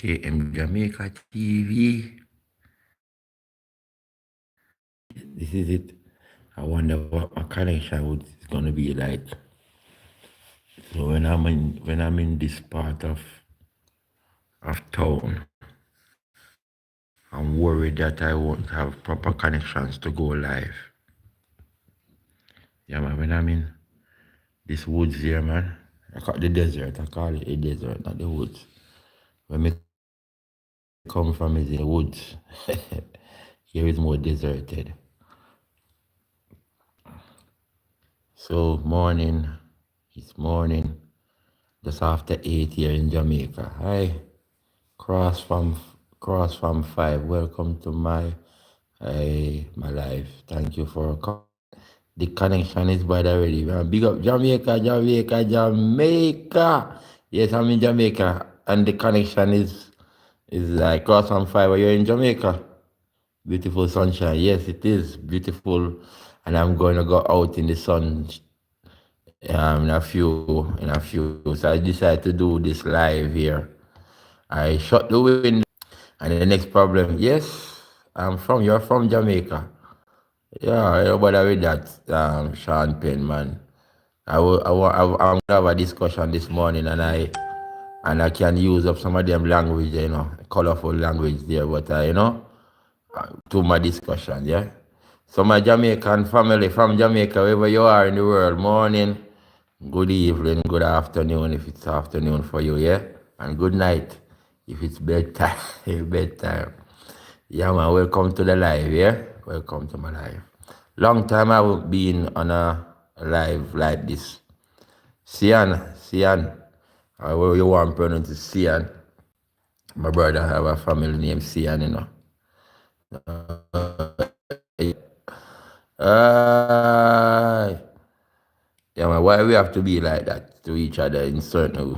KM Jamaica TV. This is it. I wonder what my connection is gonna be like. So when I'm in this part of town, I'm worried that I won't have proper connections to go live. Yeah, man. When I'm in this woods here, man, I call it the desert. I call it a desert, not the woods. When me come from is the woods. Here is more deserted. So morning, it's morning, just after 8 here in Jamaica. Hi, cross from 5. Welcome to my life. Thank you for coming. The connection is bad already. Man. Big up Jamaica, Jamaica, Jamaica. Yes, I'm in Jamaica, and the connection is like cross from 5. Are you in Jamaica? Beautiful sunshine. Yes, it is beautiful, and I'm going to go out in the sun in a few. So I decided to do this live here. I shut the window, and the next problem. Yes, you're from Jamaica. Yeah, I don't bother with that, Sean Penn, man. I'm gonna have a discussion this morning, and I can use up some of them language, colorful language there, but to my discussion, yeah. So my Jamaican family from Jamaica, wherever you are in the world, morning, good evening, good afternoon if it's afternoon for you, yeah? And good night if it's bedtime. Bedtime. Yeah, man, welcome to the live, yeah? Welcome to my live. Long time I haven't been on a live like this. Sian, where you want to pronounce it, Sian. My brother have a family named Sian, Yeah, man, why we have to be like that to each other in certain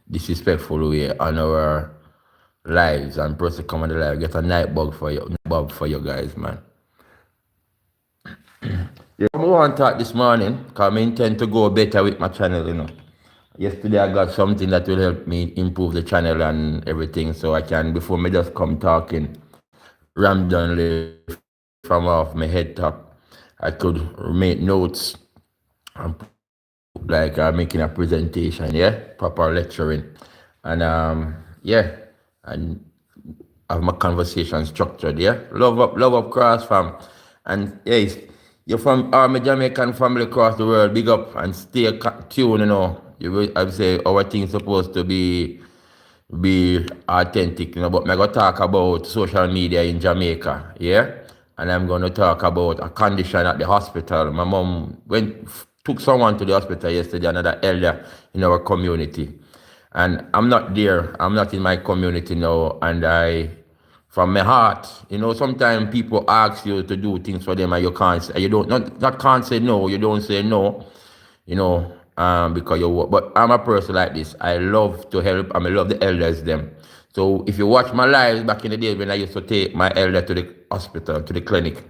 disrespectful way on our lives, and person come on the live, get a night bug for you guys, man. Yeah, I want to talk this morning because I intend to go better with my channel. Yesterday I got something that will help me improve the channel and everything, so I can, before me just come talking randomly from off my head top, I could make notes and like making a presentation, yeah, proper lecturing, and and have my conversation structured, yeah. Love up, cross fam, and yes, you're from my Jamaican family across the world. Big up and stay tuned. I would say our thing's supposed to be authentic, but I'm gonna talk about social media in Jamaica, yeah? And I'm gonna talk about a condition at the hospital. My mom took someone to the hospital yesterday, another elder in our community. And I'm not there, I'm not in my community now, and from my heart, sometimes people ask you to do things for them and you can't say, you don't, not can't say no, you don't say no, because you work. But I'm a person like this. I love to help and I love the elders them. So if you watch my lives back in the days when I used to take my elder to the hospital, to the clinic,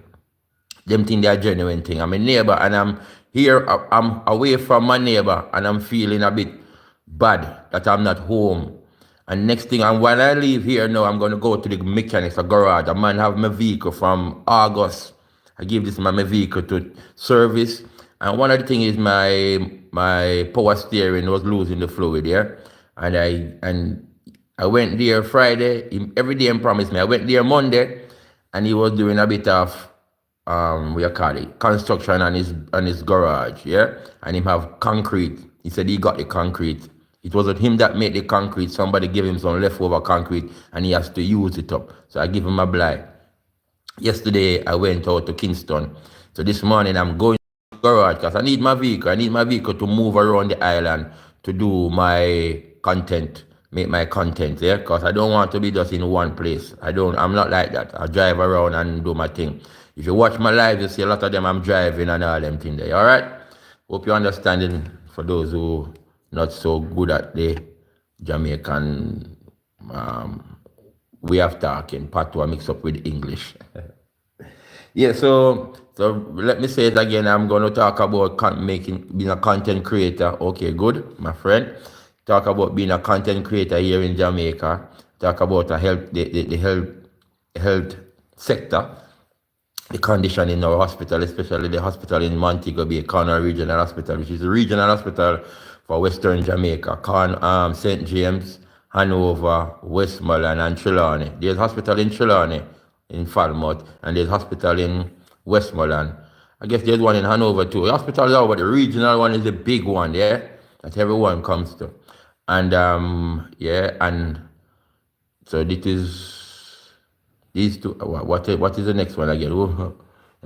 them think they're genuine thing. I'm a neighbor and I'm here, I'm away from my neighbor and I'm feeling a bit bad that I'm not home. And next thing, and when I leave here now, I'm going to go to the mechanics, a garage. A man have my vehicle from August. I give this man my vehicle to service. And one of the things is my power steering was losing the fluid, yeah. And I went there Friday. Every day he promised me. I went there Monday, and he was doing a bit of what you call it, construction on his garage, yeah. And him have concrete. He said he got the concrete. It wasn't him that made the concrete. Somebody gave him some leftover concrete, and he has to use it up. So I give him a blight. Yesterday I went out to Kingston. So this morning I'm going to the garage because I need my vehicle. I need my vehicle to move around the island to do my content, make my content, yeah. Because I don't want to be just in one place. I'm not like that. I drive around and do my thing. If you watch my live, you see a lot of them I'm driving and all them things there. All right. Hope you're understanding. For those who not so good at the Jamaican way of talking, patois mix up with English. Yeah, so let me say it again. I'm going to talk about being a content creator. Okay, good, my friend. talk about being a content creator here in Jamaica, talk about the health sector, the condition in our hospital, especially the hospital in Montego Bay, Corner Regional Hospital, which is a regional hospital for Western Jamaica, St. James, Hanover, Westmoreland, and Trelawney. There's a hospital in Trelawney, in Falmouth, and there's a hospital in Westmoreland. I guess there's one in Hanover too. The hospital is over, the regional one is the big one, yeah, that everyone comes to. And yeah, and so this is these two. What is the next one again? Oh,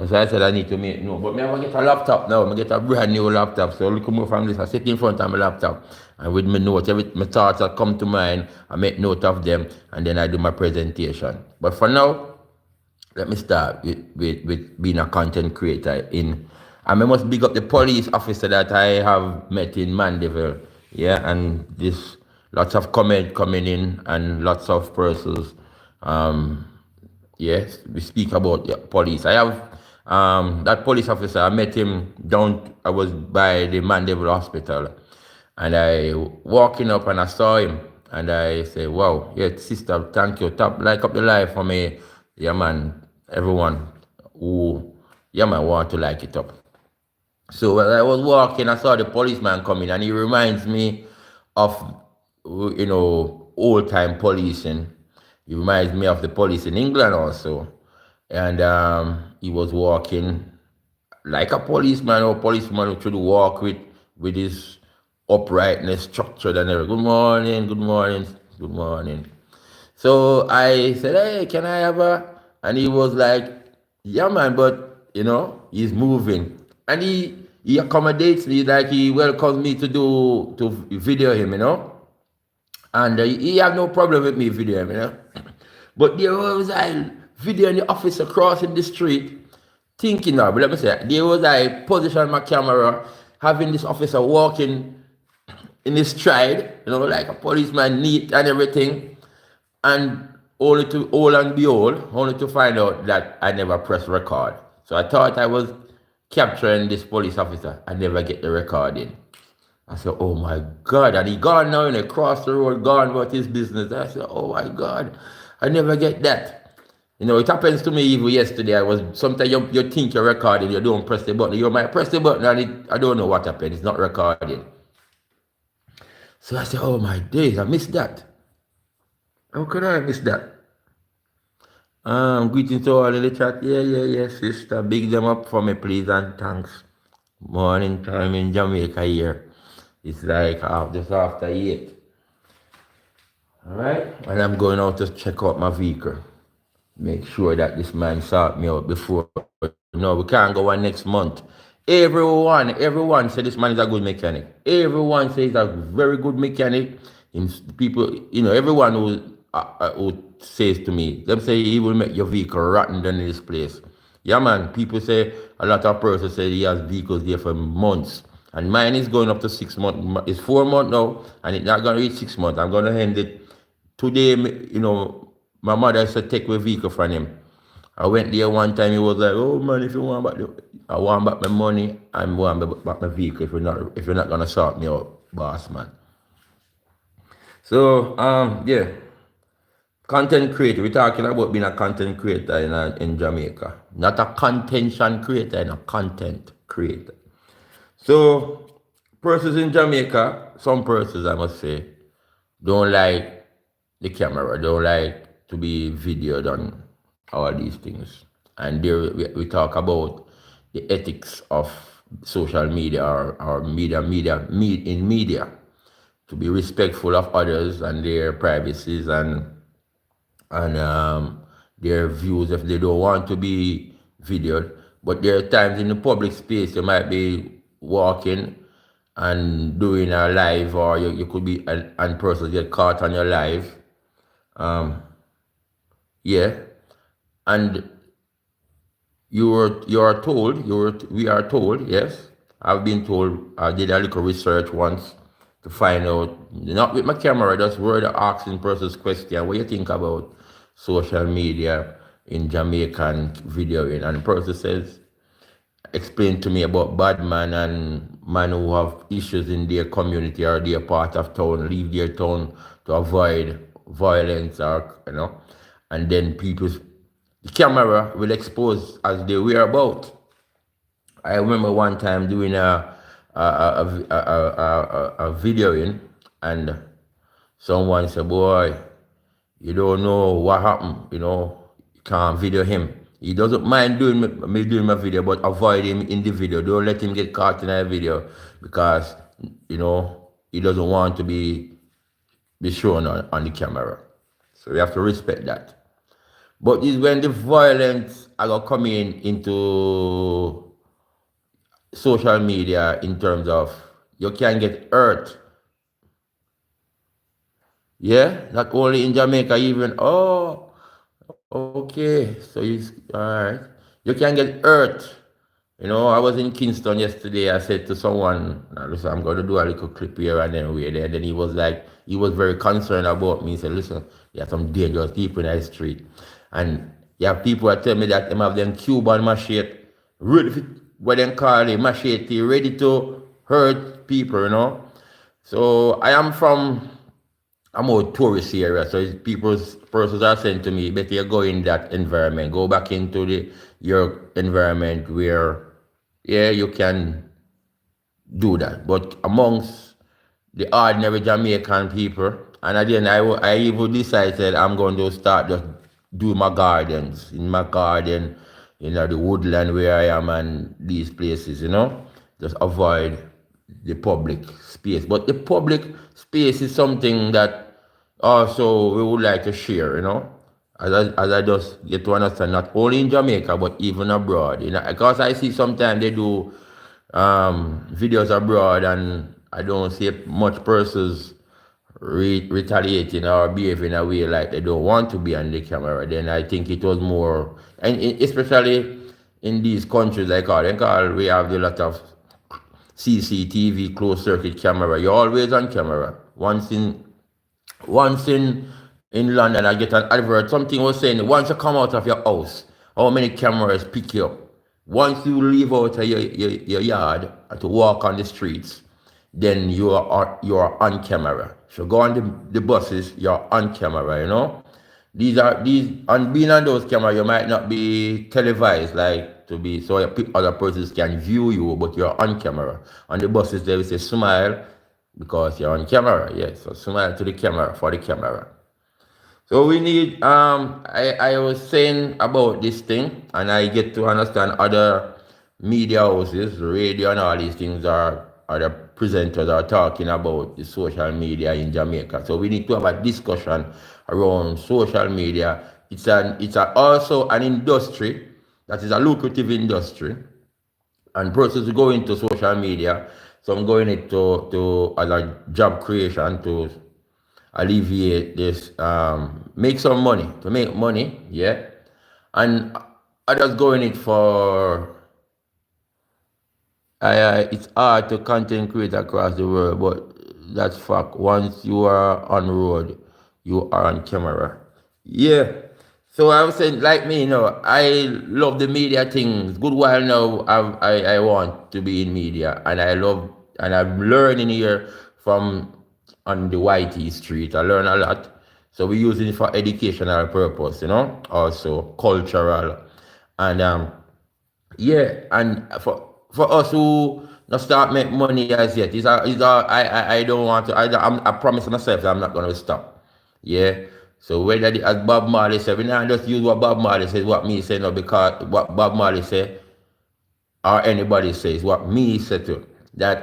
so I said I need to make no, but me I get a laptop now. I get a brand new laptop. So look more from this. I sit in front of my laptop and with my notes, my thoughts that come to mind, I make note of them and then I do my presentation. But for now, let me start with being a content creator in. And I must big up the police officer that I have met in Mandeville. Yeah, and this lots of comment coming in and lots of persons. Yes, we speak about the police. I have that police officer. I met him down. I was by the Mandeville Hospital, and I walking up and I saw him, and I say, "Wow, yeah, sister, thank you. Top like up the life for me, yeah, man. Everyone who, yeah, man, want to like it up." So when I was walking, I saw the policeman coming, and he reminds me of, old time policing. He reminds me of the police in England also. And he was walking like a policeman or policeman who should walk with his uprightness, structured and everything. Good morning, good morning, good morning. So I said, hey, can I have a? And he was like, yeah, man, but, he's moving. And he accommodates me, like he welcomes me to video him, And he had no problem with me video him, But there was I videoing the officer crossing the street, thinking now, but let me say, there was I position my camera, having this officer walking in his stride, like a policeman, neat and everything, and only to all and behold, only to find out that I never pressed record. So I thought I was capturing this police officer. I never get the recording. I said, oh my God. And he gone now, across the road, gone about his business. I said, oh my God, I never get that. It happens to me even yesterday. Sometimes you think you're recording, you don't press the button. You might press the button and I don't know what happened. It's not recording. So I said, oh my days, I missed that. How could I miss that? Greetings to all in the chat. Yeah, sister. Big them up for me, please, and thanks. Morning time in Jamaica here. It's like just after 8. Alright? And I'm going out to check out my vehicle. Make sure that this man sort me out before. No, we can't go on next month. Everyone said this man is a good mechanic. Everyone says he's a very good mechanic. People, everyone who says to me, them say he will make your vehicle rotten than this place. Yeah, man, people say, a lot of persons say he has vehicles there for months. And mine is going up to 6 months. It's 4 months now, and it's not going to reach 6 months. I'm going to end it today. My mother said take my vehicle from him. I went there one time. He was like, "Oh man, if you want back, I want back my money. I want back my vehicle. If you're not going to sort me out, boss man." So yeah, content creator. We're talking about being a content creator in Jamaica, not a contention creator, a content creator. So, persons in Jamaica, some persons I must say, don't like the camera, don't like to be videoed on all these things. And there we talk about the ethics of social media or media, to be respectful of others and their privacies and their views if they don't want to be videoed. But there are times in the public space you might be walking and doing a live, or you could be and person get caught on your live. Yeah, and we are told, yes, I've been told. I did a little research once to find out, not with my camera, just word asking persons question, what you think about social media in Jamaican videoing, and the person says explain to me about bad man and man who have issues in their community or their part of town, leave their town to avoid violence or and then the camera will expose as they were about. I remember one time doing a videoing, and someone said, "Boy, you don't know what happened. You can't video him. He doesn't mind me doing my video, but avoid him in the video. Don't let him get caught in a video because he doesn't want to be shown on the camera. So we have to respect that. But it's when the violence are coming into social media in terms of you can get hurt. Yeah, not only in Jamaica, even okay, so all right. You can get hurt. I was in Kingston yesterday. I said to someone, "Now, listen, I'm going to do a little clip here and then away there." And then he was very concerned about me. He said, "Listen, there are some dangerous people in the street." And you have people that tell me that they have them Cuban machete, ready, what they call it, machete, ready to hurt people. So I'm a tourist area, so persons are saying to me, better you go in that environment, go back into your environment where, yeah, you can do that. But amongst the ordinary Jamaican people, and again, I even decided I'm going to start just do my gardens, in my garden, the woodland where I am and these places, just avoid the public space. But the public space is something that also we would like to share, as I just get to understand, not only in Jamaica, but even abroad. Because I see sometimes they do videos abroad and I don't see much persons retaliating or behaving a way like they don't want to be on the camera. Then I think it was more, and especially in these countries like we have a lot of CCTV, closed circuit camera. You're always on camera. Once in London, I get an advert. Something was saying once you come out of your house, how many cameras pick you up? Once you leave out of your yard and to walk on the streets, then you are on camera. So go on the buses, you're on camera. These and being on those cameras, you might not be televised like to be so other persons can view you, but you're on camera. On the buses, they will say smile because you're on camera. Yes, so smile to the camera for the camera. So we need. I was saying about this thing, and I get to understand other media houses, radio, and all these things are the presenters are talking about the social media in Jamaica. So we need to have a discussion around social media. It's also an industry that is a lucrative industry, and persons go into social media. Some going into as a job creation to alleviate this, make some money, to make money, yeah. And others going it for, it's hard to content create across the world, but that's fact. Once you are on road, you are on camera. Yeah. So I was saying, like me, I love the media things. Good while now, I want to be in media, and I'm learning here from on the YT street. I learn a lot. So we use it for educational purpose, also cultural, and yeah, and for us who not start make money as yet, I don't want to. I promise myself that I'm not gonna stop. Yeah. So whether as Bob Marley said, we not just use what Bob Marley says, what me say, no, because what Bob Marley say or anybody says, what me say to that.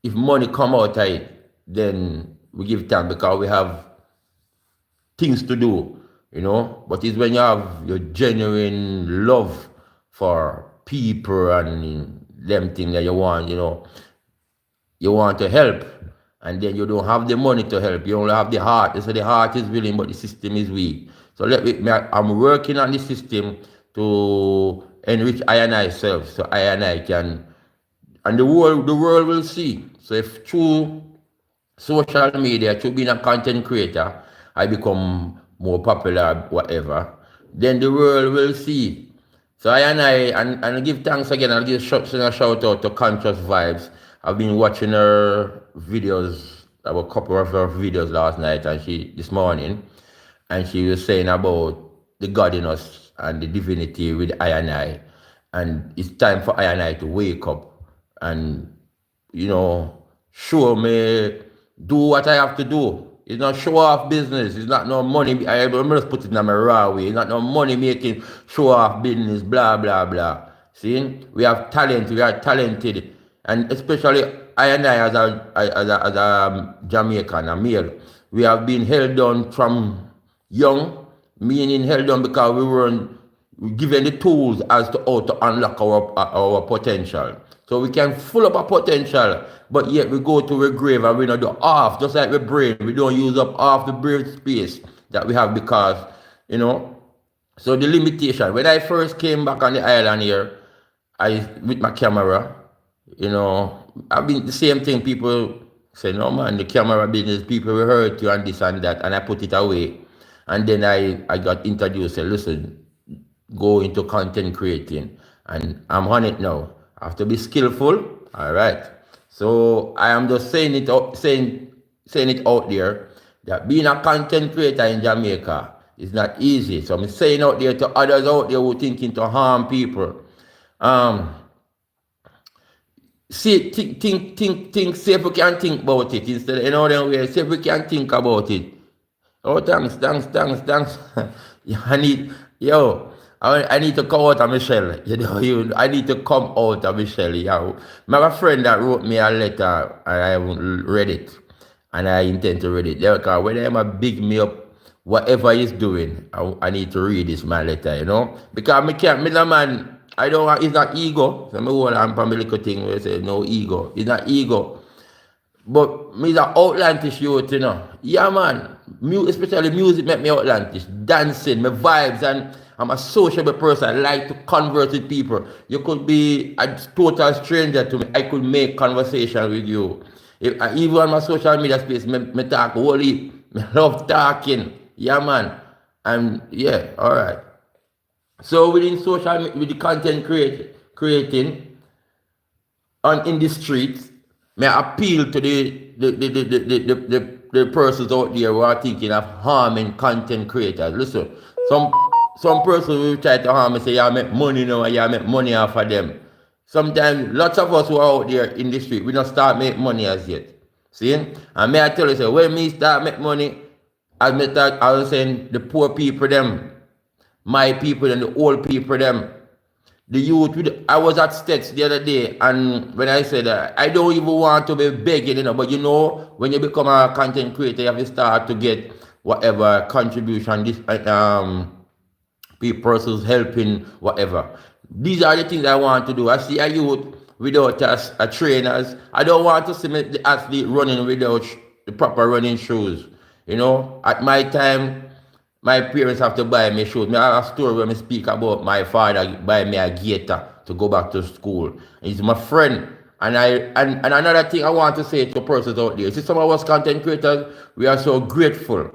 If money come out of it, then we give time because we have things to do, But it's when you have your genuine love for people and them things that you want, you want to help, and then you don't have the money to help. You only have the heart. They say the heart is willing, but the system is weak. So I'm working on the system to enrich I and I self, so I and I can, and the world will see. So if through social media, through being a content creator, I become more popular, whatever, then the world will see So I give thanks again. I'll send a shout out to Conscious Vibes. I've been watching her videos, about a couple of her videos last night and this morning, and she was saying about the God in us and the divinity with I and I. And it's time for I and I to wake up and, show me, do what I have to do. It's not show off business. It's not no money. I'm just put it in a raw way. It's not no money making show off business, blah, blah, blah. See? We have talent. We are talented. And especially I and I as a Jamaican, a male, we have been held down from young, meaning held down because we weren't given the tools as to how to unlock our potential. So we can full up our potential, but yet we go to a grave and we don't do half, just like the brain. We don't use up half the brain space that we have because, so the limitation. When I first came back on the island here, with my camera, I've been the same thing. People say, no man, the camera business, people will hurt you and this and that, and I put it away. And then I got introduced, said, listen, go into content creating, and I'm on it now. I have to be skillful, all right. So I am just saying it out there that being a content creator in Jamaica is not easy. So I'm saying out there to others out there who thinking to harm people. See, think, see if we can think about it instead. See if we can think about it. Oh, thanks. I need to come out of my shell. I need to come out of my shell. I have a friend that wrote me a letter and I haven't read it. And I intend to read it. Because when I'm big me up, whatever he's doing, I need to read this my letter, Because it's not ego. So I'm from a little thing where I say no ego. It's not ego. But me the outlandish youth, Yeah, man. Especially music make me outlandish. Dancing, my vibes, and I'm a sociable person. I like to converse with people. You could be a total stranger to me. I could make conversation with you. Even on my social media space, me talk holy. Me love talking. Yeah, man. And yeah, all right. So with the content creating in the streets, may I appeal to the persons out there who are thinking of harming content creators. Listen, some person will try to harm and say, yeah, I make money now, and yeah, I make money off of them. Sometimes, lots of us who are out there in the street, we don't start make money as yet. See? And may I tell you, say, when me start make money, I was saying the poor people, them, my people and the old people, them, the youth. I was at Stets the other day, and when I said I don't even want to be begging, but when you become a content creator, you have to start to get whatever contribution this persons helping, whatever. These are the things I want to do. I see a youth without a trainers. I don't want to see the athlete running without the proper running shoes. At my time, my parents have to buy me shoes. I have a story where I speak about my father buy me a gator to go back to school. He's my friend. And another thing I want to say to persons out there, see, some of us content creators, we are so grateful,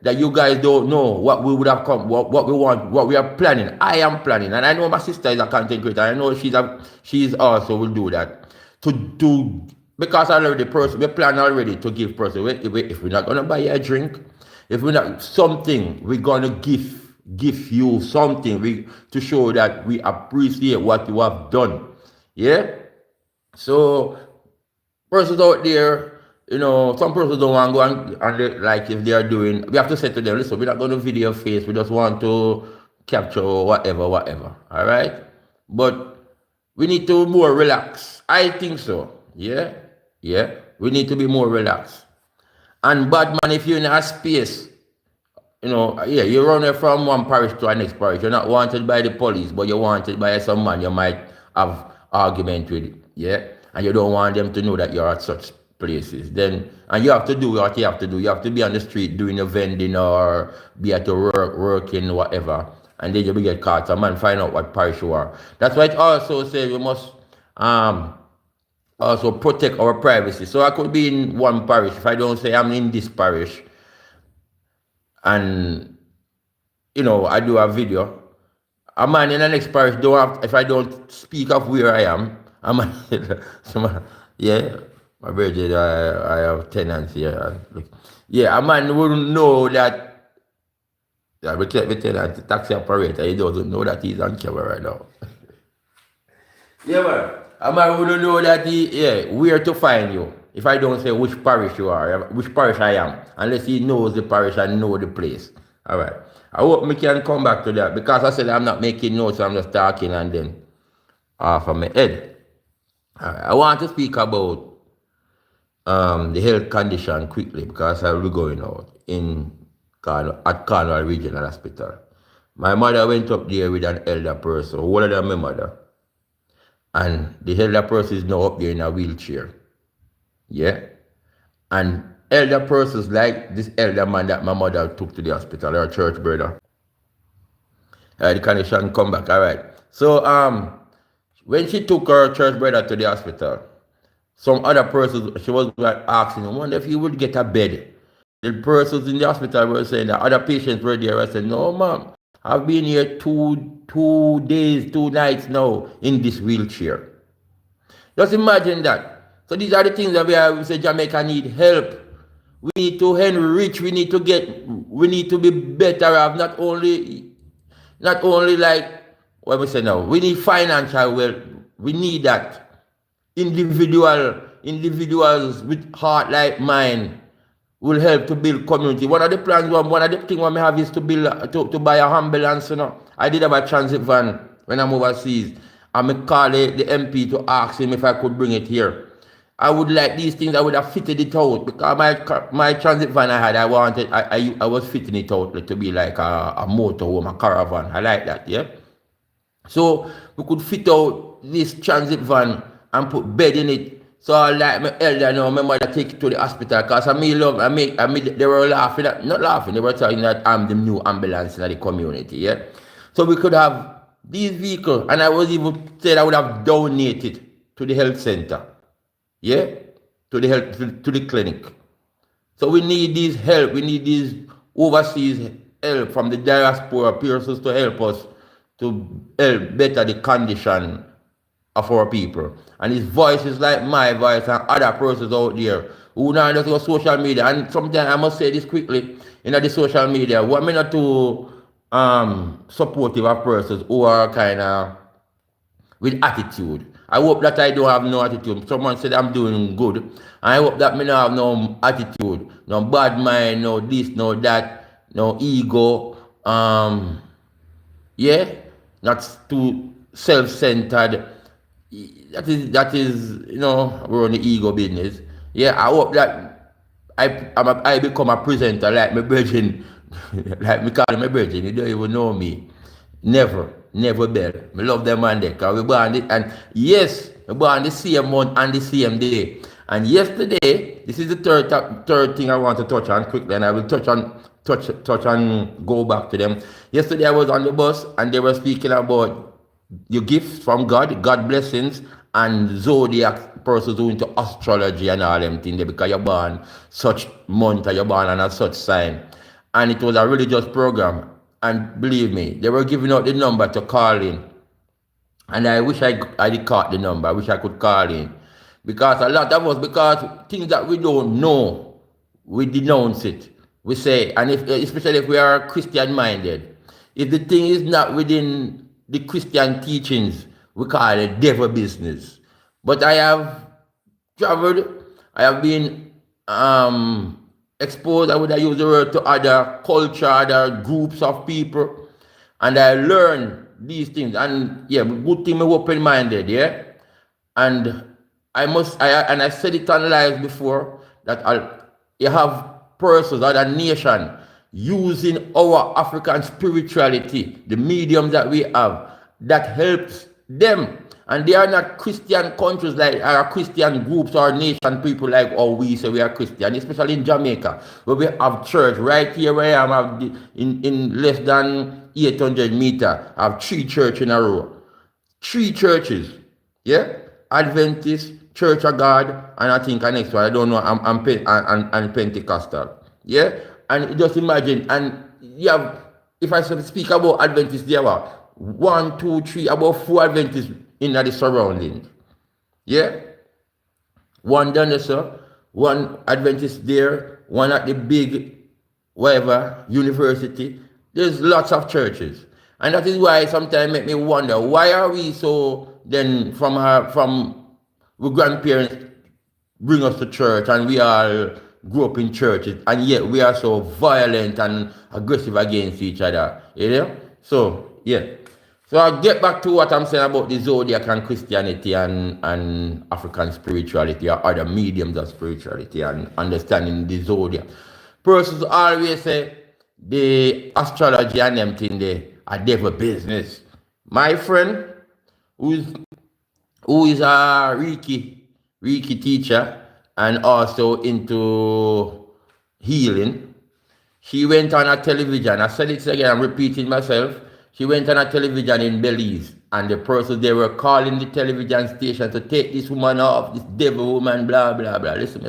that you guys don't know what we would have come, what we want, what we are planning. I am planning, and I know my sister is a content creator. I know she's also will do that because I already we plan already to give person. If we're not gonna buy you a drink. If we're not something, we're gonna give you something to show that we appreciate what you have done. Yeah? So persons out there, some persons don't want to go and like if they are doing, we have to say to them, listen, we're not gonna video face, we just want to capture whatever. Alright? But we need to be more relaxed. I think so. Yeah? We need to be more relaxed. And bad man, if you're in a space, you run from one parish to the next parish. You're not wanted by the police, but you're wanted by some man you might have argument with, and you don't want them to know that you're at such places. And you have to do what you have to do. You have to be on the street doing a vending or be at the working, whatever. And then you will get caught. A man find out what parish you are. That's why it also says we must also protect our privacy. So I could be in one parish. If I don't say I'm in this parish and I do a video, a man in the next parish don't have, if I don't speak of where I am, a man, yeah, my brother, I have tenants here. Yeah, a man wouldn't know that, yeah, we tell that the taxi operator, he doesn't know that he's on camera right now. Yeah, man. A man wouldn't know that where to find you if I don't say which parish you are, which parish I am, unless he knows the parish and know the place. All right. I hope we can come back to that because I said I'm not making notes, I'm just talking and then off of my head. All right. I want to speak about the health condition quickly because I will be going out at Cornwall Regional Hospital. My mother went up there with an elder person, older than my mother. And the elder person is now up there in a wheelchair. Yeah? And elder persons like this elder man that my mother took to the hospital, her church brother. The condition come back, all right. So when she took her church brother to the hospital, some other persons, she was like asking, I wonder if he would get a bed. The persons in the hospital were saying that other patients were there. I said, no, ma'am, I've been here two days, 2 nights now in this wheelchair. Just imagine that. So these are the things that we say Jamaica need help. We need to enrich, we need to be better off, not only like what we say now, we need financial wealth, we need that. Individuals with heart like mine will help to build community. One of the plans, one of the things I have is to build to buy a ambulance, you know. I did have a transit van when I'm overseas. I call the MP to ask him if I could bring it here. I would like these things, I would have fitted it out because my transit van I had, I was fitting it out to be like a motorhome, a caravan. I like that, yeah. So we could fit out this transit van and put bed in it. So I like my elder now, my mother take it to the hospital because they were laughing, not laughing, they were saying that I'm the new ambulance in the community, yeah. So we could have these vehicles, and I was even said I would have donated to the health center, yeah, to the clinic. So we need this help, we need this overseas help from the diaspora persons to help us to help better the condition of our people. And his voice is like my voice and other persons out there who now just go social media. And sometimes I must say this quickly, in the social media, what I'm not too supportive of persons who are kind of with attitude. I hope that I don't have no attitude. Someone said I'm doing good. And I hope that me don't have no attitude, no bad mind, no this, no that, no ego. Yeah, not too self-centered. That is, you know, we're on the ego business. Yeah, I hope that I become a presenter like my virgin, like me call my virgin. You don't even know me. Never better. I love them man there because we born it, and yes, we born the same month and the same day. And yesterday, this is the third thing I want to touch on quickly, and I will touch on go back to them. Yesterday I was on the bus and they were speaking about your gifts from God blessings, and Zodiac persons who into astrology and all them things because you're born such month or you're born on a such sign. And it was a religious program. And believe me, they were giving out the number to call in. And I wish I did caught the number. I wish I could call in. Because a lot of us, because things that we don't know, we denounce it. We say, and especially if we are Christian minded, if the thing is not within the Christian teachings, we call it devil business. But I have traveled, I have been exposed, I would have used the word, to other culture, other groups of people, and I learned these things. And yeah, good thing me open-minded, yeah. And I said it on live before that you have persons, other nation using our African spirituality, the medium that we have, that helps them. And they are not Christian countries like our Christian groups or nation people like how we say we are Christian, especially in Jamaica, where we have church right here where I am in less than 800 meters. I have 3 churches in a row. 3 churches. Yeah? Adventist, Church of God, and I think the next one, I don't know, I'm Pentecostal. Yeah? And just imagine, and you have, if I speak about Adventist, there are 1, 2, 3, about 4 Adventists in the surrounding. Yeah? One done there, sir. One Adventist there, one at the big, whatever, university. There's lots of churches. And that is why sometimes make me wonder, why are we so, then from our grandparents bring us to church and we all grew up in churches and yet we are so violent and aggressive against each other. You know? So, yeah. So I'll get back to what I'm saying about the Zodiac and Christianity and African spirituality or other mediums of spirituality and understanding the Zodiac. Persons always say the astrology and them thing they are devil business. My friend, who is a Reiki teacher and also into healing, she went on a television. I said it again, I'm repeating myself. She went on a television in Belize, and the person they were calling the television station to take this woman off, this devil woman, blah, blah, blah. Listen,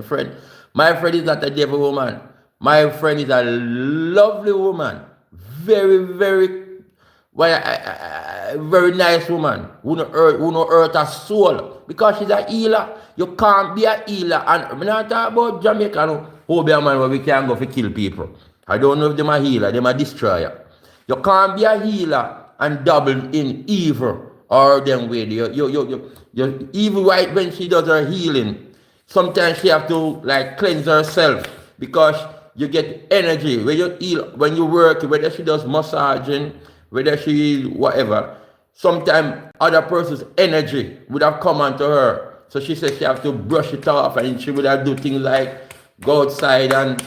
my friend is not a devil woman. My friend is a lovely woman. Very, very, very nice woman. Who no hurt her soul. Because she's a healer. You can't be a healer. And I'm not talking about Jamaica, no. Oh, be a man where we can go to kill people. I don't know if they're a healer, they're a destroyer. You can't be a healer and double in evil or them way. You evil right when she does her healing. Sometimes she have to like cleanse herself because you get energy when you heal, when you work, whether she does massaging, whether she whatever. Sometimes other person's energy would have come onto her. So she says she have to brush it off and she would have do things like go outside and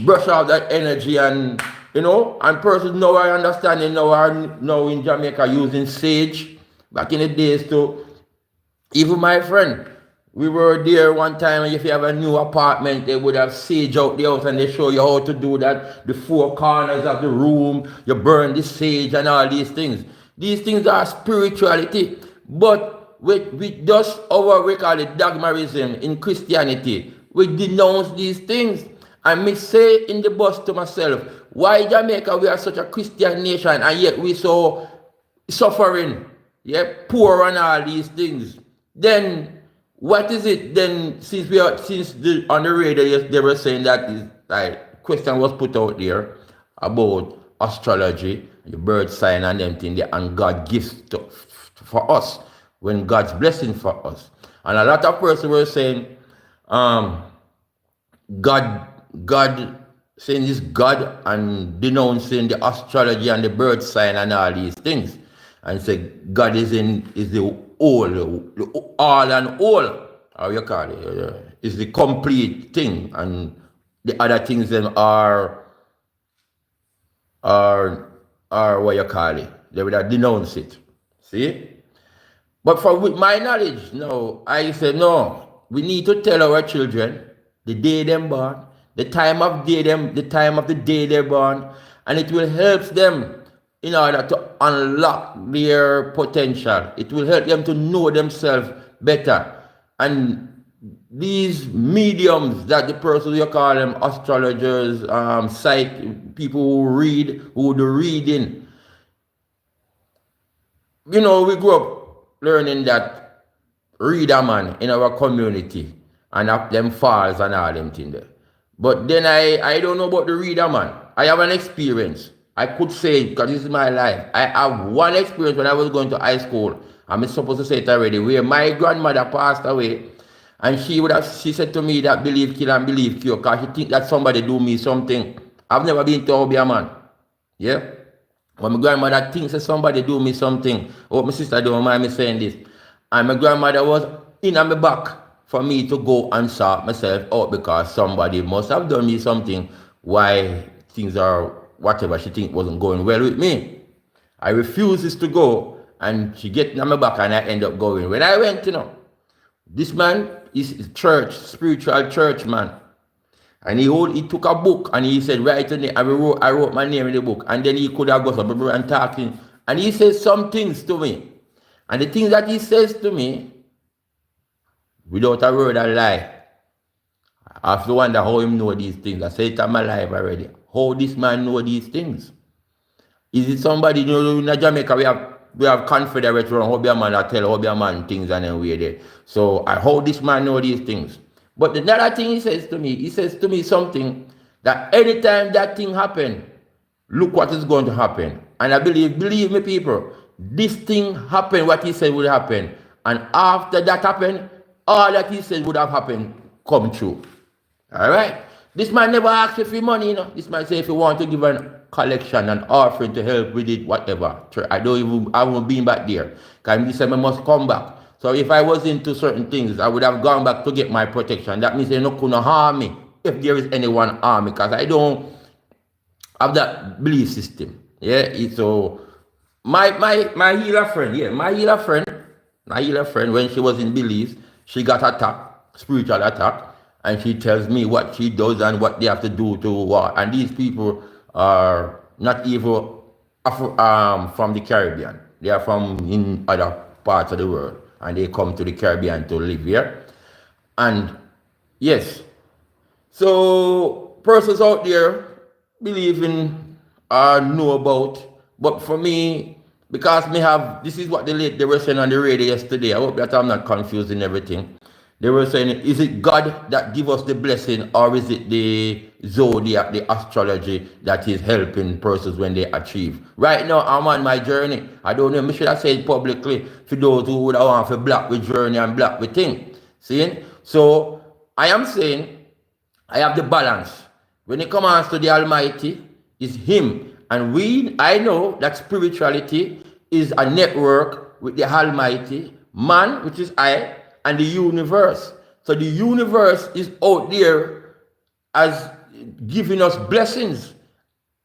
brush out that energy and you know, and persons now are understanding now in Jamaica using sage. Back in the days too. Even my friend, we were there one time and if you have a new apartment, they would have sage out the house and they show you how to do that. The 4 corners of the room, you burn the sage and all these things. These things are spirituality. But with just our, we call it dogmatism in Christianity, we denounce these things. And me say in the bus to myself, why Jamaica we are such a Christian nation and yet we so suffering, yeah, poor and all these things. Then what is it then since on the radio they were saying that is like question was put out there about astrology, the bird sign and them thing there, and God gives for us when God's blessing for us. And a lot of persons were saying God saying this God and denouncing the astrology and the bird sign and all these things. And say God is the all and all. How you call it? Is the complete thing. And the other things then are what you call it. They would have denounced it. See? But with my knowledge, no, I say no. We need to tell our children the day them born, the time of the day they're born, and it will help them in order to unlock their potential. It will help them to know themselves better. And these mediums that the person you call them astrologers, people who do reading, you know, we grew up learning that reader man in our community and up them falls and all them things there. But then I don't know about the reader man. I have an experience. I could say, because this is my life. I have one experience when I was going to high school. I'm supposed to say it already, where my grandmother passed away. And she said to me that believe kill and believe cure, because she think that somebody do me something. I've never been to be a man. Yeah? When my grandmother thinks that somebody do me something, oh, my sister don't mind me saying this. And my grandmother was in on my back for me to go and sort myself out because somebody must have done me something why things are whatever she think wasn't going well with me. I refuses to go and she get on my back and I end up going. When I went, you know, this man is church, spiritual church man. And he took a book and he said, write your name. I wrote my name in the book. And then he could have got some people and talking. And he says some things to me. And the things that he says to me, without a word of lie, I have to wonder how him know these things. I say it in my life already. How this man know these things. Is it somebody, you know, in Jamaica we have confederates around how be a man that tell how be a man things and then we're there. So I how this man know these things. But the other thing he says to me something that anytime that thing happen, look what is going to happen. And I believe me people, this thing happened what he said would happen. And after that happened, all that he said would have happened come true. All right. This man never asked you for money, you know. This man say if you want to give an collection, an offering to help with it, whatever. I haven't been back there. Because he said I must come back. So if I was into certain things, I would have gone back to get my protection. That means they not gonna harm me if there is anyone harm me, because I don't have that belief system. Yeah. So my healer friend, my healer friend, when she was in beliefs, she got attacked, spiritual attack, and she tells me what she does and what they have to do to what. And these people are not even from the Caribbean. They are from in other parts of the world, and they come to the Caribbean to live here. And yes, so persons out there believe in or know about, but for me, because me have, this is what they were saying on the radio yesterday. I hope that I'm not confusing everything. They were saying, is it God that give us the blessing, or is it the zodiac, the astrology that is helping persons when they achieve? Right now, I'm on my journey. I don't know, I should have said publicly for those who would want to block with journey and block with thing. See? So, I am saying, I have the balance. When it comes to the Almighty, it's Him. And I know that spirituality is a network with the Almighty, man, which is I, and the universe. So the universe is out there as giving us blessings.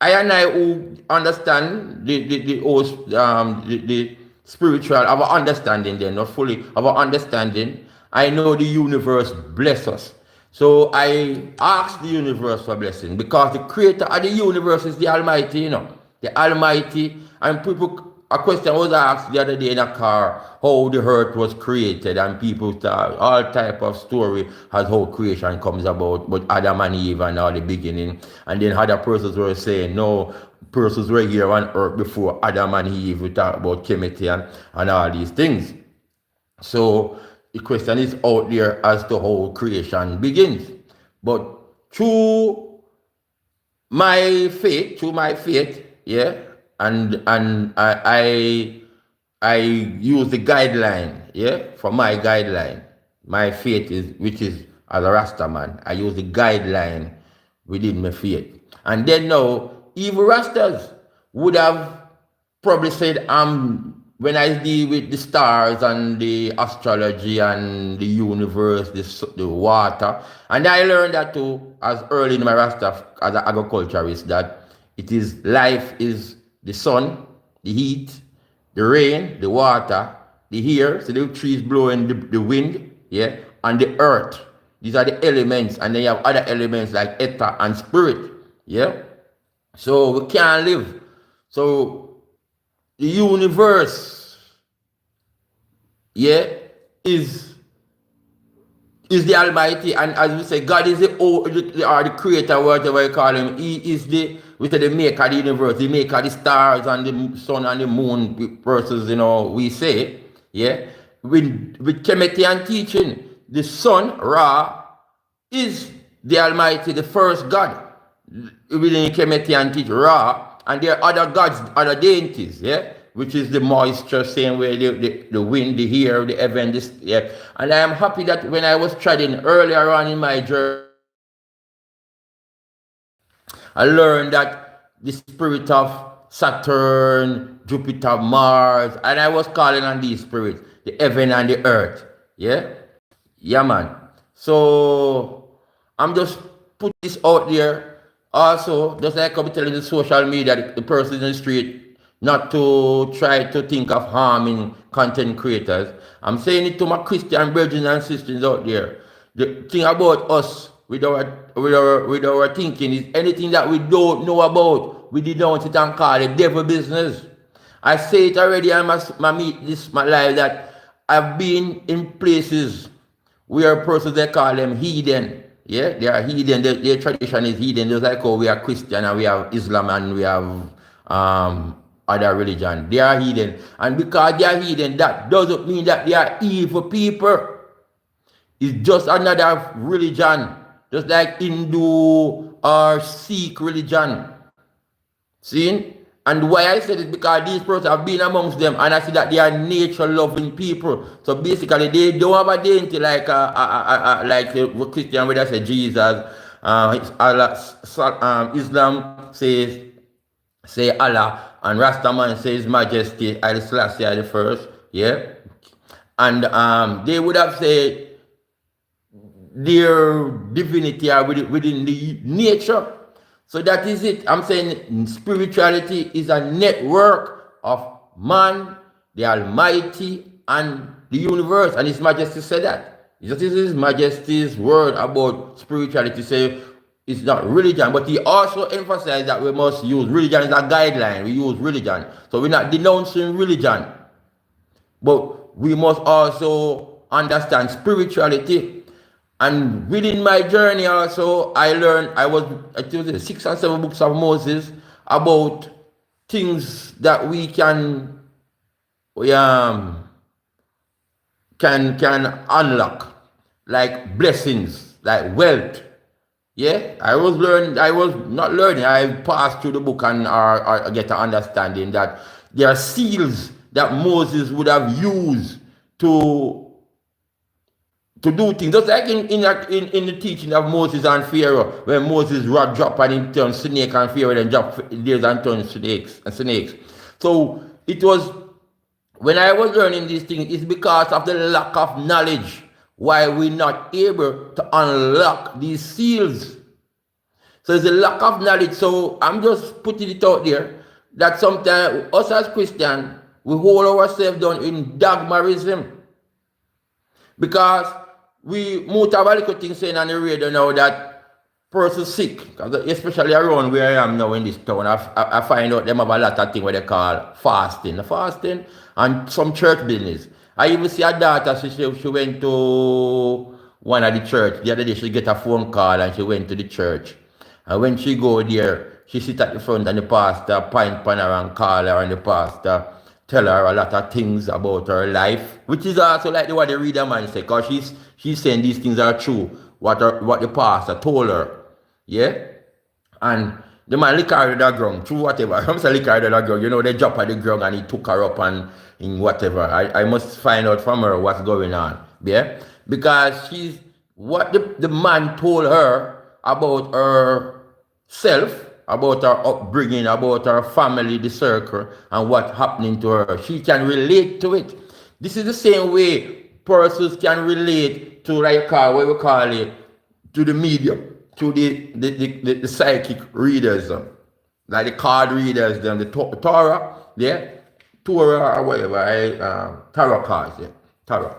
I and I who understand the spiritual, our understanding then, not fully, our understanding, I know the universe bless us. So I ask the universe for blessing, because the creator of the universe is the Almighty, you know. The Almighty. And people, a question was asked the other day in a car, how the earth was created, and people thought all type of story as how creation comes about, but Adam and Eve and all the beginning. And then other persons were saying, no, persons were here on earth before Adam and Eve. We talk about chemistry and all these things. So the question is out there as to how creation begins. But through my faith, yeah, and I use the guideline, yeah, for my guideline. My faith is, which is as a Rasta man, I use the guideline within my faith. And then now, even Rastas would have probably said, when I deal with the stars and the astrology and the universe, the water, and I learned that too, as early in my Rasta as an agriculturist, that it is life is the sun, the heat, the rain, the water, the air, so the trees blowing the wind, yeah, and the earth. These are the elements, and then you have other elements like ether and spirit, yeah. So we can't live. So the universe, yeah, is the Almighty, and as we say, God is the creator, whatever you call him. He is the maker of the universe, the maker of the stars and the sun and the moon, versus, you know, we say, yeah. With chemistry and teaching, the sun, Ra, is the Almighty, the first God. Within chemistry and teaching, Ra, and there are other gods, other deities, yeah, which is the moisture, same way the wind, the air, the heaven, this, yeah. And I am happy that when I was studying earlier on in my journey, I learned that the spirit of Saturn, Jupiter, Mars, and I was calling on these spirits, the heaven and the earth, yeah. Yeah, man. So I'm just put this out there. Also, just like I'm telling the social media, the person in the street, not to try to think of harming content creators. I'm saying it to my Christian brothers and sisters out there. The thing about us with our thinking is anything that we don't know about, we denounce it and call it devil business. I say it already on my live that I've been in places where persons, they call them heathen. Yeah, they are heathen. Their tradition is heathen. Just like how we are Christian and we have Islam and we have other religion. They are heathen. And because they are heathen, that doesn't mean that they are evil people. It's just another religion. Just like Hindu or Sikh religion. See? And why I said it because these persons have been amongst them, and I see that they are nature-loving people. So basically, they don't have identity like the Christian, where they say Jesus, Allah, Islam say Allah, and Rastaman says Majesty, Haile Selassie the first, yeah. And they would have said their divinity are within the nature. So that is it. I'm saying spirituality is a network of man, the Almighty, and the universe. And His Majesty said that. This is His Majesty's word about spirituality. Say it's not religion, but He also emphasized that we must use religion as a guideline. We use religion. So we're not denouncing religion, but we must also understand spirituality. And within my journey also, I learned, I think 6 or 7 books of Moses about things that we can unlock, like blessings, like wealth. Yeah, I was not learning, I passed through the book and I get an understanding that there are seals that Moses would have used to do things. Just like in the teaching of Moses and Pharaoh, when Moses rod drop and he turned snake and Pharaoh then drop deers and turned snakes. So it was, when I was learning these things, it's because of the lack of knowledge why we're not able to unlock these seals. So it's a lack of knowledge. So I'm just putting it out there that sometimes us as Christians, we hold ourselves down in dogmatism. Because we might have a little thing saying on the radio now that person sick, especially around where I am now in this town. I find out them have a lot of things what they call fasting and some church business. I even see a daughter, she went to one of the church. The other day she get a phone call and she went to the church. And when she go there, she sit at the front and the pastor point pan her and call her, and the pastor tell her a lot of things about her life, which is also like what the reader man say, because she's saying these things are true, what the pastor told her, yeah? And the man lick her to the ground, true whatever. I'm saying lick her to the ground, you know, they drop at the ground and he took her up and in whatever. I must find out from her what's going on, yeah? Because she's, what the man told her about herself, about her upbringing, about her family, the circle, and what's happening to her. She can relate to it. This is the same way persons can relate to, like what we call it, to the medium, to the psychic readers, like the card readers, the Torah, yeah, Torah or whatever, tarot cards, yeah, tarot.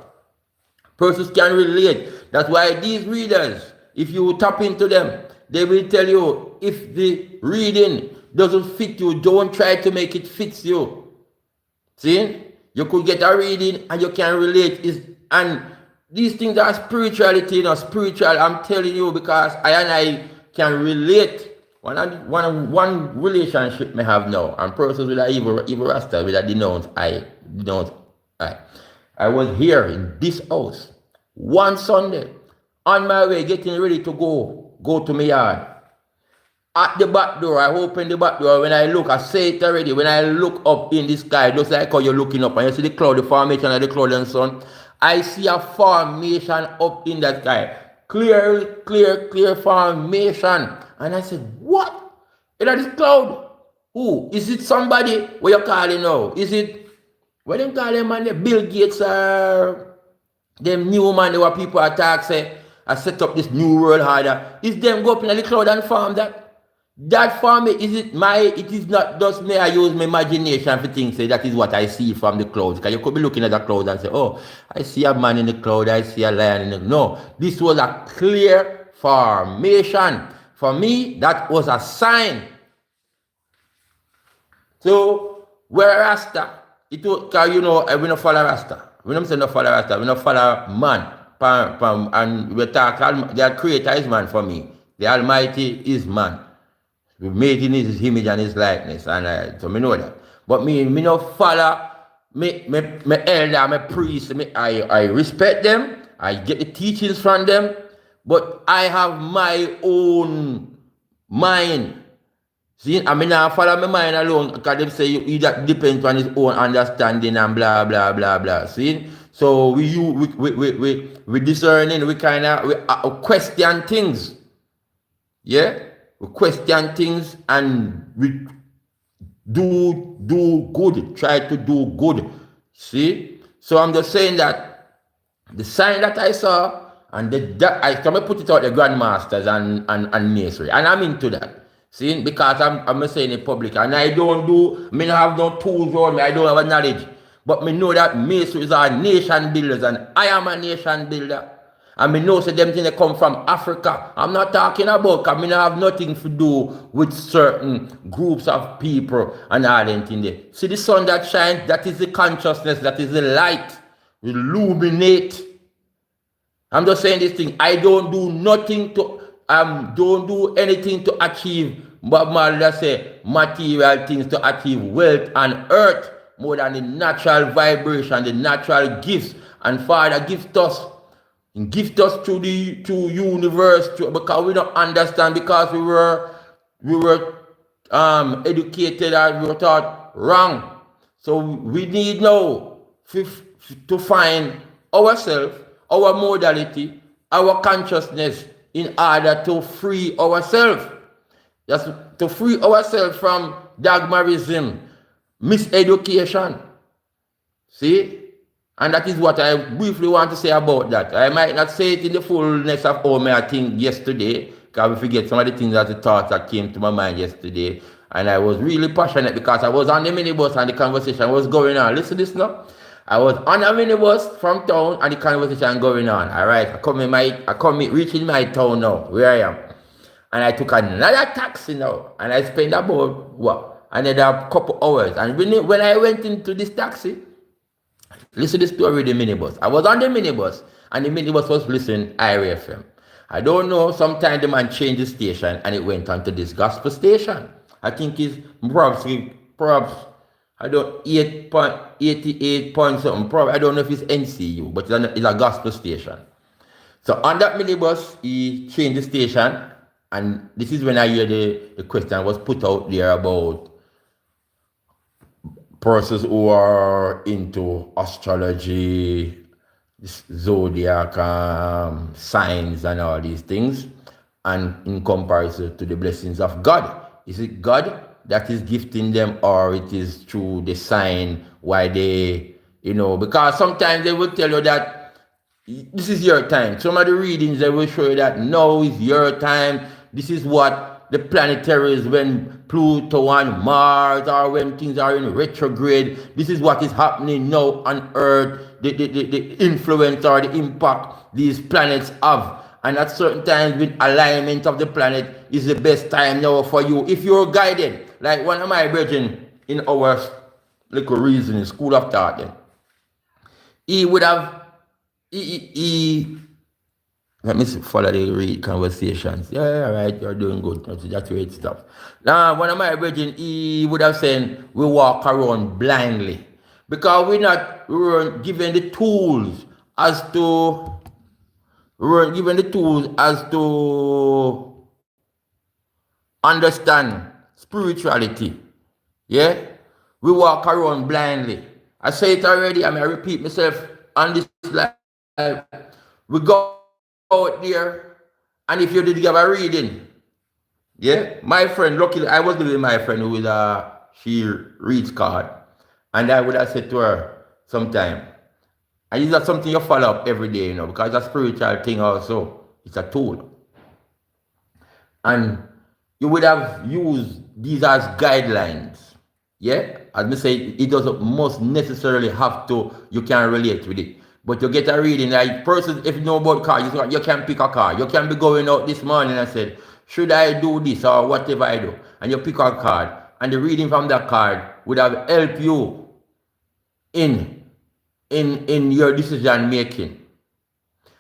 Persons can relate. That's why these readers, if you tap into them, they will tell you if the reading doesn't fit you, don't try to make it fit you. See? You could get a reading and you can relate. And these things are spirituality, spiritual, I'm telling you, because I can relate. One relationship may have now, and persons with a evil rasta, with a denounce I. I was here in this house one Sunday, on my way, getting ready to go to my yard. At the back door, I open the back door. When I look, I say it already. When I look up in the sky, just like how you're looking up and you see the cloud, the formation of the cloud and sun, I see a formation up in the sky. Clear formation. And I said, what? Is that this cloud? Who? Is it somebody? What you calling now? Is it, what them call them, man? Bill Gates or them new man, where people attack, say, I set up this new world order. Is them go up in the cloud and farm that? That for me, it is not just me, I use my imagination for things, say that is what I see from the clouds. Because you could be looking at the clouds and say, oh, I see a man in the cloud, I see a lion in the cloud. No, this was a clear formation. For me, that was a sign. So, we're Rasta. It was, because we don't follow Rasta. We don't say no follow Rasta, we don't follow man. And we talk, the creator is man for me. The Almighty is man. We made in His image and His likeness, and so we know that. But me no follow me elder, me priest, I respect them, I get the teachings from them, but I have my own mind. See, I mean, I follow my mind alone because they say he that depends on his own understanding and blah blah blah blah. See, so we discerning, we kind of question things. Yeah, we question things and we do good, try to do good. See, so I'm just saying that the sign that I saw and I can put it out the grandmasters and masonry, and I'm into that. See, because I'm saying in public, and I don't have no tools on me, I don't have a knowledge. But me know that masons are nation builders, and I am a nation builder. And me know them things that come from Africa. I'm not talking about, because me not have nothing to do with certain groups of people and all that thing there. See the sun that shines, that is the consciousness, that is the light. Illuminate. I'm just saying this thing. I don't do nothing to don't do anything to achieve what Marley say, material things to achieve wealth and earth more than the natural vibration, the natural gifts. And Father gift us through the universe because we don't understand, because we were educated and we were taught wrong. So we need now to find ourselves, our modality, our consciousness in order to free ourselves. That's to free ourselves from dogmatism, miseducation. See? And that is what I briefly want to say about that. I might not say it in the fullness of all my thing yesterday, because we forget some of the things that the thoughts that came to my mind yesterday. And I was really passionate because I was on the minibus and the conversation was going on. Listen to this now. I was on a minibus from town and the conversation going on. All right, reaching my town now, where I am. And I took another taxi now. And I spent about, another couple hours. And when I went into this taxi, listen to the story of the minibus. I was on the minibus, and the minibus was listening IRA FM. I don't know, sometimes the man changed the station, and it went on to this gospel station. I think it's perhaps I don't 8.88 point something. Probably I don't know if it's NCU, but it's a gospel station. So on that minibus, he changed the station, and this is when I hear the question was put out there about persons who are into astrology, zodiac, signs, and all these things, and in comparison to the blessings of God. Is it God that is gifting them, or it is through the sign why they, because sometimes they will tell you that this is your time. Some of the readings, they will show you that no, it's your time. This is what the planetaries, when Pluto and Mars, or when things are in retrograde, this is what is happening now on Earth, the influence or the impact these planets have. And at certain times, with alignment of the planet is the best time now for you. If you're guided, like one of my brethren in our little reasoning, school of thought, then, he would have, let me follow the read conversations. Yeah, right, you're doing good. That's great stuff. Now, one of my brethren, he would have said, we walk around blindly. Because we weren't given the tools as to understand spirituality. Yeah? We walk around blindly. I say it already, I repeat myself on this live. We go out there, and if you did give a reading, yeah, my friend, luckily I was with my friend who is she reads card, and I would have said to her sometime, and it's not something you follow up every day, because it's a spiritual thing also. It's a tool. And you would have used these as guidelines. Yeah? As I say, it doesn't most necessarily have to, you can relate with it. But you get a reading, like persons, if you know about car, you can pick a car. You can be going out this morning and said, should I do this or whatever I do? And you pick a card, and the reading from that card would have helped you in your decision making.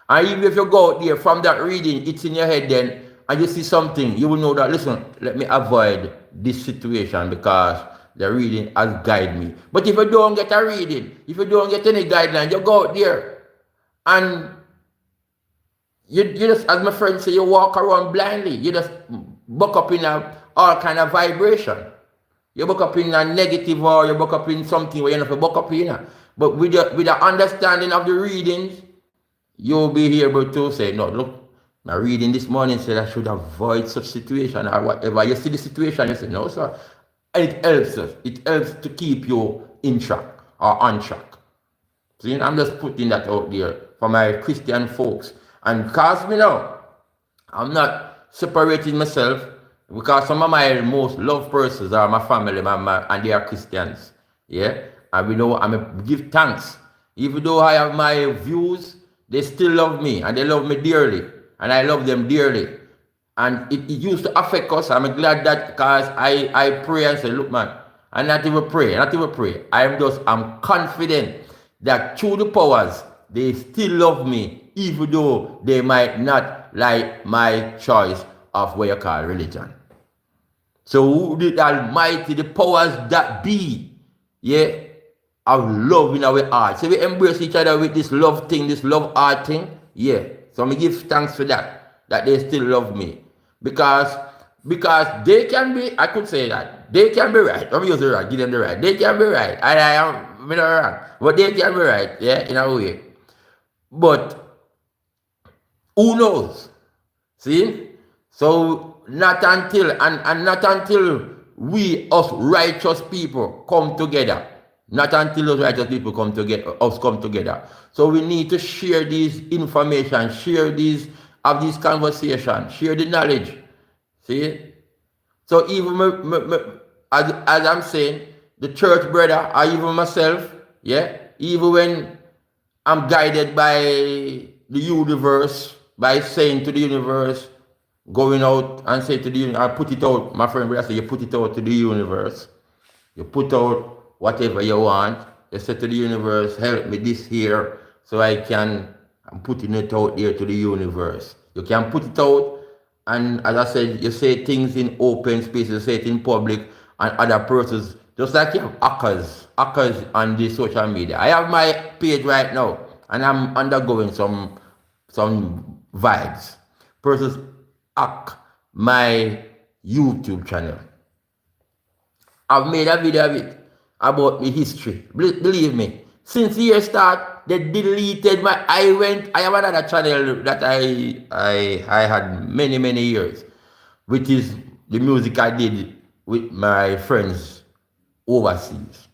And even if you go out there from that reading, it's in your head then, and you see something, you will know that, listen, let me avoid this situation because the reading has guided me. But if you don't get a reading, if you don't get any guideline, you go out there and you just, as my friend say, you walk around blindly. You just buck up in all kind of vibration. You buck up in a negative, or you buck up in something where you don't have to buck up in. But with the understanding of the readings, you'll be able to say, no, look, my reading this morning said I should avoid such situation or whatever. You see the situation, you say, no, sir. And it helps us. It helps to keep you in track or on track. See, I'm just putting that out there for my Christian folks. And because me now, I'm not separating myself, because some of my most loved persons are my family, and they are Christians. Yeah? And we know I'm give thanks. Even though I have my views, they still love me, and they love me dearly. And I love them dearly. And it used to affect us. I'm glad that, because I pray and say, look, man, I'm not even pray. I'm confident that through the powers, they still love me, even though they might not like my choice of what you call religion. So the Almighty, the powers that be, yeah, of love in our heart. So we embrace each other with this love thing, this love heart thing, yeah. So I give thanks for that they still love me. Because they can be, I could say that, they can be right. I'm using the right, give them the right. They can be right, and I am not wrong. But they can be right, yeah, in a way. But who knows? See? So not until, and not until we, us righteous people, come together. Not until those righteous people come together. So we need to share this information, have this conversation, share the knowledge. See? So even as I'm saying, the church brother, or even myself, yeah, even when I'm guided by the universe, by saying to the universe, going out and say to the universe, I put it out, my friend brother say, you put it out to the universe. You put out whatever you want. You say to the universe, help me this here, so I'm putting it out there to the universe. You can put it out, and as I said, you say things in open space, you say it in public, and other persons, just like you have hackers on the social media. I have my page right now, and I'm undergoing some vibes. Persons hack my YouTube channel. I've made a video of it about the history. Believe me, since the year start, they deleted I have another channel that I had many years, which is the music I did with my friends overseas.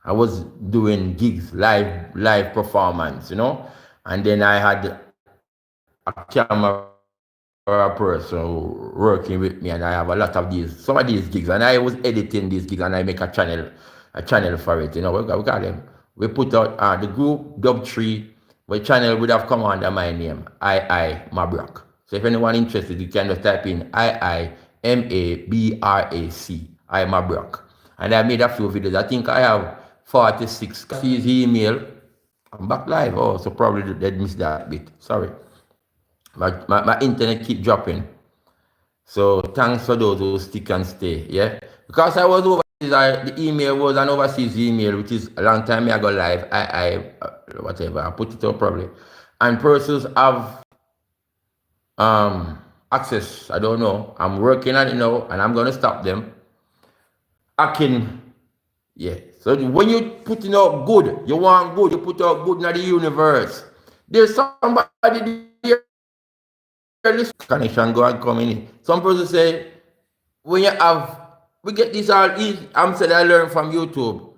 I was doing gigs, live performance, and then I had a camera person working with me, and I have a lot of some of these gigs, and I was editing these gigs, and I make a channel for it. We got them. We put out the group Dub3, my channel would have come under my name, Mabrac. So if anyone interested, you can just type in Mabrac, and I made a few videos. I think I have 46. See his email. I'm back live. Oh, so probably they missed that bit. Sorry. My internet keep dropping. So thanks for those who stick and stay. Yeah. Because I was overseas, the email was an overseas email, which is a long time ago live. Whatever. I put it up probably. And persons have access. I don't know. I'm working on it now, and I'm gonna stop them. Yeah. So when you putting out good, you want good, you put out good in the universe. There's somebody there. Connection go and come in. Some person say, when you have, we get this all easy. I'm saying I learned from YouTube.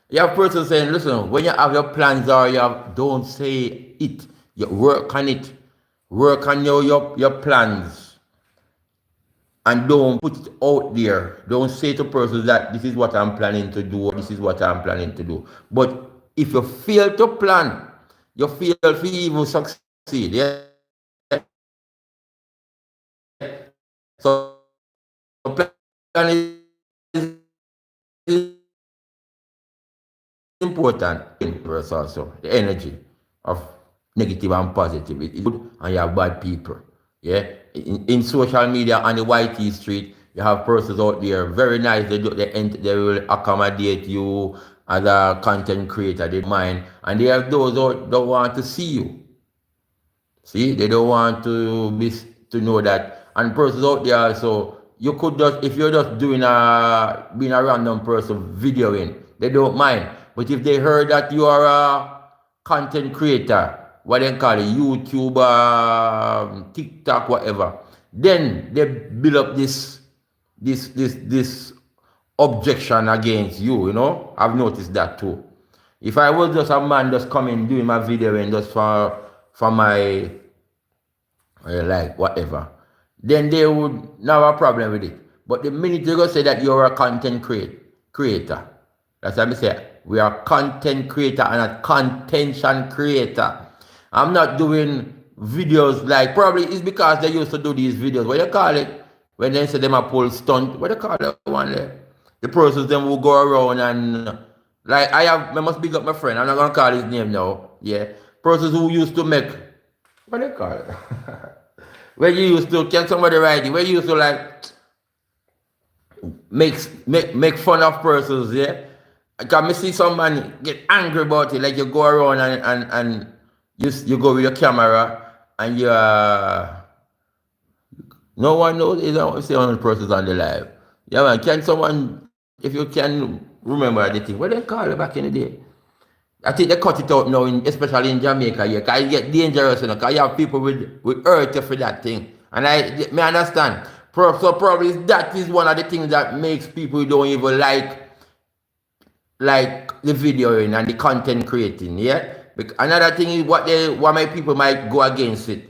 You have person saying, listen, when you have your plans or don't say it. You work on it. Work on your plans. And don't put it out there. Don't say to persons that this is what I'm planning to do, or this is what I'm planning to do. But if you fail to plan, you fail to even succeed. Yeah. So plan is important in verse also. The energy of negative and positive. It's good, and you have bad people. Yeah. In social media on the YT street, You have persons out there, very nice, they will accommodate you as a content creator, they don't mind. And they have those who don't want to see you. See, they don't want to know that. And persons out there, so you could just, if you're just being a random person videoing, they don't mind. But if they heard that you are a content creator, what they call it, YouTuber, TikTok, whatever, then they build up this objection against you, you know. I've noticed that too. If I was just a man just coming doing my video and just for my like whatever, then they would not have a problem with it. But the minute you go say that you're a content creator, that's what I say. We are content creator and a contention creator. I'm not doing videos like, probably it's because they used to do these videos. What do you call it? When they say them a pull stunt, what do you call that one there? The persons them will go around and like I must big up my friend. I'm not gonna call his name now. Yeah. Persons who used to make, what do you call it? When you used to, can somebody write it? When you used to like make fun of persons, yeah? Because I see someone get angry about it, like you go around and you go with your camera and you no one knows, you don't see 100 persons on the live. Yeah man, can someone, if you can remember the thing, what they call it back in the day? I think they cut it out now, especially in Jamaica, yeah, because it get dangerous, you know, because you have people with hurt you for that thing. And I understand. So probably that is one of the things that makes people who don't even like the videoing and the content creating, yeah? Another thing is what my people might go against it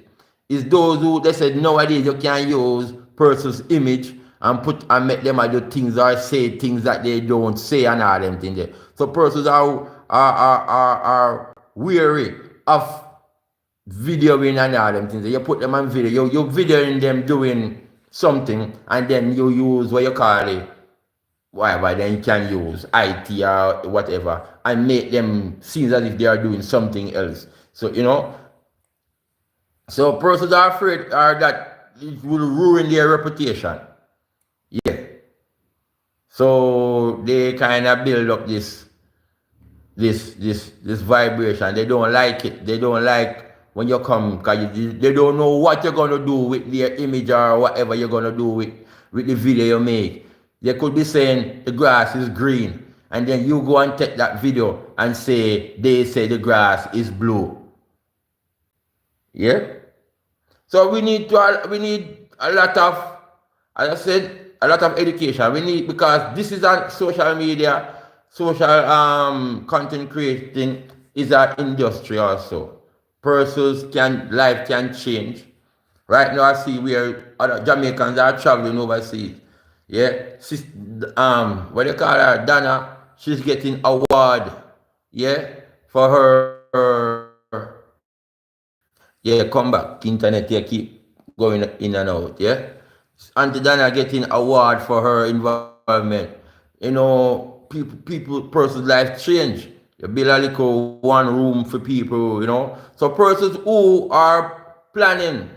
is those who, they said nowadays you can use person's image and make them do things or say things that they don't say and all them things there. So persons are weary of videoing and all them things. You put them on video, you're videoing them doing something, and then you use what you call it, whatever, then you can use IT or whatever, and make them seem as if they are doing something else. So, you know, so persons are afraid that it will ruin their reputation. Yeah. So they kind of build up this vibration. They don't like it. They don't like when you come, because they don't know what you're going to do with their image or whatever you're going to do with the video you make. They could be saying the grass is green, and then you go and take that video and say, they say the grass is blue. Yeah? So we need a lot of, as I said, a lot of education. We need, because this is on social media, social content creating is an industry also. Life can change. Right now I see where other Jamaicans are traveling overseas. Yeah, what do you call her? Donna, she's getting award, yeah, for her yeah, come back. Internet here keep going in and out, yeah. Auntie Donna getting award for her involvement. You know, person's life change. You build a little one room for people, you know. So persons who are planning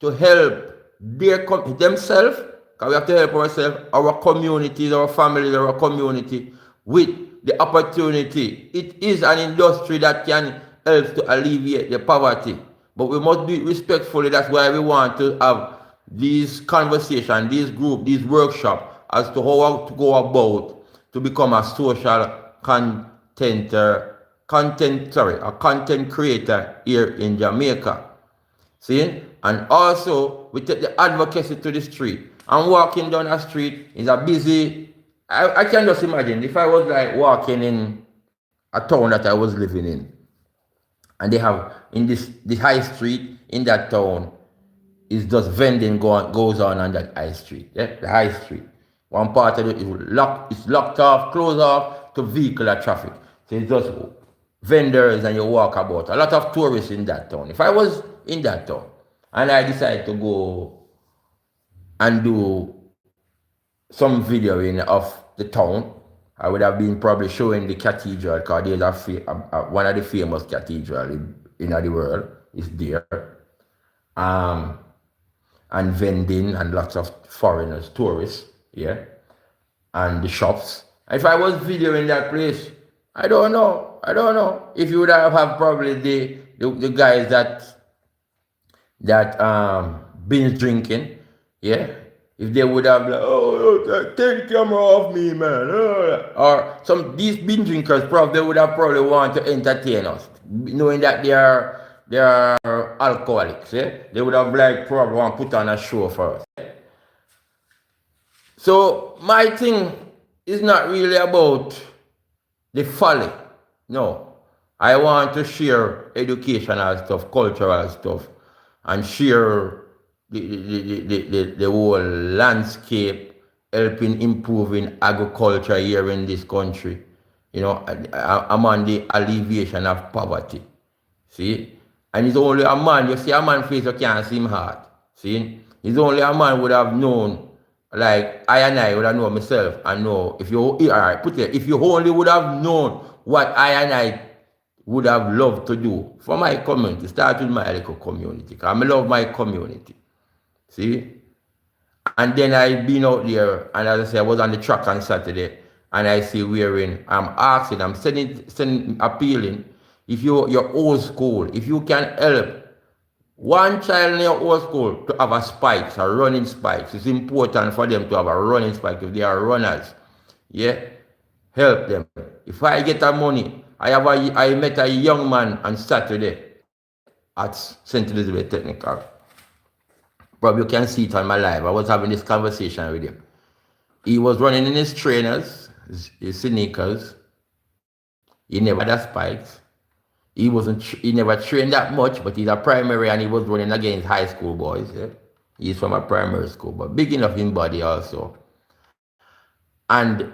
to help themselves, because we have to help ourselves, our communities, our families, our community with the opportunity. It is an industry that can help to alleviate the poverty. But we must do it respectfully. That's why we want to have these conversations, these groups, these workshops as to how to go about to become a social content creator here in Jamaica. See? And also, we take the advocacy to the street. And walking down the street is a busy, I can just imagine if I was like walking in a town that I was living in, and they have in the high street in that town is just vending goes on that high street. Yeah? The high street. One part of it is locked off, closed off to vehicular traffic. So it's just vendors and you walk about. A lot of tourists in that town. If I was in that town and I decided to go and do some videoing of the town, I would have been probably showing the cathedral, because there's one of the famous cathedrals in the world is there. and vending and lots of foreigners, tourists, yeah, and the shops. If I was videoing that place, I don't know. I don't know if you would have probably the guys that binge drinking, yeah. If they would have like, oh, take the camera off me, man, or some these binge drinkers probably would have probably want to entertain us, knowing that they are alcoholics, yeah. They would have like probably want to put on a show for us. So my thing is not really about the folly. No. I want to share educational stuff, cultural stuff, and share the whole landscape, helping improving agriculture here in this country. You know, I'm on the alleviation of poverty. See? And it's only a man, you see a man face, you can't see him heart. See? It's only a man would have known, like I would have known myself and know, if you, alright, put it, if you only would have known what I would have loved to do for my community, start with my little community, because I love my community. See? And then I've been out there, and as I said, I was on the track on Saturday, and I see wearing, I'm asking, I'm sending appealing, if you're old school, if you can help one child in your old school to have a spikes, a running spikes, it's important for them to have a running spike if they are runners. Yeah? Help them. If I get the money, I met a young man on Saturday at St. Elizabeth Technical. Probably you can see it on my live. I was having this conversation with him. He was running in his trainers, his sneakers. He never had spikes. He never trained that much, but he's a primary and he was running against high school boys. Yeah? He's from a primary school, but big enough in body also. And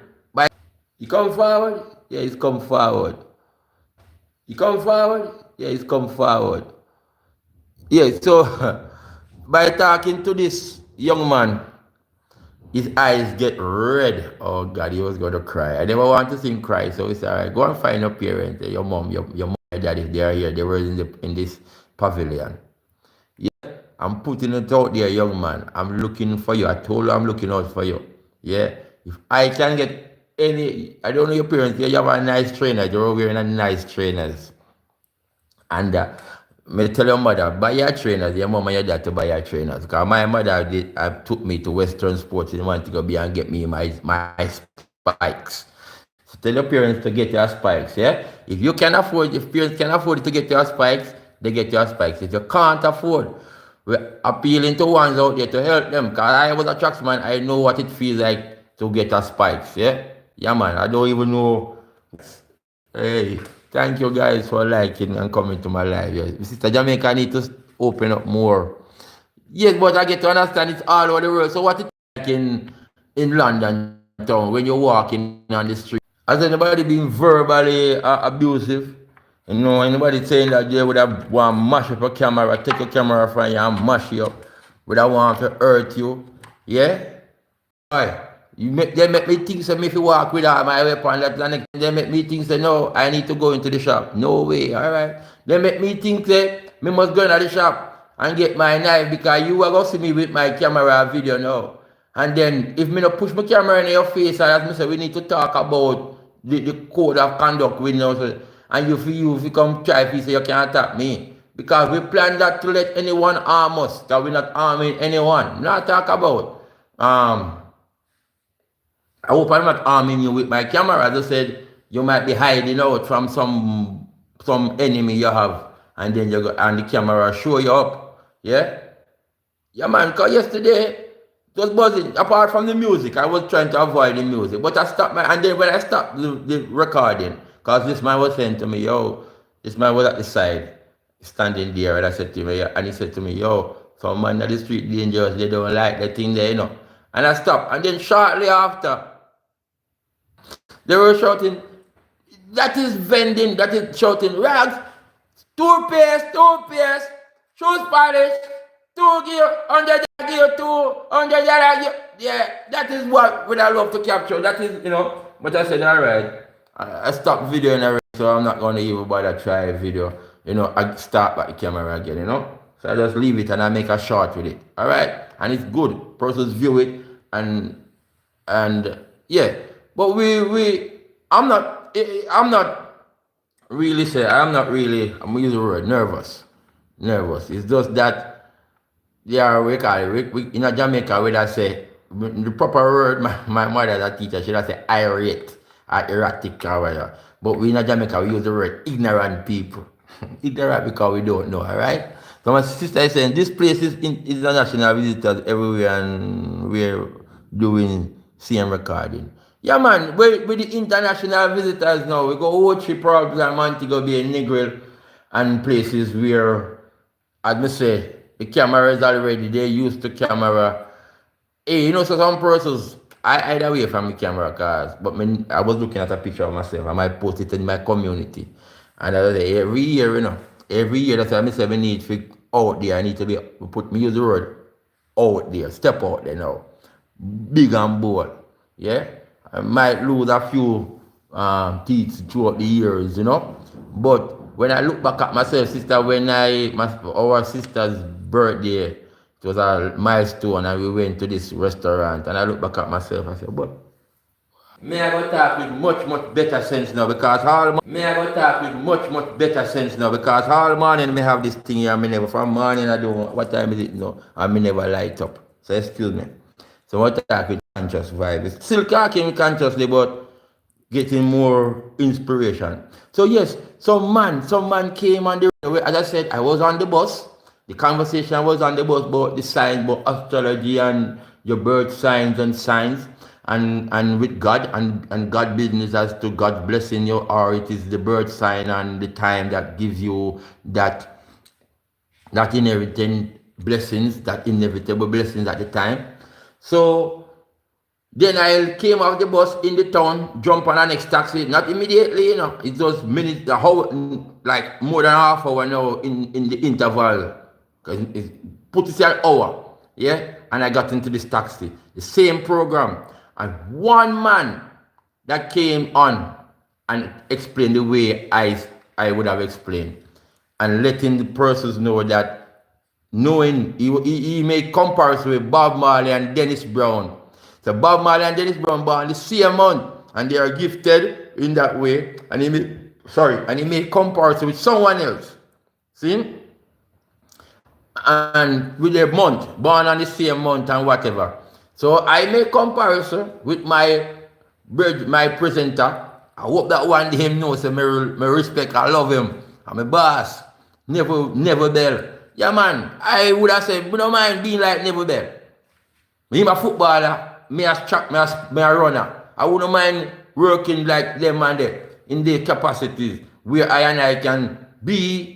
he come forward, yeah, he's come forward. He come forward, yeah, he's come forward. Yeah, so by talking to this young man, his eyes get red. Oh God, he was gonna cry. I never want to see him cry, so he said, all right, go and find your parents, your mom, your mom, your dad, if they are here. They were in this pavilion. Yeah, I'm putting it out there, young man. I'm looking for you. I told you I'm looking out for you. Yeah, if I can get any, I don't know your parents, you have a nice trainer, you're wearing a nice trainers. And me tell your mother, buy your trainers, your mom and your dad to buy your trainers. Because my mother took me to Western Sports and wanted to go be and get me my spikes. So tell your parents to get your spikes, yeah? If you can afford, if parents can afford to get your spikes, they get your spikes. If you can't afford, we're appealing to ones out there to help them. Because I was a tracksman, I know what it feels like to get your spikes, yeah? Yeah, man, I don't even know. Hey, thank you guys for liking and coming to my live. Yes. Sister Jamaica need to open up more. Yes, but I get to understand it's all over the world. So what it's like in London town when you're walking on the street? Has anybody been verbally abusive? You know, anybody saying that they would have want to mash up a camera, take a camera from you and mash you up, would have want to hurt you? Yeah? Why? They make me think so if you walk with all my weapon, they make me think so no, I need to go into the shop. No way, alright. They make me think that me must go into the shop and get my knife because you are going to see me with my camera video now. And then if me not push my camera in your face, as me say, we need to talk about the code of conduct we know. So, and if you come try to say you can't attack me. Because we plan not to let anyone harm us. Because we're not harming anyone. Not talk about I hope I'm not harming you with my camera. As I said, you might be hiding out from some enemy you have, and then you go and the camera show you up. Yeah? Yeah, man, because yesterday it was buzzing. Apart from the music, I was trying to avoid the music. But I stopped and then when I stopped the recording, because this man was saying to me, yo, this man was at the side, standing there, and I said to him, and he said to me, yo, some man at the street dangerous, they don't like the thing there, you know. And I stopped, and then shortly after, they were shouting, that is vending, that is shouting, rags, toothpaste, shoes polish, 2 gear, 100 gear, 200 gear. Yeah, that is what would I love to capture. That is, you know, but I said, all right, I stopped videoing already, so I'm not going to even bother try a video. You know, I start back the camera again, you know. So I just leave it and I make a short with it. All right, and it's good. Persons view it and and yeah. But I'm not really say I'm not really. I'm gonna use the word nervous. Nervous. It's just that yeah, we call it, in a Jamaica, we that say, the proper word, my mother, that teacher, she that say irate, or erratic, or whatever. But we in a Jamaica, we use the word ignorant people. Ignorant because we don't know, alright? So my sister is saying, this place is international visitors everywhere and we're doing same recording. Yeah, man, with the international visitors now, we go Ochi, program, Montego Bay, Negril, and places where as me say, the camera is already, they used to camera. Hey, so some persons, I hide away from the camera cause, but I was looking at a picture of myself, I might post it in my community. And I was say, every year that's why I say, I need to out there, I need to use the word out there, step out there now. Big and bold, yeah? I might lose a few teeth throughout the years, but when I look back at myself, sister, when our sister's birthday, it was a milestone and we went to this restaurant and I look back at myself, I said, but may I go talk with much better sense now because all morning me have this thing here, me never from morning I don't what time is it now? And me never light up. So excuse me. So what talk with conscious vibes. Still talking consciously but getting more inspiration. So yes, some man came on the way. As I said, I was on the bus. The conversation was on the bus about the signs, about astrology and your birth signs and signs, and with God and God business as to God blessing you, or it is the birth sign and the time that gives you that inheriting blessings, that inevitable blessings at the time. So then I came off the bus in the town, jump on the next taxi, not immediately, it was minutes, like more than half hour now in the interval. Because it put it an hour, yeah? And I got into this taxi, the same program. And one man that came on and explained the way I would have explained. And letting the persons know that, knowing, he made comparison with Bob Marley and Dennis Brown. So Bob Marley and Dennis Brown born the same month, and they are gifted in that way. And he made comparison with someone else. See? And with a month, born on the same month and whatever. So I make comparison with my presenter. I hope that one day him knows, so me respect, I love him. I'm a boss. Never Bell. Yeah man, I would have said, we don't mind being like Never Bell. I'm a footballer. Me a runner. I wouldn't mind working like them and them in their capacities where I can be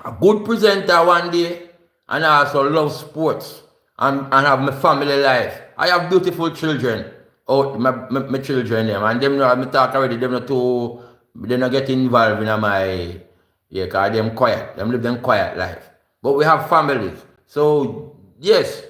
a good presenter one day and also love sports and have my family life. I have beautiful children. My children them and them know me talk already, them not get involved in my cause them quiet. Them live them quiet life. But we have families. So yes.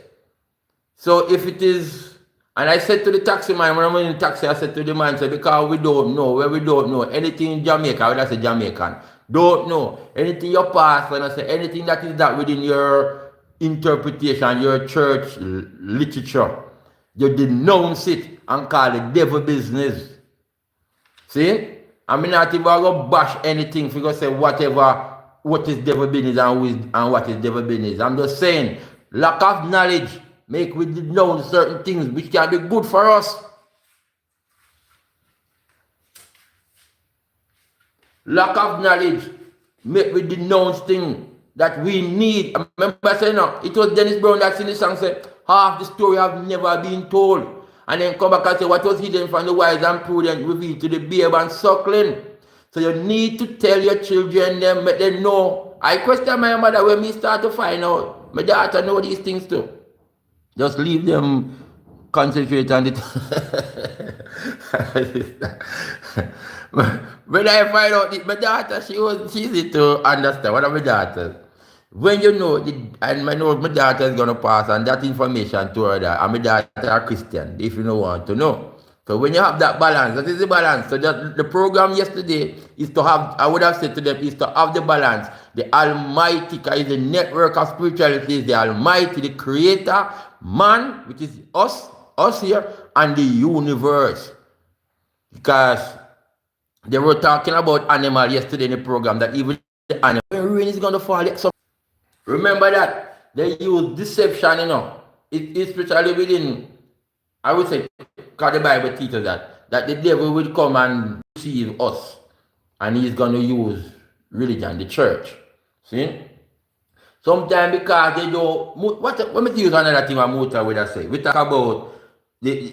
So if it is, and I said to the taxi man, when I'm in the taxi, I said to the man, because we don't know, where we don't know, anything in Jamaica, I would say Jamaican, don't know, anything your past, when I say anything that is that within your interpretation, your church literature, you denounce it and call it devil business. See? I mean, not even going to bash anything for you to say what is devil business and what is devil business. I'm just saying, lack of knowledge make we know certain things which can be good for us. Lack of knowledge make we denounce things that we need. I remember saying, it was Dennis Brown that in the song said, half the story have never been told. And then come back and say, what was hidden from the wise and prudent revealed to the babe and suckling. So you need to tell your children, them, make them know. I question my mother when me start to find out. My daughter know these things too. Just leave them concentrate on it. When I find out my daughter, she's easy to understand. One of my daughters. When you know, and I know my daughter is going to pass on that information to her, and my daughter is Christian, if you don't want to know. So when you have that balance, that is the balance. So the program yesterday is to have, I would have said to them, is to have the balance. The Almighty, because the network of spirituality is the Almighty, the Creator, man, which is us here, and the universe. Because they were talking about animal yesterday in the program, that even the animal, when rain is going to fall. So remember that they use deception, It is especially within, I would say, because the Bible teaches that the devil will come and deceive us, and he's going to use religion, the church. See? Sometimes because they don't, let me use another thing what Muta would have said. We talk about,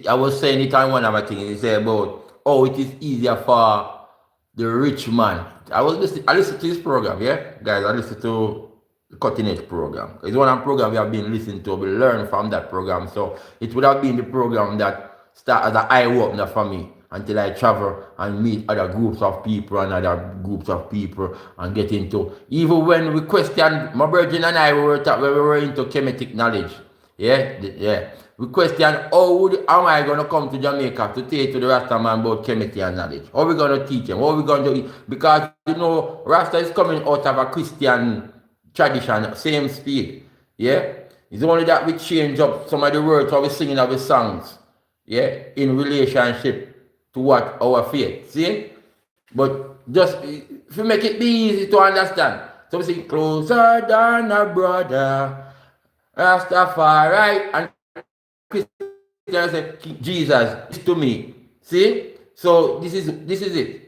I was saying it on one of my things, he said about, it is easier for the rich man. I listened to this program, yeah? Guys, I listened to the Cutting Edge program. It's one of the programs we have been listening to. We learn from that program. So it would have been the program that started as an eye-opener for me until I travel and meet other groups of people and get into, even when we question, my virgin and I, we were into Kemetic knowledge. Yeah. We question, how am I going to come to Jamaica to teach to the Rasta man about Kemetic and knowledge? How are we going to teach him? How are we going to do it? Because, Rasta is coming out of a Christian tradition, same speed. Yeah? It's only that we change up some of the words how we singing our songs. Yeah? In relationship to what our faith. See? But just, if you make it be easy to understand. So we sing, closer than a brother, Rastafari, and Christians say, Jesus, to me. See? So this is it.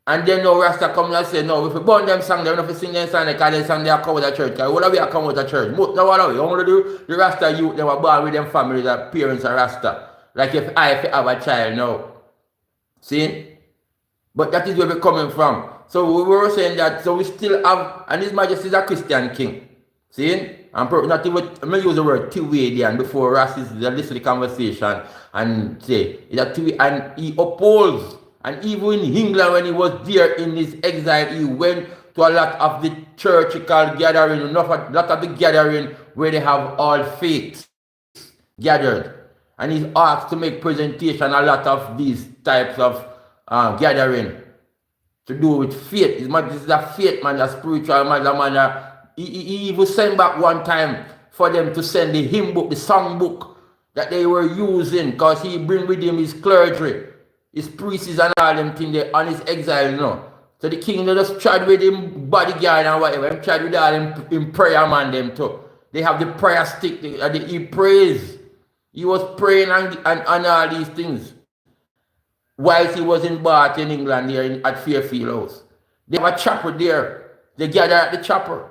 And then now Rasta come and say, no, if we burn them song, they don't have to sing them song, because they song they are come out of church. Because what are we come out of church? No, what are we? Only the Rasta youth, they were born with them families, their parents are Rasta. Like if I have a child now. See? But that is where we're coming from. So we were saying that, so we still have, and His Majesty is a Christian king. See? And not even, I'm going to use the word Tiwadian before Rassis listen to the conversation and say, and he upholds. And even in England, when he was there in his exile, he went to a lot of the churchical gathering, a lot of the gathering where they have all faiths gathered. And he's asked to make presentation a lot of these types of gathering to do with faith. This is a faith man, a spiritual man. He even sent back one time for them to send the hymn book, the song book that they were using, because he bring with him his clergy, his priests and all them things there on his exile, So the king just tried with him bodyguard and whatever. He tried with all him prayer man them too. They have the prayer stick, he prays. He was praying and all these things. Whilst he was in Bath in England here at Fairfield House. They have a chapel there. They gather at the chapel.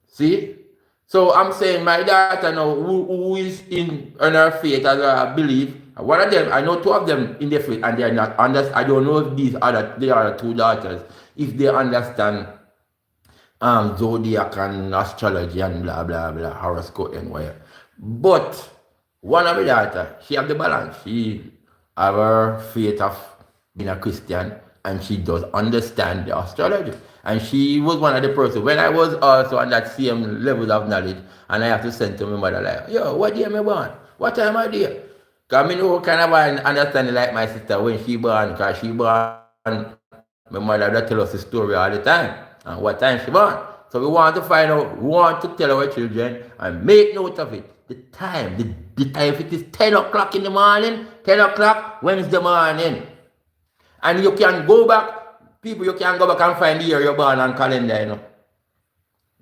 See? So I'm saying my daughter now, who is in her faith as I believe, one of them, I know two of them in their faith, and they are not I don't know if they are two daughters, if they understand Zodiac and Astrology and blah blah blah, horoscope and whatever. But one of my daughters, she have the balance. She have her faith of being a Christian, and she does understand the astrology. And she was one of the persons, when I was also on that same level of knowledge, and I have to send to my mother like, yo, what day am I born? What time I there? Because I know kind of understanding like my sister when she born, because she born, my mother does tell us the story all the time, and what time she born. So we want to find out, we want to tell our children, and make note of it. The time, the time, if it is 10 o'clock in the morning, 10 o'clock, Wednesday morning. And you can go back, people, you can go back and find the year you're born on calendar,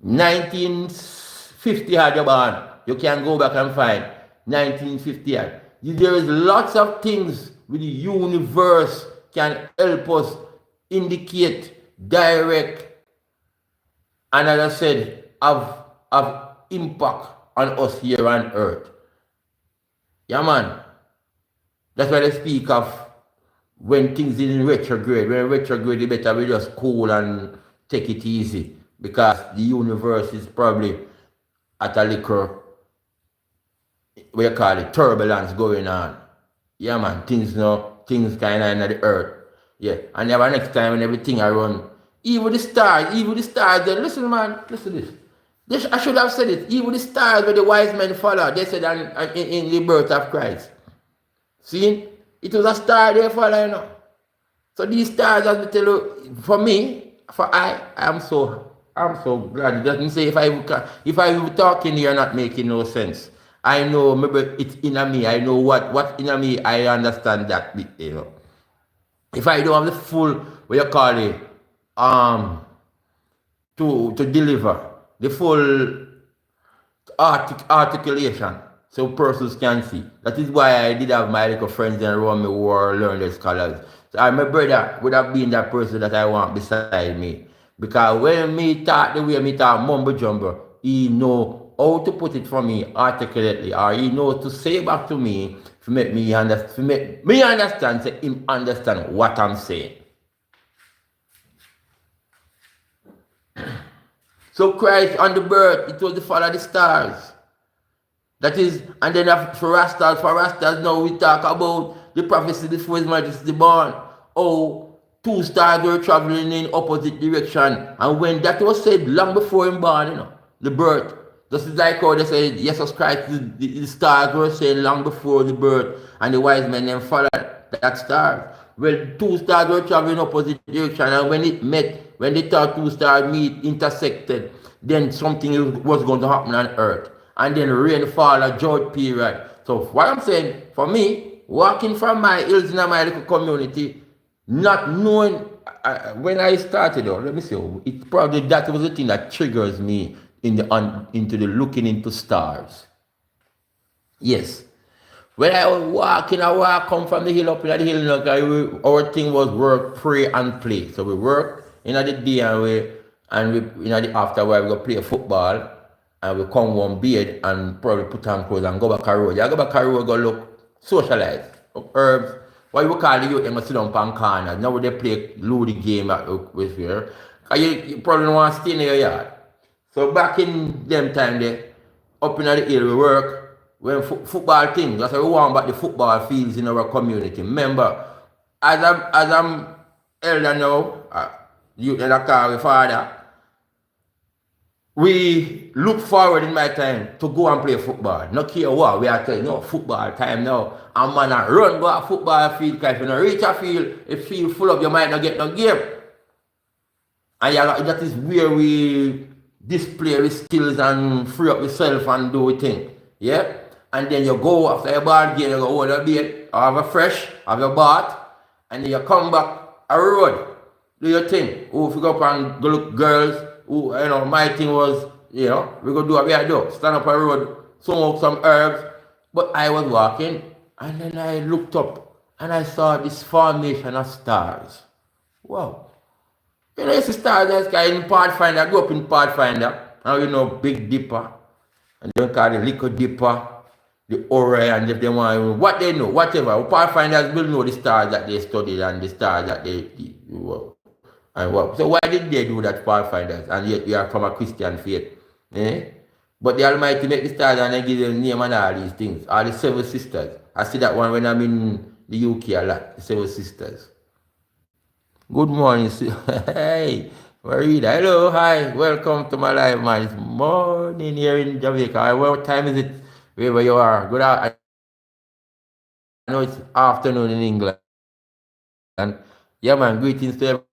1950 had you born. You can go back and find 1950 had. There is lots of things with the universe can help us indicate, direct, and as I said, have impact on us here on earth. Yeah, man. That's why they speak of when things in retrograde. When retrograde, you better we just cool and take it easy, because the universe is probably at a little, what you call it, turbulence going on. Yeah, man. Things kind of in the earth. Yeah. And never next time when everything I run, even the stars, then listen, man, listen to this. I should have said it. Even the stars where the wise men follow, they said in the birth of Christ. See? It was a star they follow, you know. So these stars, as I tell you, for me, I'm so glad. It doesn't say if I were talking, you're not making no sense. I know maybe it's in me. I know what in me. I understand that bit, you know. If I don't have the full, what you call it, um, to deliver the full articulation so persons can see. That is why I did have my little friends around me who are learned scholars. So my brother would have been that person that I want beside me. Because when me talk the way me talk mumbo jumbo, he know how to put it for me articulately, or he know to say back to me to make me understand, so him understand what I'm saying. So Christ on the birth, it was the fall of the stars. That is, and then for Rastas now we talk about the prophecy before His Majesty born. Oh, two stars were traveling in opposite direction. And when that was said long before him born, you know, the birth. Just like how they said Jesus Christ, the stars were saying long before the birth, and the wise men then followed that star. Well, two stars were traveling opposite direction, and when it met, when they thought two stars meet, intersected, then something was going to happen on earth. And then rain fall, a drought period. So what I'm saying, for me, walking from my hills in my little community, not knowing when I started, let me see, it probably that was the thing that triggers me into the looking into stars. Yes. When I was walking, I come from the hill up in the hill, our thing was work, pray, and play. So we work in the day and we in the afterward we go play football and we come home bathe and probably put on clothes and go back a road. You go back a road, go look, socialize, herbs. What you call the youth, they must sit down on corners. Now they play Ludi game with here. You probably don't want to stay in your yard. So back in them time there, up in the hill we work. When football thing, that's why we want back the football fields in our community. Remember, as I'm elder now, youth in the car with father, we look forward in my time to go and play football. Not care what, we are telling no football time now. And man, run go to football field, because if you don't reach a field, if field full up, you might not get no game. And that is where we display the skills and free up yourself and do a thing. Yeah? And then you go after your ball game, you go hold a bait, or have a fresh, have your bath, and then you come back a road, do your thing. If you go up and go look girls, my thing was, we go do what we do, stand up a road, smoke some herbs. But I was walking, and then I looked up, and I saw this formation of stars. Wow. You see stars in the sky in Pathfinder, I grew up in Pathfinder, and Big Dipper, and they call it Little Dipper, the Ori, and if they want, what they know, whatever. Pathfinders will know the stars that they studied and the stars that they and what. So why did they do that, Pathfinders? And yet we are from a Christian faith. But the Almighty make the stars and they give them name and all these things. All the seven sisters. I see that one when I'm in the UK a lot, the seven sisters. Good morning. Hey, Marida. Hello, hi. Welcome to my live, man. It's morning here in Jamaica. What time is it? Wherever you are. Good I know it's afternoon in England. And yeah, man, greetings to everyone.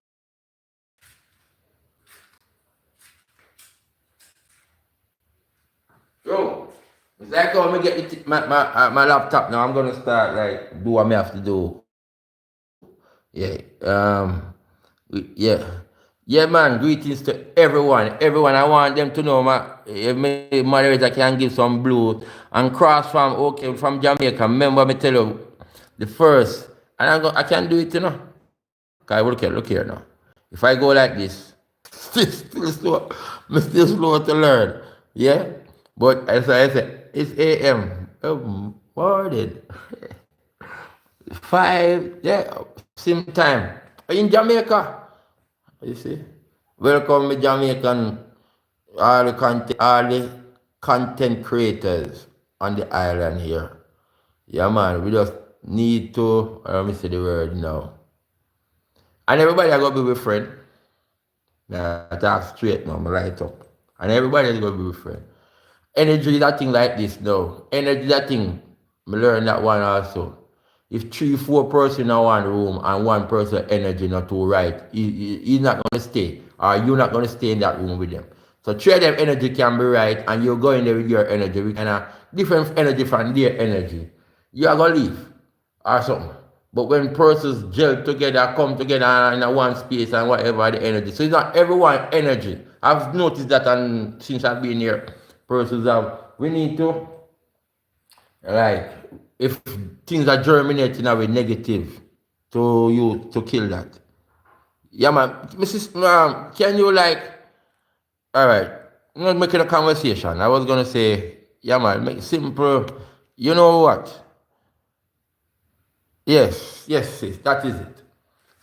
So, it's like how I get my laptop now. I'm gonna start do what I have to do. Yeah. Yeah, man. Greetings to everyone. Everyone, I want them to know if my moderator can give some blue and cross from Jamaica. Remember me tell you the first, and I can do it, Cause look here now. If I go like this, still slow. I'm still slow to learn. Yeah, but as I said, it's AM. Oh, morning. 5, yeah, same time. In Jamaica. You see? Welcome me Jamaican, all the content creators on the island here. Yeah, man, we just need to, let me say the word now. And everybody I go be with friend. I talk straight now, I light up. And everybody is going to be with friend. Energy is a thing like this now. Energy is a thing. I learned that one also. If 3-4 person in one room and one person energy not too right, he's not going to stay. Or you're not going to stay in that room with them. So 3 of them energy can be right and you're going there with your energy. We kind of different energy from their energy. You are going to leave or something. But when persons gel together, come together in a one space and whatever the energy. So it's not everyone energy. I've noticed that and since I've been here, persons have, we need to, like, if things are germinating with negative, to you to kill that. Yeah, man. Mrs. Can you like, all right, I'm not making a conversation. I was gonna say, yeah, man, make it simple. You know what? Yes, yes, sis, that is it.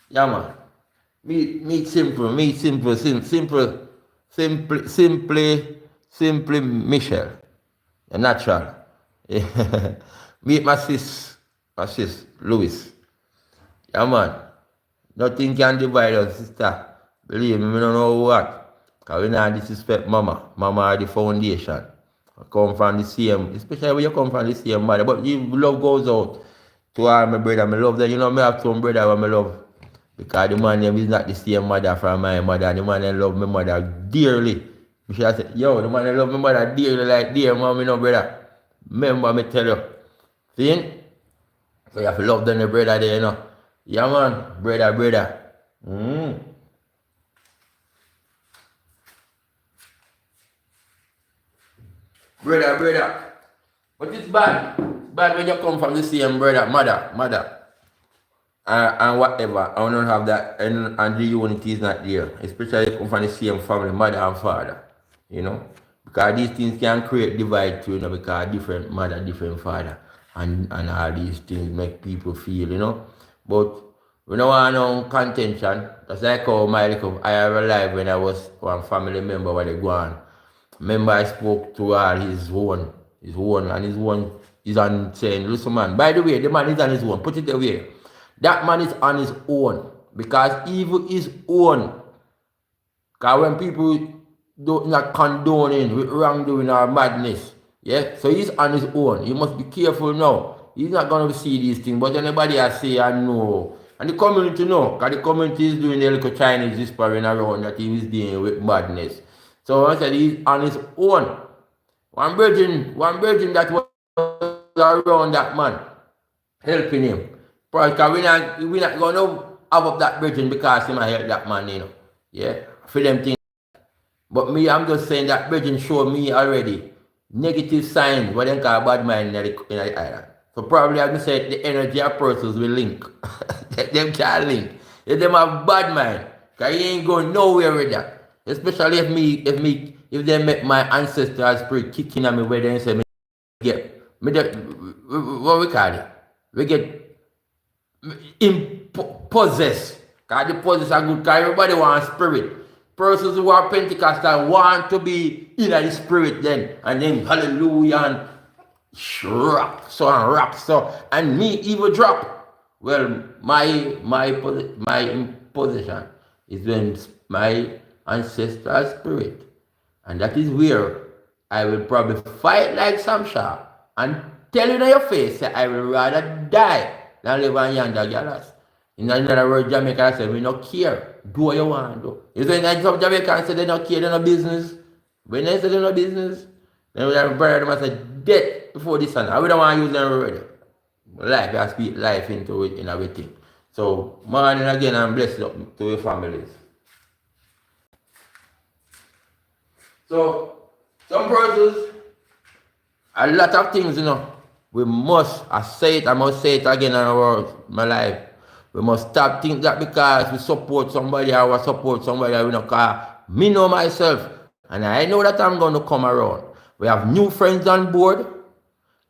Yeah, man. Meet simple, simply, Michelle. Natural. Meet my sis, Louis. Yeah, man. Nothing can divide us, sister. Believe me, I don't know what. Because we not disrespect mama. Mama are the foundation. I come from the same, especially when you come from the same mother. But the love goes out to all my brother. I love them. You know, I have some brother who I love. Because the man name is not the same mother from my mother. The man love my mother dearly. I should say, yo, the man love my mother dearly like dear mom, you know, brother. Remember me tell you. See? So you have to love them, the brother there, you know. Yeah, man. Brother. Brother. But it's bad. Bad when you come from the same brother, mother. And whatever. I don't have that. And the unity is not there. Especially if you come from the same family, mother and father. You know? Because these things can create divide too, you know, because different mother, different father. And all these things make people feel, you know. But we don't want no contention. That's like how my little I have a life when I was one family member where they go on. Remember I spoke to all his own, and his own is on saying, listen man, by the way, the man is on his own, put it away. That man is on his own because evil is own. Because when people do not condoning with wrongdoing or madness, yeah, so he's on his own. You must be careful now. He's not going to see these things, but anybody I say I know. And the community know, because the community is doing the little Chinese whispering around that he is dealing with madness. So I said he's on his own. One virgin that was around that man, helping him. Because we're not going to have up that virgin because he might help that man, you know. Yeah, for them things. But me, I'm just saying that virgin showed me already negative signs, what they call bad mind in the island. So probably, as I said, the energy of persons will link. Them can't link. If them have bad mind, because you ain't going nowhere with that. Especially if they make my ancestral spirit kicking at me where they say me get what we call it? We get possessed. Because the possess are good, because everybody wants spirit. Persons who are Pentecostal want to be in the spirit then. And then hallelujah and rock so and me even drop. Well, my position is when my ancestral spirit, and that is where I will probably fight like Samsha and tell you in your face that I will rather die than live on yonder gallows. In another word, Jamaica say we don't care. Do what you want to do. You say some Jamaicans say they don't care, they no business. When they say they no business, then we have buried them and say death before this and I don't want to use them already. Life, I speak life into it in everything. So morning again and blessed up to your families. So some persons, a lot of things, you know, we must, I must say it again in my life. We must stop thinking that because we support somebody or we support somebody, we don't call me know myself. And I know that I'm going to come around. We have new friends on board.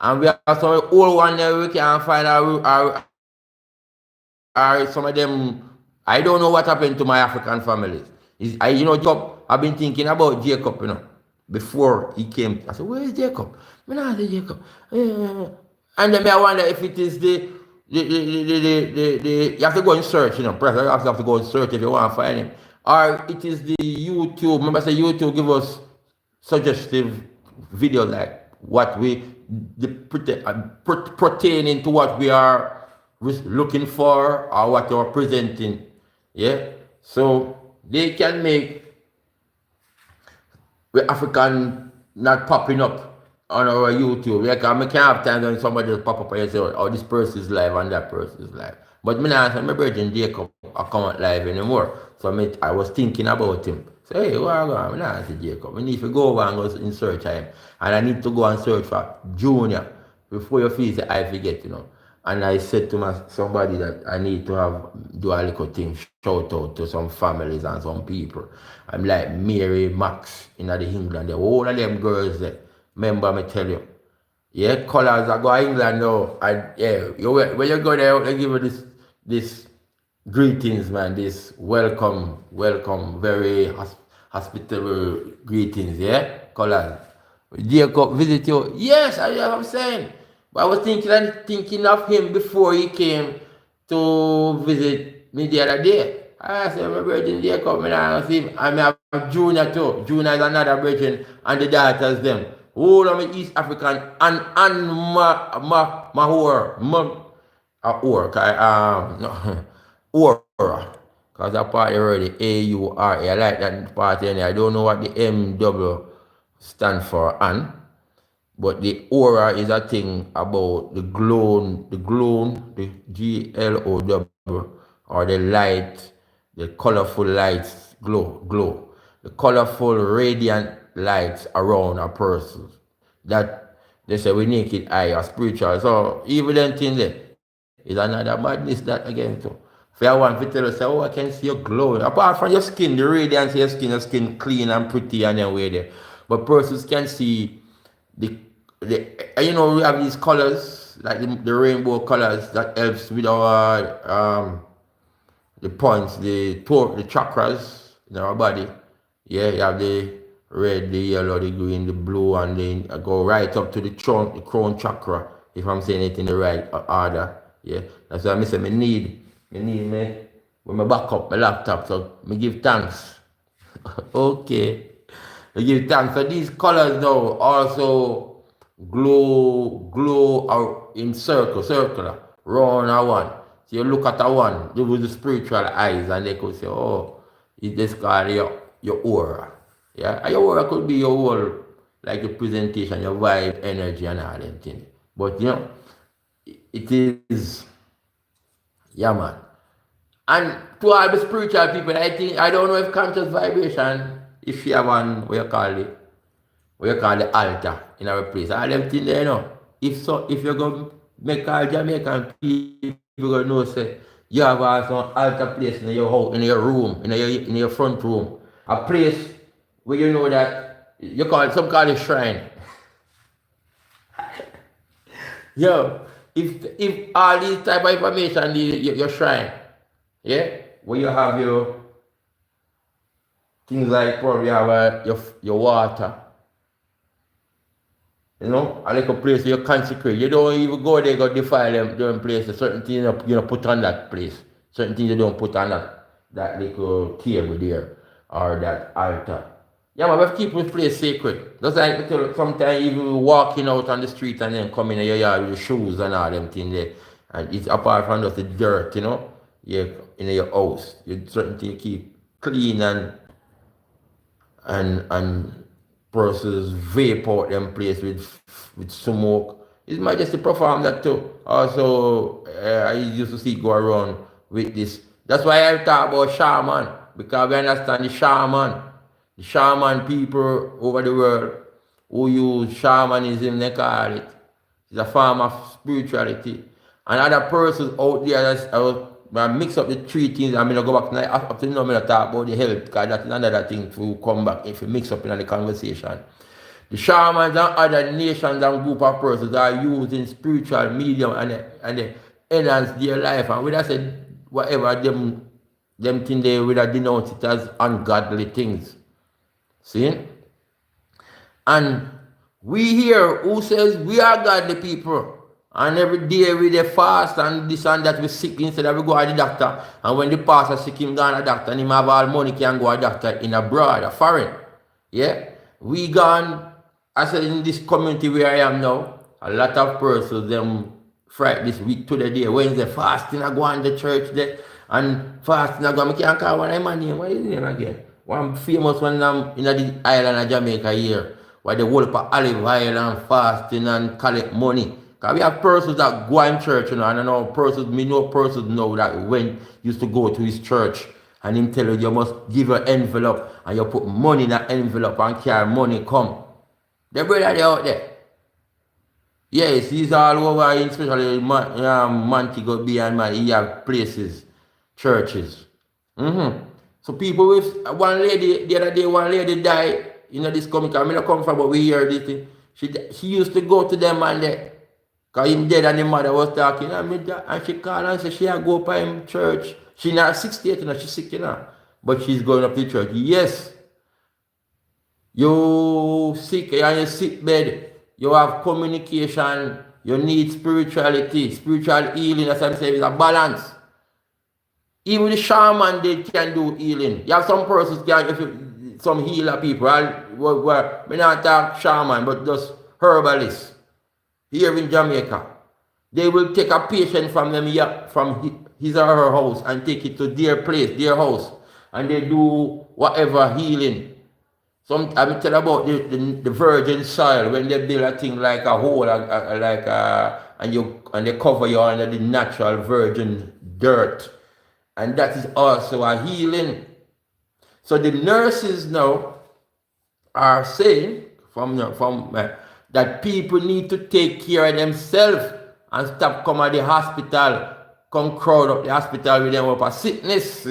And we have some old ones that we can find out. Some of them, I don't know what happened to my African families. Jacob, I've been thinking about Jacob, you know, before he came. I said, where is Jacob? I don't say Jacob. And then I wonder if it is you have to go and search, you know, you have to go and search if you want to find him. Or it is the YouTube. Remember I said YouTube give us suggestive videos like what we pertaining to what we are looking for or what you're presenting. Yeah, so they can make we African not popping up on our YouTube. Like I can't have time when somebody just pop up and say, oh, this person is live and that person is live. But me not say my brother Jacob I come out live anymore. So I was thinking about him. So hey, where I go? I not say Jacob. I need to go over and go in search of him. And I need to go and search for Junior before you feel say I forget, you know. And I said to somebody that I need to do a little thing, shout out to some families and some people. I'm like Mary, Max in the England, all of them girls there. Remember me tell you. Yeah, colors I go to England now. And yeah, when you go there, they give you this greetings, man. This welcome, very hospitable greetings, yeah? Colors. Jacob visit you. Yes, I'm saying. But I was thinking of him before he came to visit me the other day. I said, my virgin Jacob, I see him. I have Junior too. Junior is another virgin, and the daughters them. All of me East African and Aura. Because that part already A-U-R-A. I like that part in there. I don't know what the M-double stand for, but the aura is a thing about the glow, the G-L-O-W, or the light, the colorful lights, glow. The colorful, radiant lights around a person. That, they say, we naked eye or spiritual. So, even then thing there is another madness that again too. If I want to tell you, say, oh, I can see you glowing. Apart from your skin, the radiance of your skin clean and pretty and then way there. But persons can see the you know, we have these colors, like the rainbow colors that helps with our the points, the chakras in our body. Yeah, you have the red, the yellow, the green, the blue, and then I go right up to the crown chakra, if I'm saying it in the right order. Yeah, that's why I say me need me when I back up my laptop, so me give thanks. Okay. I give thanks. So these colors now also glow out in circular, round a one. So you look at a one, you with the spiritual eyes, and they could say, oh, it's this called your aura. Yeah, and your aura could be your whole, like your presentation, your vibe, energy, and all them things. But you know, it is, yeah, man. And to all the spiritual people, I don't know if conscious vibration, if you have one, what you call the altar in our place. All them things there, you know. If you're going to make all Jamaican people going to know, say, you have some altar place in your house, in your room, in your front room. A place where you know that, some call it shrine. Yo, if all these type of information, your shrine, yeah, where you have your things like probably have your water, you know, a little place where you consecrate. You don't even go there, go defile them places. Certain things you know put on that place. Certain things you don't put on that little table there or that altar. Yeah, but we have to keep this place sacred. Just like sometimes even walking out on the street and then coming in your yard with your shoes and all them things there. And it's apart from just the dirt, you know, yeah, in your house. You certain things you keep clean and persons vape out them place with smoke. His Majesty perform that too. Also, I used to see go around with this. That's why I talk about shaman, because we understand the shaman people over the world who use shamanism, they call it. It's a form of spirituality. And other persons out there, I mix up the three things. I'm going to go back now. Up to now, I'm going to talk about the health, because that's another thing to come back if you mix up in the conversation. The shamans and other nations and group of persons are using spiritual medium and they enhance their life. And with that said, whatever them things they would have denounced it as ungodly things. See? And we here who says we are godly people. And every day we dey fast and this and that, we sick instead of we go to the doctor. And when the pastor sick, him go to the doctor and him have all money can go to the doctor in abroad, a foreign. Yeah? We gone, I said in this community where I am now, a lot of persons, them Friday this week to the day, Wednesday, fasting, I go on the church there, and fasting, I go, I can't call one of my name, what is his name again? One famous one in the island of Jamaica here, where they hold up olive oil and fasting and collect money. Because we have persons that go in church, and I know persons, me know persons know that when used to go to his church, and him tell you must give an envelope, and you put money in that envelope and carry money come. The brother they out there. Yes, he's all over, especially Montego Bay and man, he have places, churches. So people with one lady, the other day, one lady died, this comic, I mean, I come from, but we hear this thing. She used to go to them and there, because him dead and the mother was talking, and she called and said she had go up in church. She's not 68, she's 60 now, but she's going up to church. Yes, you sick, you're on your sick bed, you have communication, you need spirituality, spiritual healing, that's what I'm saying, it's a balance. Even the shaman, they can do healing. You have some persons, some healer people, well, we not talk shaman, but just herbalists here in Jamaica. They will take a patient from them, from his or her house, and take it to their place, their house, and they do whatever healing. I'm telling about the virgin soil, when they build a thing like a hole, and they cover you under the natural virgin dirt, and that is also a healing. So the nurses now are saying that people need to take care of themselves and stop coming to the hospital, come crowd up the hospital with them up a sickness.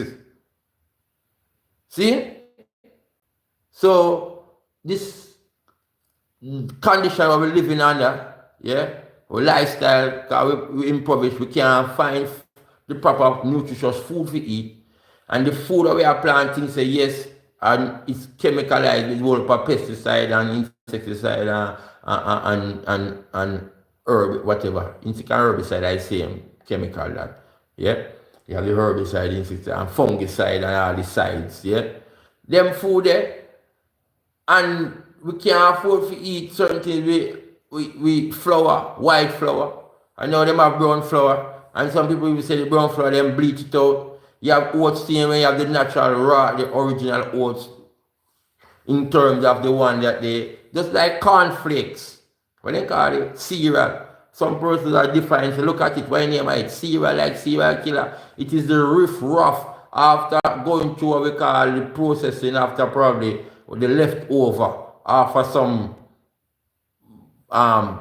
See? So this condition that we're living under, our lifestyle, because we impoverished, we can't find the proper nutritious food to eat. And the food that we are planting, say yes, and it's chemicalized with all pesticide and insecticide and herb, whatever. Insect and herbicide, I say chemical that. Yeah? You have the herbicide, insecticide, and fungicide and all the sides, Them food there. And we can't afford to eat certain things with flour, white flour. I know them have brown flour. And some people will say the brown flour, them bleach it out. You have oats same when you have the natural raw, the original oats. In terms of the one that they, just like cornflakes. What they call it? Cereal. Some persons are different. So look at it, why name it cereal, like cereal killer. It is the riff-raff after going through what we call the processing, after probably the leftover after some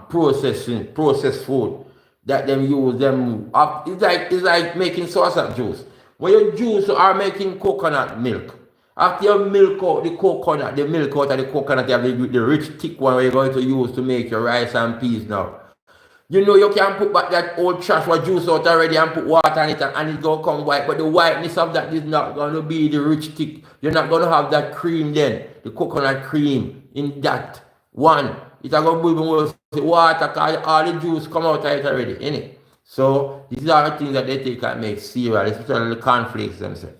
processed food that them use them up. It's like making sausage juice. When you juice are making coconut milk. After you milk out the coconut, the milk out of the coconut, you have the rich thick one where you're going to use to make your rice and peas now. You know you can put back that old trash what juice out already and put water in it and it's going to come white. But the whiteness of that is not going to be the rich thick. You're not going to have that cream then. The coconut cream in that one. It's going to be even worse. The water because all the juice come out of it already, innit? So these are the things that they take and make cereal, especially the cornflakes themselves.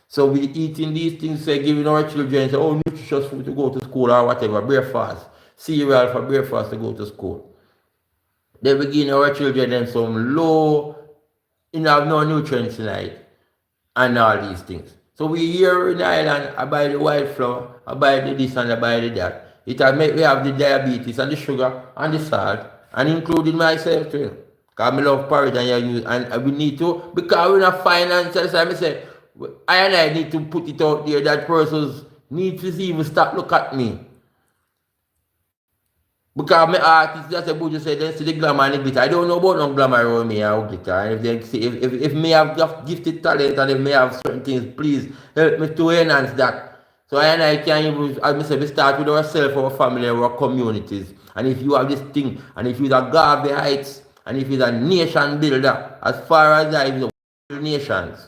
So we eating these things, say giving our children say, oh, nutritious food to go to school or whatever, breakfast, cereal for breakfast to go to school. They begin our children then some low, have no nutrients in it, and all these things. So we here in the island, I buy the white flour, I buy the this and I buy the that. It has make we have the diabetes and the sugar and the salt, and including myself too. Because I love porridge and we need to, because we're not financial, so I say, I need to put it out there that persons need to even stop look at me. Because my artists, that's a good say, they see the glamour and the glitter. I don't know about no glamour around me and glitter. And if they see, if me have gifted talent and if me have certain things, please help me to enhance that. So I can even, as I said, we start with ourselves, our family, our communities. And if you have this thing, and if you're a Garvey Heights, and if you're a nation builder, as far as I know, nations,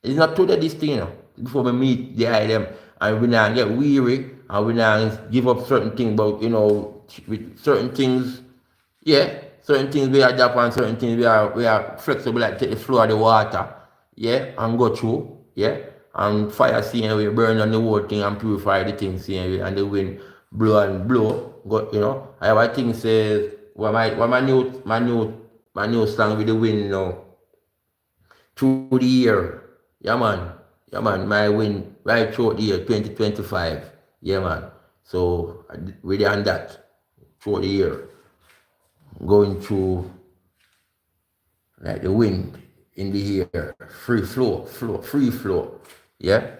it's not to this thing, before we meet the item, and we now get weary, and we now give up certain things, but with certain things, certain things we adapt and certain things we are flexible, like take the flow of the water, and go through, and fire same way, burn on the whole thing and purify the thing same way, and the wind blow and blow. But I have a thing says what my new slang with the wind through the year. Yeah man. Yeah man, my win right through the year 2025. Yeah man. So really on that through the year. Going through like the wind in the air. Free flow. Yeah.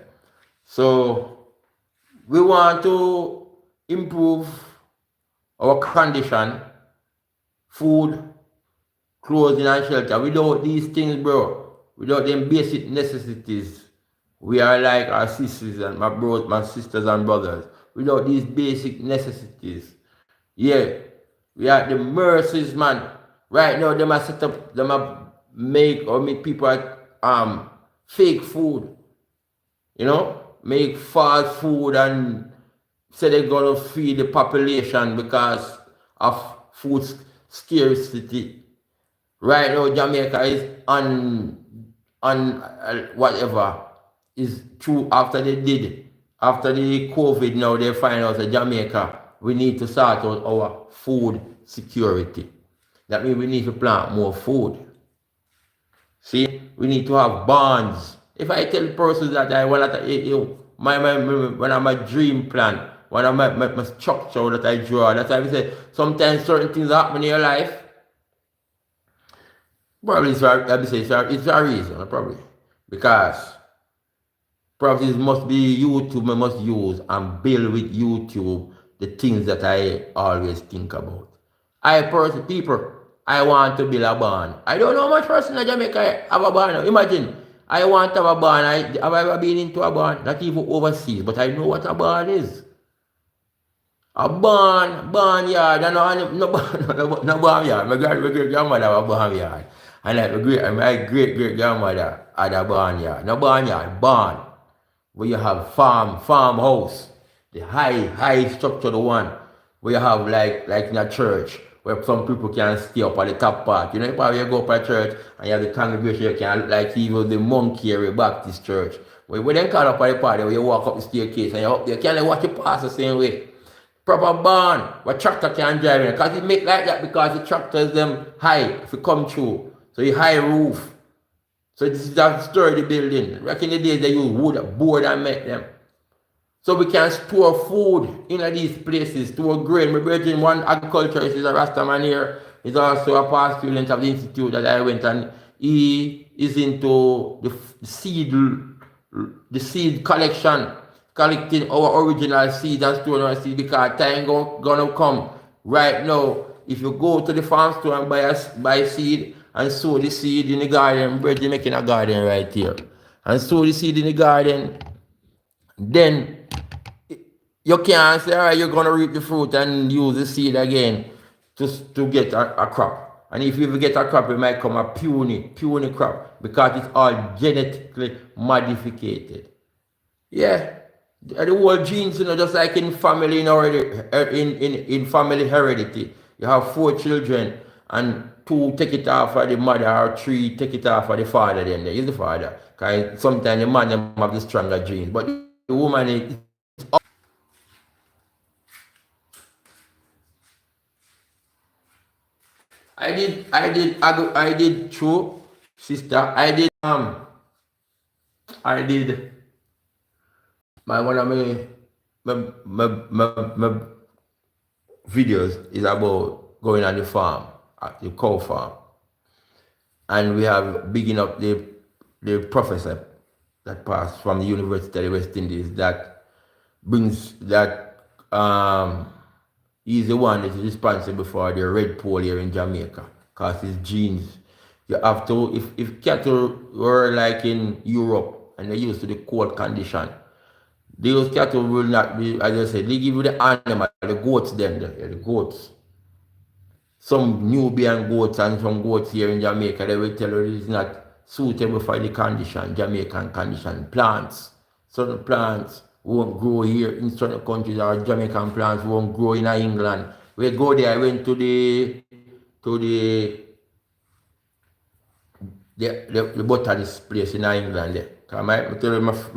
So we want to improve our condition, food, clothing and shelter. Without these things, bro, without them basic necessities, we are like our sisters and my sisters and brothers. Without these basic necessities, yeah, we are at the mercies, man. Right now, them are set up, them are make people fake food, make fast food and say they're gonna feed the population because of food scarcity. Right now, Jamaica is on whatever is true after the COVID. Now they find out that Jamaica we need to sort out our food security. That means we need to plant more food. See, we need to have bonds. If I tell persons that I want to, one of my dream plan, one of my structure that I draw, that's why I say sometimes certain things happen in your life. Probably it's a reason, probably. Because probably it must be YouTube I must use and build with YouTube the things that I always think about. People, I want to build a barn. I don't know how much person in Jamaica have a barn. Imagine, I want to have a barn. Have I ever been into a barn? Not even overseas, but I know what a barn is. A barnyard, no barnyard. My great grandmother had a barnyard. And like my great grandmother had a barnyard. No barnyard, barn. Where you have farmhouse. The high structured one. Where you have like in a church. Where some people can stay up at the top part. If you go up at church and you have the congregation, you can like even the monkey area Baptist church. Where they call up at the party where you walk up the staircase and you're up there. Can they watch you pass the same way? Proper barn where tractor can drive in. Because it make like that because the tractors them high if you come through. So you high roof. So this is a sturdy building. Back in the days they use wood, board and make them. So we can store food in these places, store grain. My brother, one agriculturist is a Rastaman here. He's also a past student of the institute that I went and he is into the seed collection. Collecting our original seeds and storing our seeds because time gonna come. Right now, if you go to the farm store and buy seed and sow the seed in the garden, Bridget making a garden right here, and sow the seed in the garden, then you can't say, all right, you're gonna reap the fruit and use the seed again to get a crop. And if you ever get a crop, it might come a puny crop because it's all genetically modified. Yeah. The whole genes, just like in family in family heredity. You have 4 children and 2 take it off of the mother or 3 take it off of the father then. There is the father. Because sometimes the man them have the stronger genes. But the woman is I did true, sister. I did one of my videos is about going on the farm, at the cow farm. And we have bigging up the professor that passed from the University of the West Indies that brings that he's the one that is responsible for the red pole here in Jamaica. Because his genes. You have to if cattle were like in Europe and they're used to the cold condition. Those cattle will not be, as I said, they give you the animal, the goats then, the goats. Some Nubian goats and some goats here in Jamaica, they will tell you it's not suitable for the condition, Jamaican condition. Plants, certain plants won't grow here in certain countries, or Jamaican plants won't grow in England. We go there, I went to the botanist place in England there. My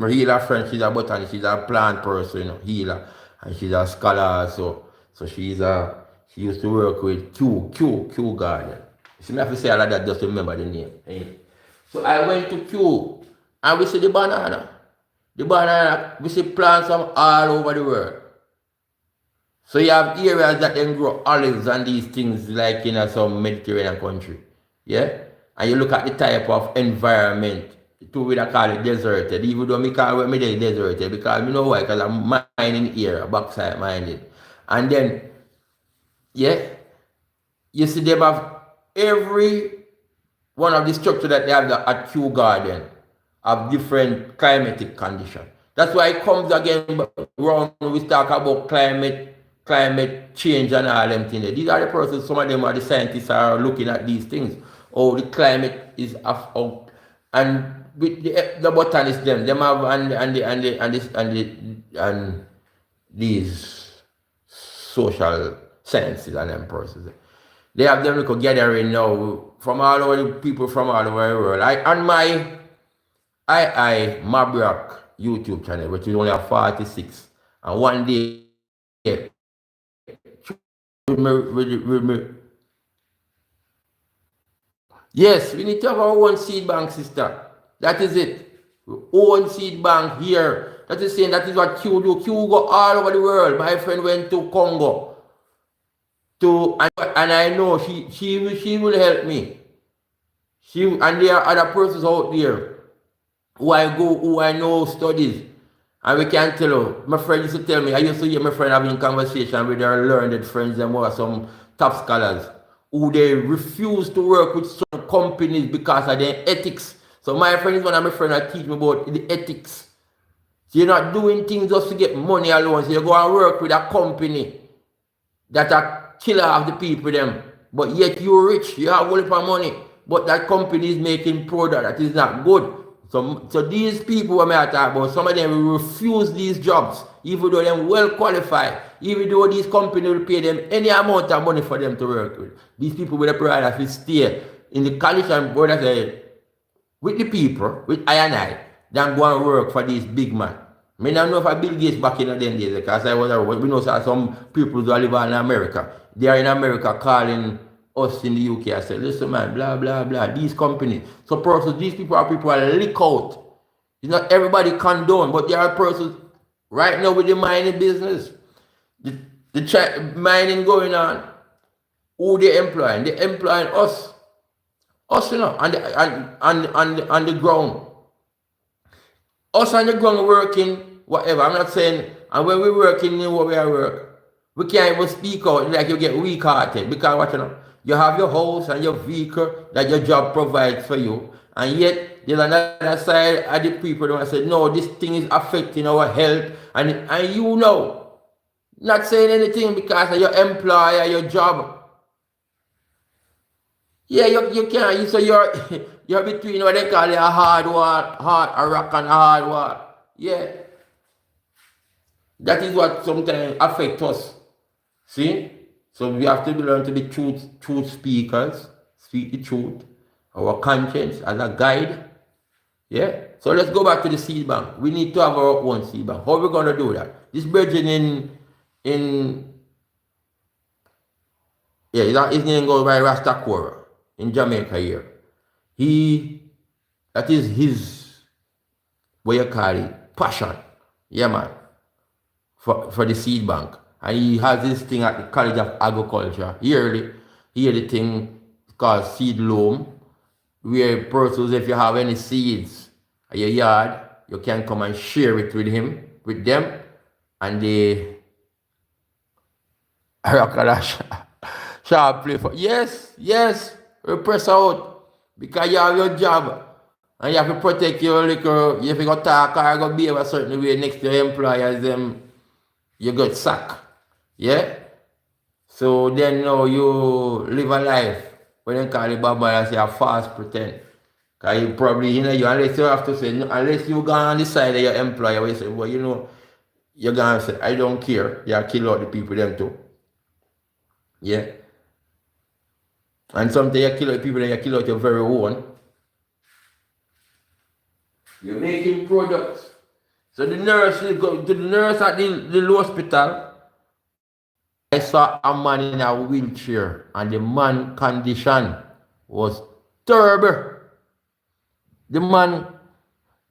healer friend, she's a botanist, she's a plant person, healer. and she's a scholar, so she used to work with Q Garden. She may have to say all of that just to remember the name. So I went to Q and we see the banana. The banana, we see plants from all over the world. So you have areas that then grow olives and these things like in some Mediterranean country. Yeah? And you look at the type of environment, to we call it deserted, even though I call it deserted, because you know why? Because I'm mining here, backside mining. And then, yeah, you see them have every one of the structure that they have at Kew Garden have different climatic conditions. That's why it comes again around when we talk about climate change and all them things. These are the persons, some of them are the scientists are looking at these things. Oh, the climate is off, and with the botanists them have and these social sciences and them persons. They have them little gathering now from all over the people from all over the world. On my Mabrock YouTube channel, which is only a 46, and one day yes, we need to have our own seed bank, sister. That is it. Own seed bank here. That is saying that is what Q do. Q go all over the world. My friend went to Congo. And I know she will help me. And there are other persons out there who I know studies. And we can tell you. My friend used to tell me, I used to hear my friend having conversation with their learned friends and more some top scholars who they refuse to work with some companies because of their ethics. So my friend is one of my friends that teach me about the ethics. So you're not doing things just to get money alone. So you go and work with a company that are killer of the people them. But yet you're rich, you have a lot of money. But that company is making product that is not good. So these people who I talk about, some of them will refuse these jobs, even though they're well qualified, even though these companies will pay them any amount of money for them to work with. These people will rather to stay in the college and brother say, with the people, with I and I, than go and work for these big man. I don't know if I Bill Gates back in the days, because we know some people who live in America. They are in America calling us in the UK. I said, listen man, blah, blah, blah, these companies. So persons, these people are leak out. It's not everybody condone, but there are persons right now with the mining business. The mining going on. Who they employing? They employing us. Us, you know, on the ground. Us on the ground working, whatever. I'm not saying, and when we working in what we are work, we can't even speak out like you get weak-hearted because what you know, you have your house and your vehicle that your job provides for you, and yet there's another side of the people that say, no, this thing is affecting our health, and you know, not saying anything because of your employer, your job. Yeah, you can't. So you're between what they call a hard wall, a rock and a hard wall. Yeah. That is what sometimes affects us. See? So we have to learn to be truth speakers, speak the truth, our conscience as a guide. Yeah. So let's go back to the seed bank. We need to have our own seed bank. How are we gonna do that? This virgin his name goes by Rastakora in Jamaica here. That is his, what you call it, passion. Yeah, man. For the seed bank. And he has this thing at the College of Agriculture. Here the thing called seed loam, where persons, if you have any seeds at your yard, you can come and share it with them, and they sharp play for yes, we press out because you have your job and you have to protect your liquor. You have to go talk or go behave a certain way next to your employers, you get sacked. Yeah? So then now you live a life when they call it Baba and say a false pretend. Because you probably, unless you have to say, unless you go on the side of your employer where you say, well, you're going to say, I don't care. You kill out the people them too. Yeah? And sometimes you kill out people and you kill out your very own. You're making products. So the nurse go to the nurse at the hospital. I saw a man in a wheelchair, and the man condition was terrible. The man,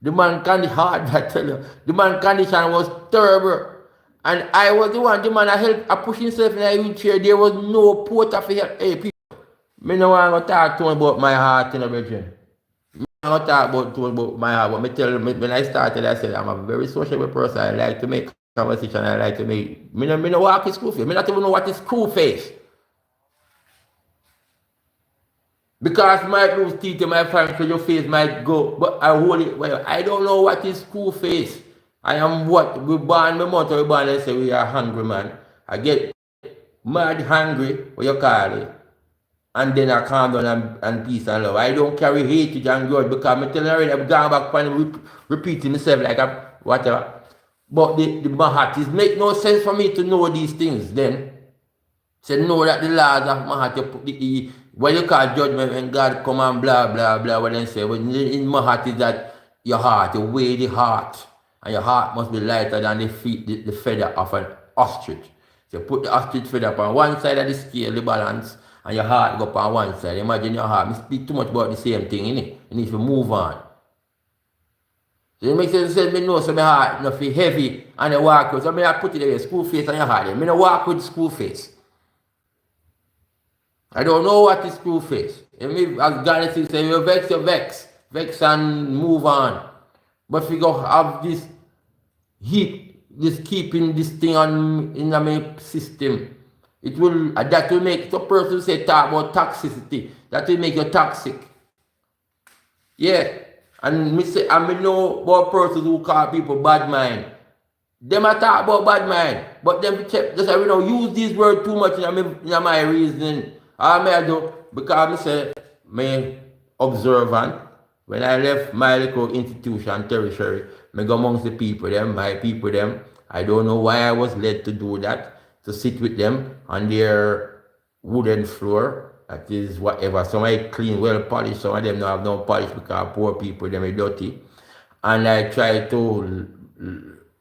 the man condition, hard, I tell you, the man condition was terrible. And I was the one, the man I helped, I push himself in a wheelchair. There was no porter for help. Hey, people, me no want to talk to him about my heart in a region. I don't talk about my heart, but me tell me when I started, I said I'm a very sociable person. I like to make conversation. I like to make. Me no walk in school face. Me not even know what is school face. Because my lose teeth in my friend, so your face might go, but I hold it well. I don't know what is school face. I am what we born my mother, we born and say we are hungry man. I get mad hungry, what you call it. And then I calm down and peace and love. I don't carry hate and grudge because I'm telling you already, I'm going back and repeating myself like a whatever. But my heart is make no sense for me to know these things then. Say know that the laws of my heart, you put the what you call judgment when God come and blah blah blah what they say. When in my heart is that your heart, you weigh the heart. And your heart must be lighter than the feather of an ostrich. So you put the ostrich feather on one side of the scale, the balance, and your heart go up on one side. Imagine your heart. We speak too much about the same thing, innit? You need to move on. So it makes sense to me know so my heart not feel heavy and I walk with. So I put it there, school face on your heart. I don't walk with school face. I don't know what is school face. As God says, you vex, you vex. Vex and move on. But if you go have this heat, this keeping this thing on in my system, it will that will make the person say talk about toxicity. That will make you toxic. Yeah. And me say I know about persons who call people bad mind. Them I talk about bad mind, but them just use these words too much in my reasoning. All I do because I say me observant. When I left my little institution territory, I go amongst the people them, my people them. I don't know why I was led to do that, to sit with them on their wooden floor. That is whatever. Some I clean, well polished, some of them don't have no polish because poor people, them are dirty. And I try to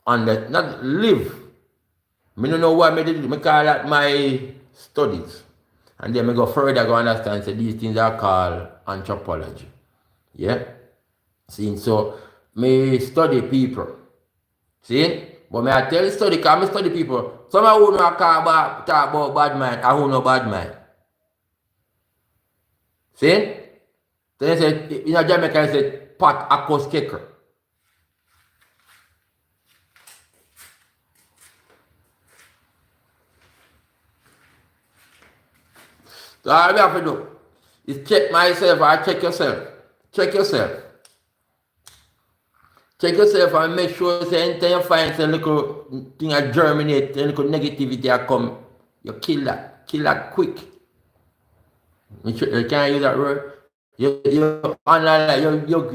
not live. I don't know what I did. I call that my studies. And then I go further, go understand, so these things are called anthropology. Yeah? See, so me study people. See? But I tell you study, because I study people. Some of who talk about bad mind, I who know bad mind. See? Then they say, in Jamaica, they say, pot akos keker. So all I have to do is check myself or check yourself. Check yourself. Check yourself and make sure that anytime you find some little thing that germinate, some little negativity that come, you kill that. Kill that quick. You can't use that word. You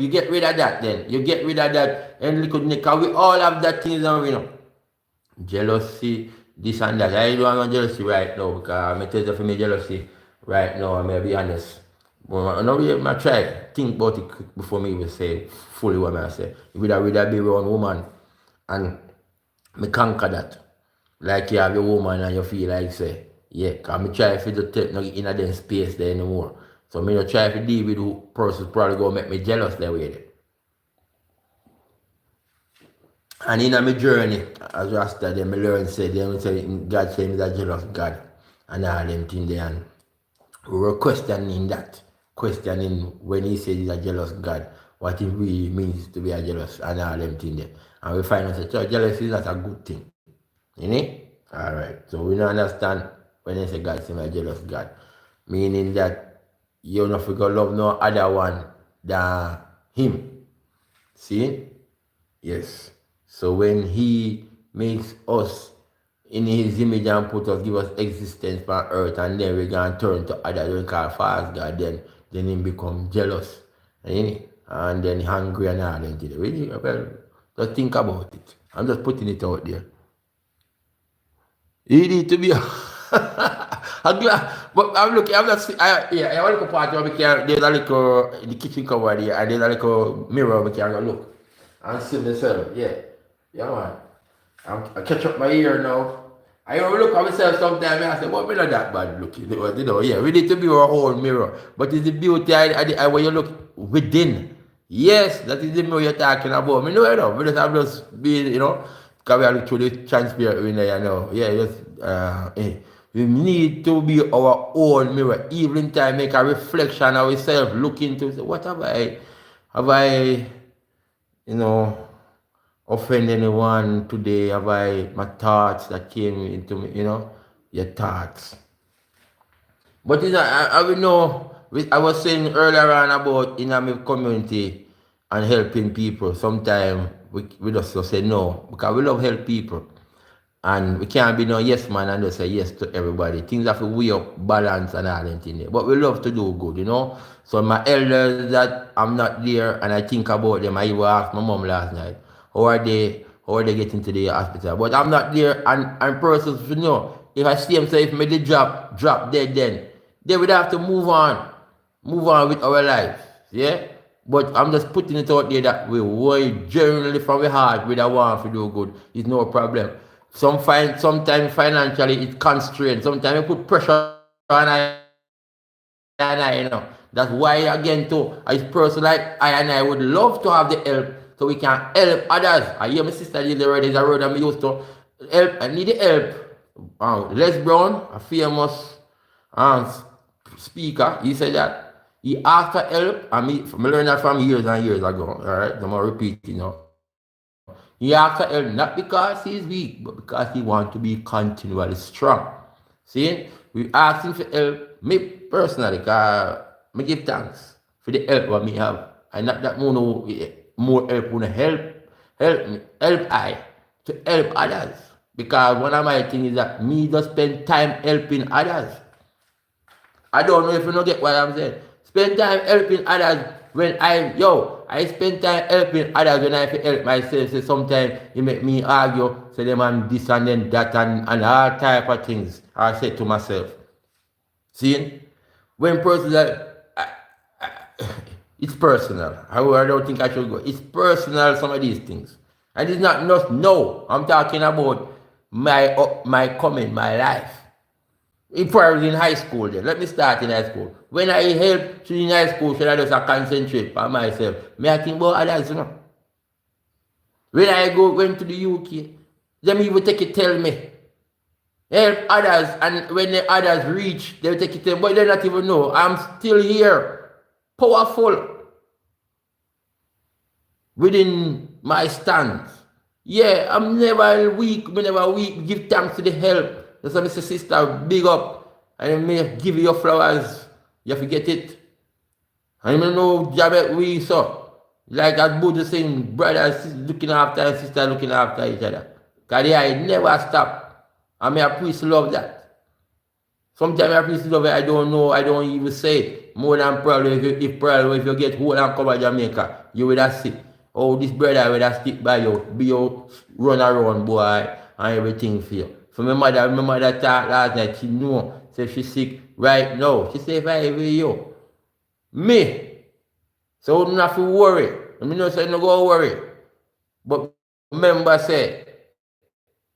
get rid of that then. You get rid of that and little because we all have that things on, you know. Jealousy, this and that. I don't want jealousy right now because I tell you for me jealousy right now, I may be honest. But I try think about it before me even say fully what I say. With a be around woman and me conquer that. Like you have your woman and you feel like say, yeah, because I try to take no in a space there anymore. So I try to deal with who person probably gonna make me jealous that way. And in my journey, as Rasta, then I learn say, God say me that jealous God and all them things there. And we were questioning that. Questioning when he says he's a jealous God, what it really means to be a jealous and all them things there. And we find out that jealousy is not a good thing. You know? Alright. So we don't understand when they say God say a jealous God. Meaning that you don't figure love no other one than him. See? Yes. So when he makes us in his image and give us existence on earth, and then we're going to turn to other, we call false God, then he become jealous, and then hungry and all that. Really, well, just think about it. I'm just putting it out there. You need to be but I'm looking, I'm not I want to go part where there's a little, the kitchen cover there, and there's a little mirror we can look and see myself, yeah. Yeah, man. I catch up my ear now. I look at myself sometimes and I say, but me not that bad looking. Yeah, we need to be our own mirror. But it's the beauty when you look within. Yes, that is the mirror you're talking about. Me know, we just have just been, because we are truly transparent in there, Yeah, just, we need to be our own mirror. Even time make a reflection of ourselves, look into, say, what have I, you know, offend anyone today? Have I my thoughts that came into me, your thoughts. But I will know. I was saying earlier on about in my community and helping people. Sometimes we just say no because we love help people. And we can't be no yes man and just say yes to everybody. Things have to weigh up balance and all that in there. But we love to do good. So my elders that I'm not there and I think about them, I even asked my mom last night, how are they getting to the hospital? But I'm not there and persons if I see them say if me the drop dead they would have to move on with our life. Yeah? But I'm just putting it out there that we generally from the heart we don't want to do good. It's no problem. Sometimes financially it constrained. Sometimes you put pressure on I. That's why again too, as person like I and I would love to have the help so we can help others. I hear my sister did already, is a road I'm used to help. I need the help. Les Brown, a famous um, speaker, he said that he asked for help, and me learned that from years and years ago. Alright, I'm gonna repeat it now. He asked for help not because he's weak, but because he wants to be continually strong. See, we asked him for help. Me personally, cause me give thanks for the help what me have. And not that more help wanna help I to help others. Because one of my things is that me just spend time helping others. I don't know if you don't get what I'm saying. Spend time helping others when I spend time helping others when I help myself. So sometimes it make me argue, say them and this and then that and all type of things. I say to myself. See? When person that it's personal. I don't think I should go. It's personal, some of these things. And it's not just no. I'm talking about my coming, my life. If I was in high school then, let me start in high school. When I help in high school, should I just concentrate on myself? Me I think about others. When I went to the UK, them even take it tell me. Help others, and when the others reach, they'll take it tell me, but they not even know. I'm still here. Powerful. Within my stance. Yeah, I'm never weak. Me never weak. Give thanks to the help. That's why Mr. Sister, big up. And me give you your flowers. You forget it. And you know, Jabet, we so. Like as Buddha saying, brothers looking after and sisters looking after each other. Because I never stop. And me appreciate love that. Sometimes I appreciate love I don't know, I don't even say it. More than probably if you get hold and cover Jamaica, you will have see. Oh, this brother will have stick by you, be your run around boy and everything for you. So my mother talked last night, she knew, say she sick right now. She say if I ever you. Me. So you don't have to worry. I mean, no say no go worry. But remember say,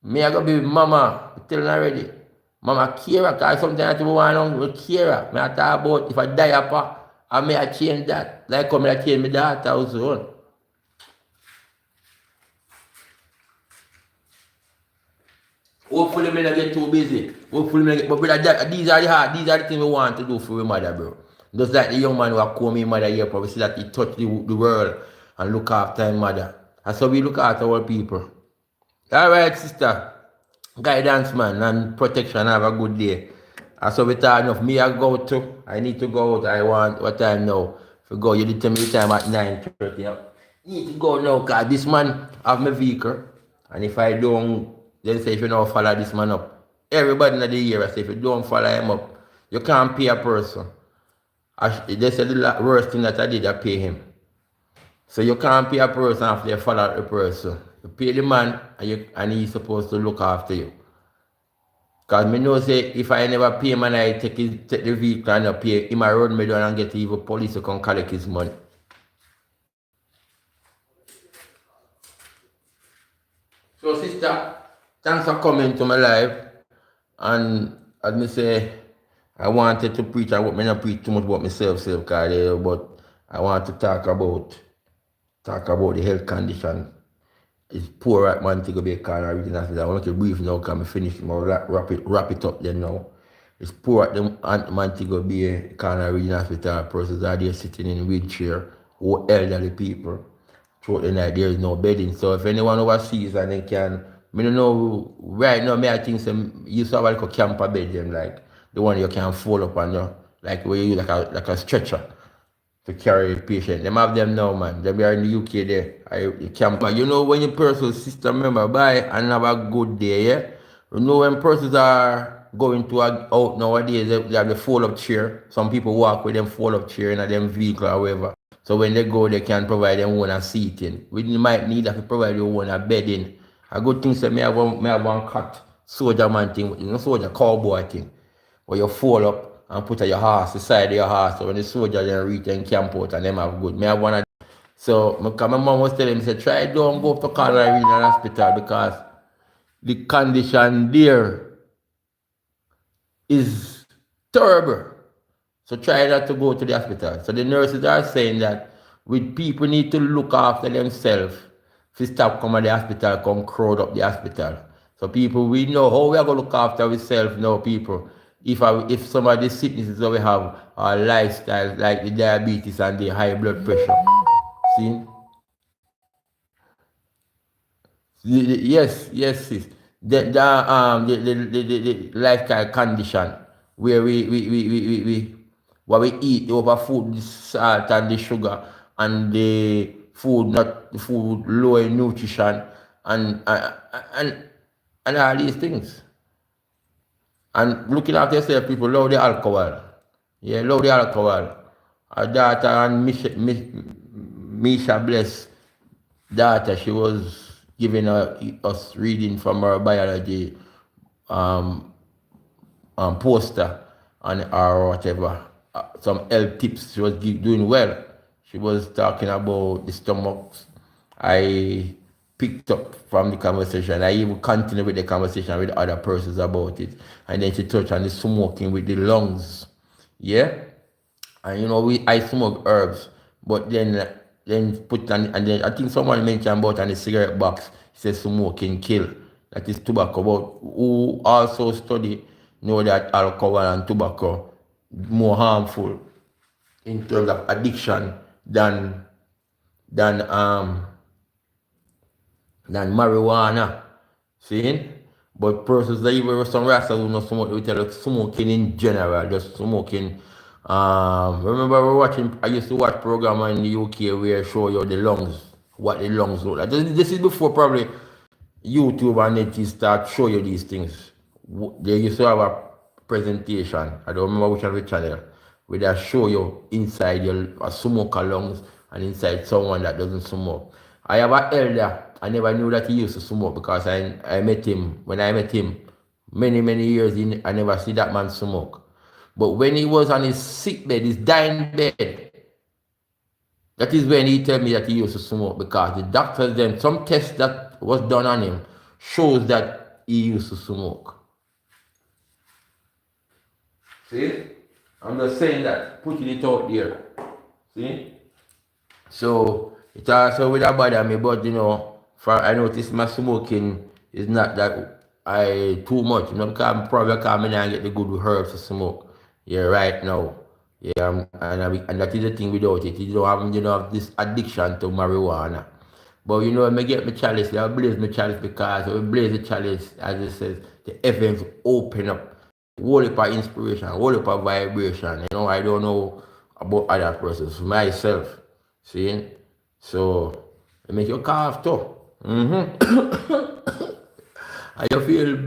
me I go be with mama, I tell her already. Mama Kira, because sometimes I want to Kira. Me I talk about if I die apart, I may I change that. Like come I change my daughter also. Hopefully, me not get too busy. Hopefully, me not get, but brother, these are the things we want to do for my mother, bro. Just like the young man who called me mother here, probably see that he touched the world and look after his mother. And so we look after our people. Alright, sister. Guidance, man, and protection. Have a good day. And so we talk enough. Me, I go to. I need to go out. I want, what time now? If you go, you did tell me the time at 9:30. I need to go now, because this man have my vehicle. And if I don't, then say if you don't follow this man up. Everybody in the area say if you don't follow him up, you can't pay a person. They said the worst thing that I did, I pay him. So you can't pay a person after you follow the person. You pay the man and he's supposed to look after you. Because me know say if I never pay him and I take the vehicle and I pay him, I run me down and get even police to come collect his money. So, sister, thanks for coming to my live. And as me say, I wanted to preach. I want me not preach too much about myself, but I want to talk about the health condition. It's poor right man to go be a corner reading hospital. I want to brief now because I finish more wrap it up then now. It's poor at the man to go be a corner reading hospital. Persons are there sitting in wheelchair or elderly people. Throughout the night there is no bedding. So if anyone overseas and they can, me don't know right now. Me I think some you saw like a camper bed them like the one you can fold up on you like where you use like a stretcher to carry the patient. Them have them now, man. Them are in the UK there. I camp. You know when your person's system member buy and have a good day, yeah? You know when persons are going to out nowadays, they have the fold up chair. Some people walk with them fold up chair in a them vehicle or whatever. So when they go, they can provide them own a seating. We might need to provide your own a bedding. A good thing say me have one cut soldier man thing, you know, soldier cowboy thing. Where you fold up and put your horse beside your horse. So when the soldier then reach and camp out and them have good. Me have one of them. So my mom was telling me, say, try don't go to Colorado Regional Hospital because the condition there is terrible. So try not to go to the hospital. So the nurses are saying that with people need to look after themselves. If you stop coming to the hospital, come crowd up the hospital. So people, we know how we are going to look after ourselves now, people. If some of the sicknesses that we have are lifestyle, like the diabetes and the high blood pressure. See? Yes, sis. The lifestyle condition where what we eat, the overfood, the salt and the sugar, and the food not the food low in nutrition, and and and all these things. And looking after yourself, people love the alcohol. Yeah, love the alcohol. Our daughter and Misha Bless daughter, she was giving us reading from her biology um, poster and or whatever. Some health tips. She was doing well. She was talking about the stomachs. I picked up from the conversation. I even continued with the conversation with other persons about it. And then she touched on the smoking with the lungs. Yeah? And you know, I smoke herbs, but then put on and then I think someone mentioned about on the cigarette box, it says smoking kill. That is tobacco. But who also study know that alcohol and tobacco more harmful in terms of addiction than um than marijuana. See? But persons that even some rascals who not smoke, we tell you smoking in general, just smoking. Remember we watching I used to watch program in the UK where show you the lungs, what the lungs look like. This is before probably YouTube and it start show you these things. They used to have a presentation. I don't remember which of the channel where they show you inside your a smoker lungs and inside someone that doesn't smoke. I have an elder. I never knew that he used to smoke because I met him when I met him many years in. I never see that man smoke. But when he was on his sick bed, his dying bed, that is when he told me that he used to smoke because the doctors then some tests that was done on him shows that he used to smoke. See? I'm just saying that, putting it out there. See? So it also would have bothered me, but you know, for I noticed my smoking is not that I too much, you know, because I'm probably coming and get the good herbs to smoke. Yeah, right now. Yeah, and that is the thing without it. You don't have this addiction to marijuana. But you know, when I get my chalice, I blaze my chalice because when I blaze the chalice, as it says, the heavens open up. Whole heap of inspiration, whole heap of vibration. You know, I don't know about other persons. Myself, see? So, it make you cough too. And you feel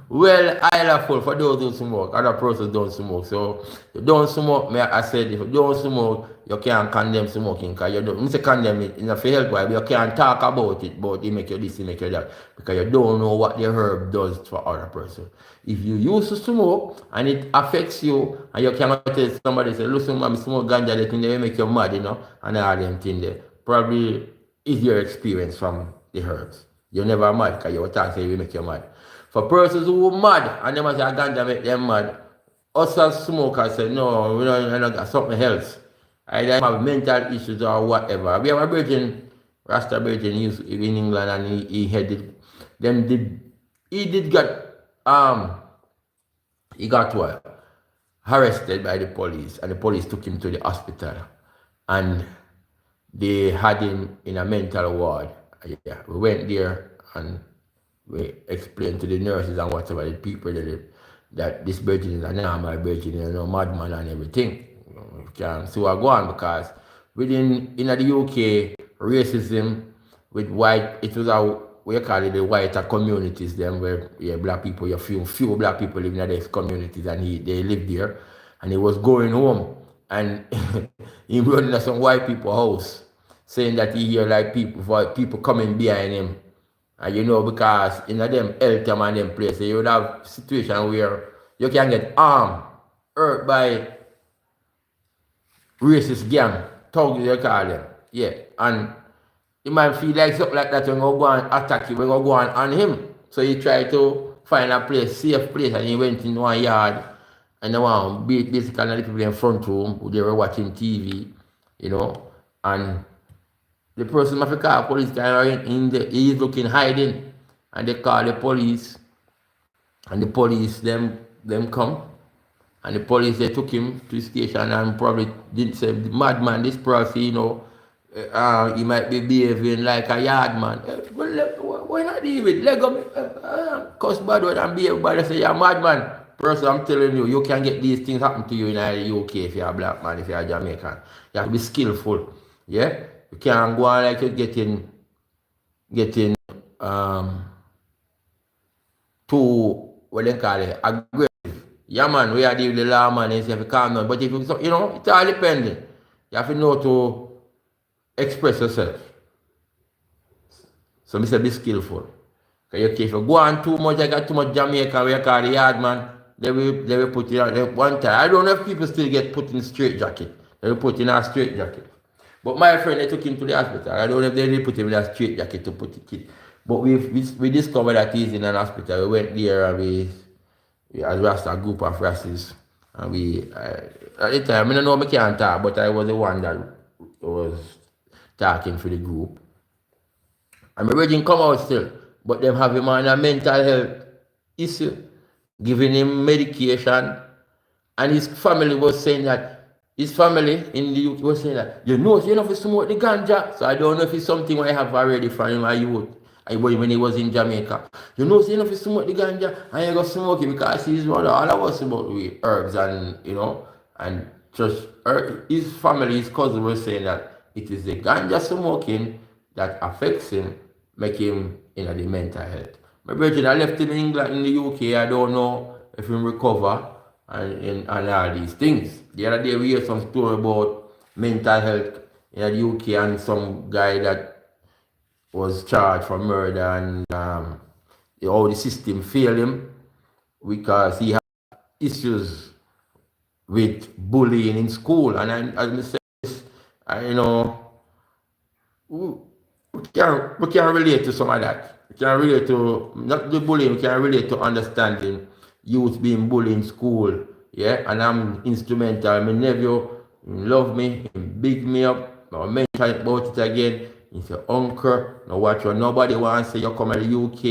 well full for those who smoke. Other persons don't smoke. So you don't smoke, I said if you don't smoke, you can't condemn smoking because you don't say condemn it in a health wise, but you can't talk about it, but it make you this, it make you that. Because you don't know what the herb does for other person. If you used to smoke and it affects you and you cannot tell somebody say, listen, man, smoke ganja, the thing they make you mad, you know, and all them thing there. Probably is your experience from the herbs. You're never mad because you talk say we make you mad. For persons who are mad and them say a ganja make them mad, us as smokers say no, we don't got something else. Either have mental issues or whatever. We have a virgin, Rasta virgin in England and he headed them he did get he got what? Arrested by the police and the police took him to the hospital and they had him in a mental ward. Yeah, we went there and we explained to the nurses and whatever the people that this virgin is a normal virgin, you know, madman and everything. You can see what go on because in the UK, racism with white, it was a we call it the whiter communities, them where black people, you few black people living in these communities and they lived there and he was going home and he running to some white people house saying that he hear like people coming behind him. And you know, because in them Eltham and them places, you would have situation where you can get armed, hurt by racist gang, thugs you call them. Yeah. And he might feel like something like that when we go and attack you, we go on him. So he tried to find a place, safe place, and he went in one yard and they want to beat basically the people in front room who they were watching TV, you know, and the person of the car police guy he is looking hiding and they call the police and the police them come and the police they took him to the station and probably didn't say the madman this person, you know, he might be behaving like a yard man. Why not leave it? Let go cuss bad word and behave bad. Say you're a madman. Person, I'm telling you, you can get these things happen to you in the UK if you're a black man, if you're a Jamaican. You have to be skillful. Yeah? You can't go on like you're getting too, what they call it, aggressive. Yeah man, we are dealing with the law man and you have to calm down. But if you know, it's all depending. You have to know to express yourself. So I say be skillful. Because if you go on too much, I got too much Jamaican, we call the yard man, they will put you on one time. I don't know if people still get put in straight jacket. They will put in a straight jacket. But my friend, they took him to the hospital. I don't know if they really put him in a straight jacket to put the kid. But we discovered that he's in an hospital. We went there and we addressed a group of races. And we, at the time, I don't know if I can't talk, but I was the one that was talking for the group. And my virgin come out still, but them have him on a mental health issue, giving him medication. And his family was saying that, his family in the UK was saying that, you know if you smoke the ganja. So I don't know if it's something I have already from him, when he was in Jamaica. You know if you smoke the ganja, and you go smoke it because he's all of us about with herbs and, you know, and just his family, his cousin was saying that it is the ganja smoking that affects him, make him in the mental health. My brother, I left him in England, in the UK, I don't know if he recover and all these things. The other day we heard some story about mental health in the UK and some guy that was charged for murder and how the system failed him because he had issues with bullying in school. And as I said, you know, we can relate to some of that. We can relate to, not the bullying, we can relate to understanding youth being bullied in school. Yeah, and I'm instrumental. My nephew love me, he big me up. I'll mention about it again. He said, uncle, now watch what nobody wants to say you come to the UK,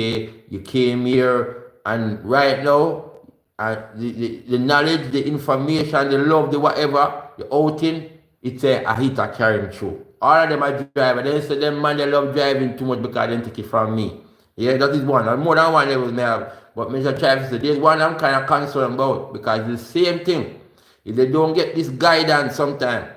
you came here, and right now, the knowledge, the information, the love, the whatever, the outing, it's a hit a carrying through. All of them are driving. They say them man they love driving too much because they take it from me. Yeah, that is one. And more than one levels may have. But Mr. Travis said, there's one I'm kind of concerned about because it's the same thing. If they don't get this guidance sometime,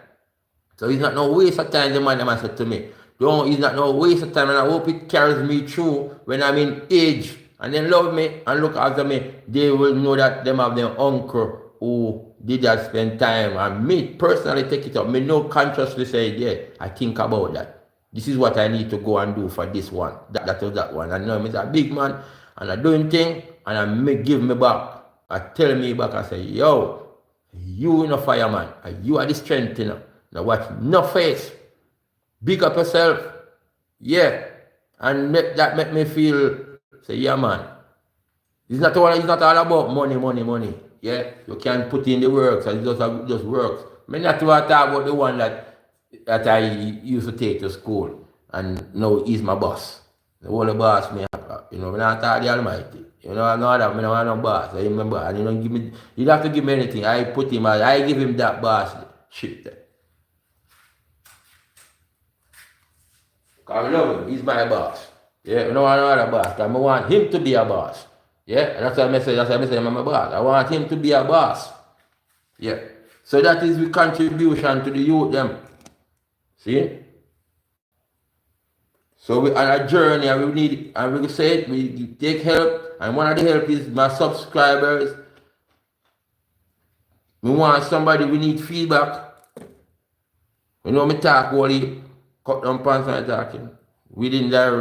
so it's not no waste of time, the man them said to me. It's not no waste of time, and I hope it carries me through when I'm in age. And they love me and look after me. They will know that them have their uncle who did that spend time. And me personally take it up. Me no consciously say, yeah, I think about that. This is what I need to go and do for this one. That was that one. And now I'm a big man and I'm doing thing and I give me back. I tell me back, I say, yo, you in a fireman. You are the strength, you know. Now watch, no face. Big up yourself. Yeah. And that make me feel, say, yeah, man. It's not all about money. Yeah, you can put in the works and it just works. Me not to talk about the one that I used to take to school and now he's my boss. The whole boss me have, me not talk the Almighty. I know that me no want no boss. I remember and you don't have to give me anything. I give him that boss shit there. Because I love him, he's my boss. Yeah, I don't want another boss. Because I want him to be a boss. Yeah, and that's why I say I'm a boss. I want him to be a boss. Yeah. So that is the contribution to the youth them. See? So we on a journey and we say it, we take help, and one of the help is my subscribers. We want somebody, we need feedback. Me talk only cut down pants when I talking. Within that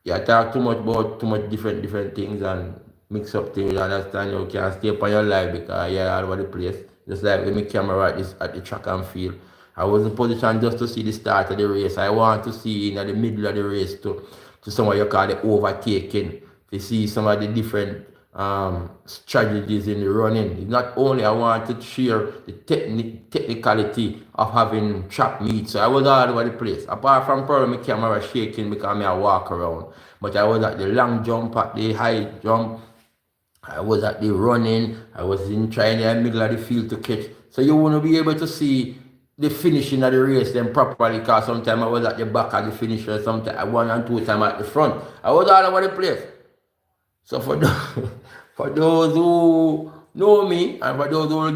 I talk too much about too much different things and mix up things. You understand? You can't stay up on your life because you're all over the place. Just like when my camera at the track and field. I was in position just to see the start of the race. I want to see in the middle of the race to some of you call it overtaking. To see some of the different strategies in the running. It's not only I want to share the technicality of having track meet. So I was all over the place. Apart from probably my camera shaking because I walk around. But I was at the long jump, at the high jump. I was at the running. I was trying in the middle of the field to catch. So you want to be able to see the finishing of the race then properly, because sometimes I was at the back of the finisher, sometimes 1 and 2 times at the front. I was all over the place. So for those who know me and for those who will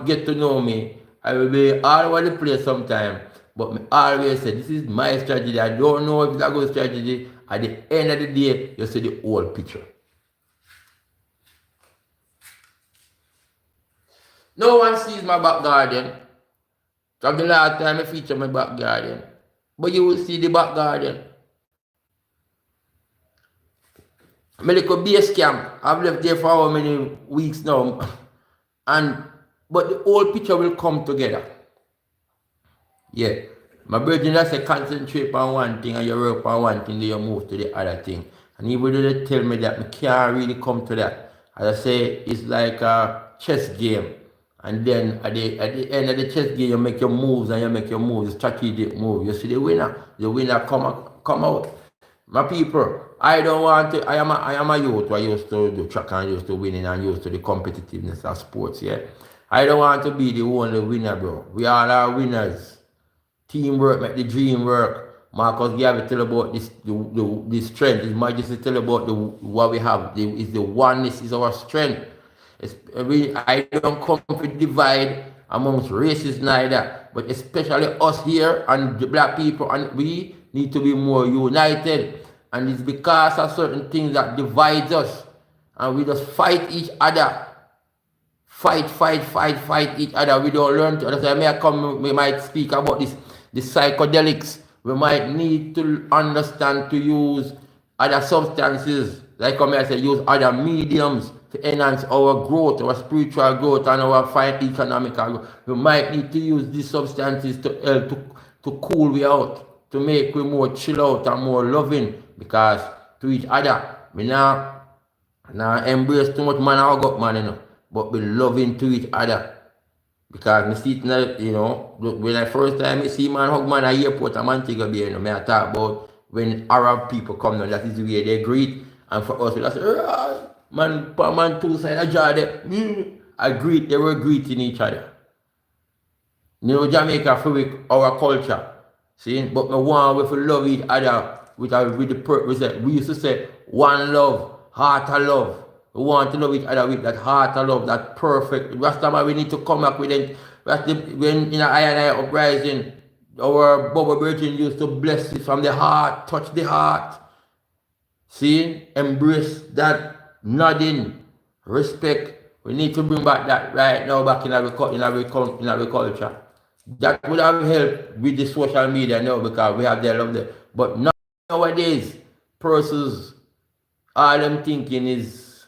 get to know me, I will be all over the place sometime. But I always say this is my strategy. I don't know if it's a good strategy. At the end of the day, you see the whole picture. No one sees my back garden. From the last time I feature my back garden. But you will see the back garden. My little base camp, I've left there for how many weeks now. But the whole picture will come together. Yeah. My brethren, I say concentrate on one thing and you work on one thing, then you move to the other thing. And even though they tell me that I can't really come to that. As I say, it's like a chess game. And then at the end of the chess game, you make your moves and you make your moves, strategic move. You see the winner. The winner come out. My people, I don't want to, I am a youth who used to do track and used to winning and used to the competitiveness of sports, yeah. I don't want to be the only winner, bro. We all are winners. Teamwork make the dream work. Marcus Garvey tell about this, the strength. His Majesty tell about what we have. Is the oneness is our strength. I don't come to divide amongst races neither, but especially us here and the black people, and we need to be more united. And it's because of certain things that divides us, and we just fight each other. Fight each other. We don't learn to understand. We might speak about this, the psychedelics. We might need to understand to use other substances, like I say, use other mediums to enhance our growth, our spiritual growth, and our economical growth. We might need to use these substances to help to cool we out, to make we more chill out and more loving, because to each other, we now embrace too much man or got man, but be loving to each other. Because me see it, when I first time I see man hug man at the airport, a man take a beer, I talk about when Arab people come now, that is the way they greet. And for us, we just say, man, two sides of jaw there. I greet, they were greeting each other. Jamaica for our culture. See? But me want we to love each other with the purpose. We used to say, one love, heart of love. We want to love each other with that heart of love, that perfect. That's the time we need to come back with it. When in I and I uprising, our Bubba Virgin used to bless it from the heart, touch the heart. See? Embrace that nodding, respect. We need to bring back that right now back in our culture. That would have helped with the social media now, because we have their love there. But nowadays, persons, all them thinking is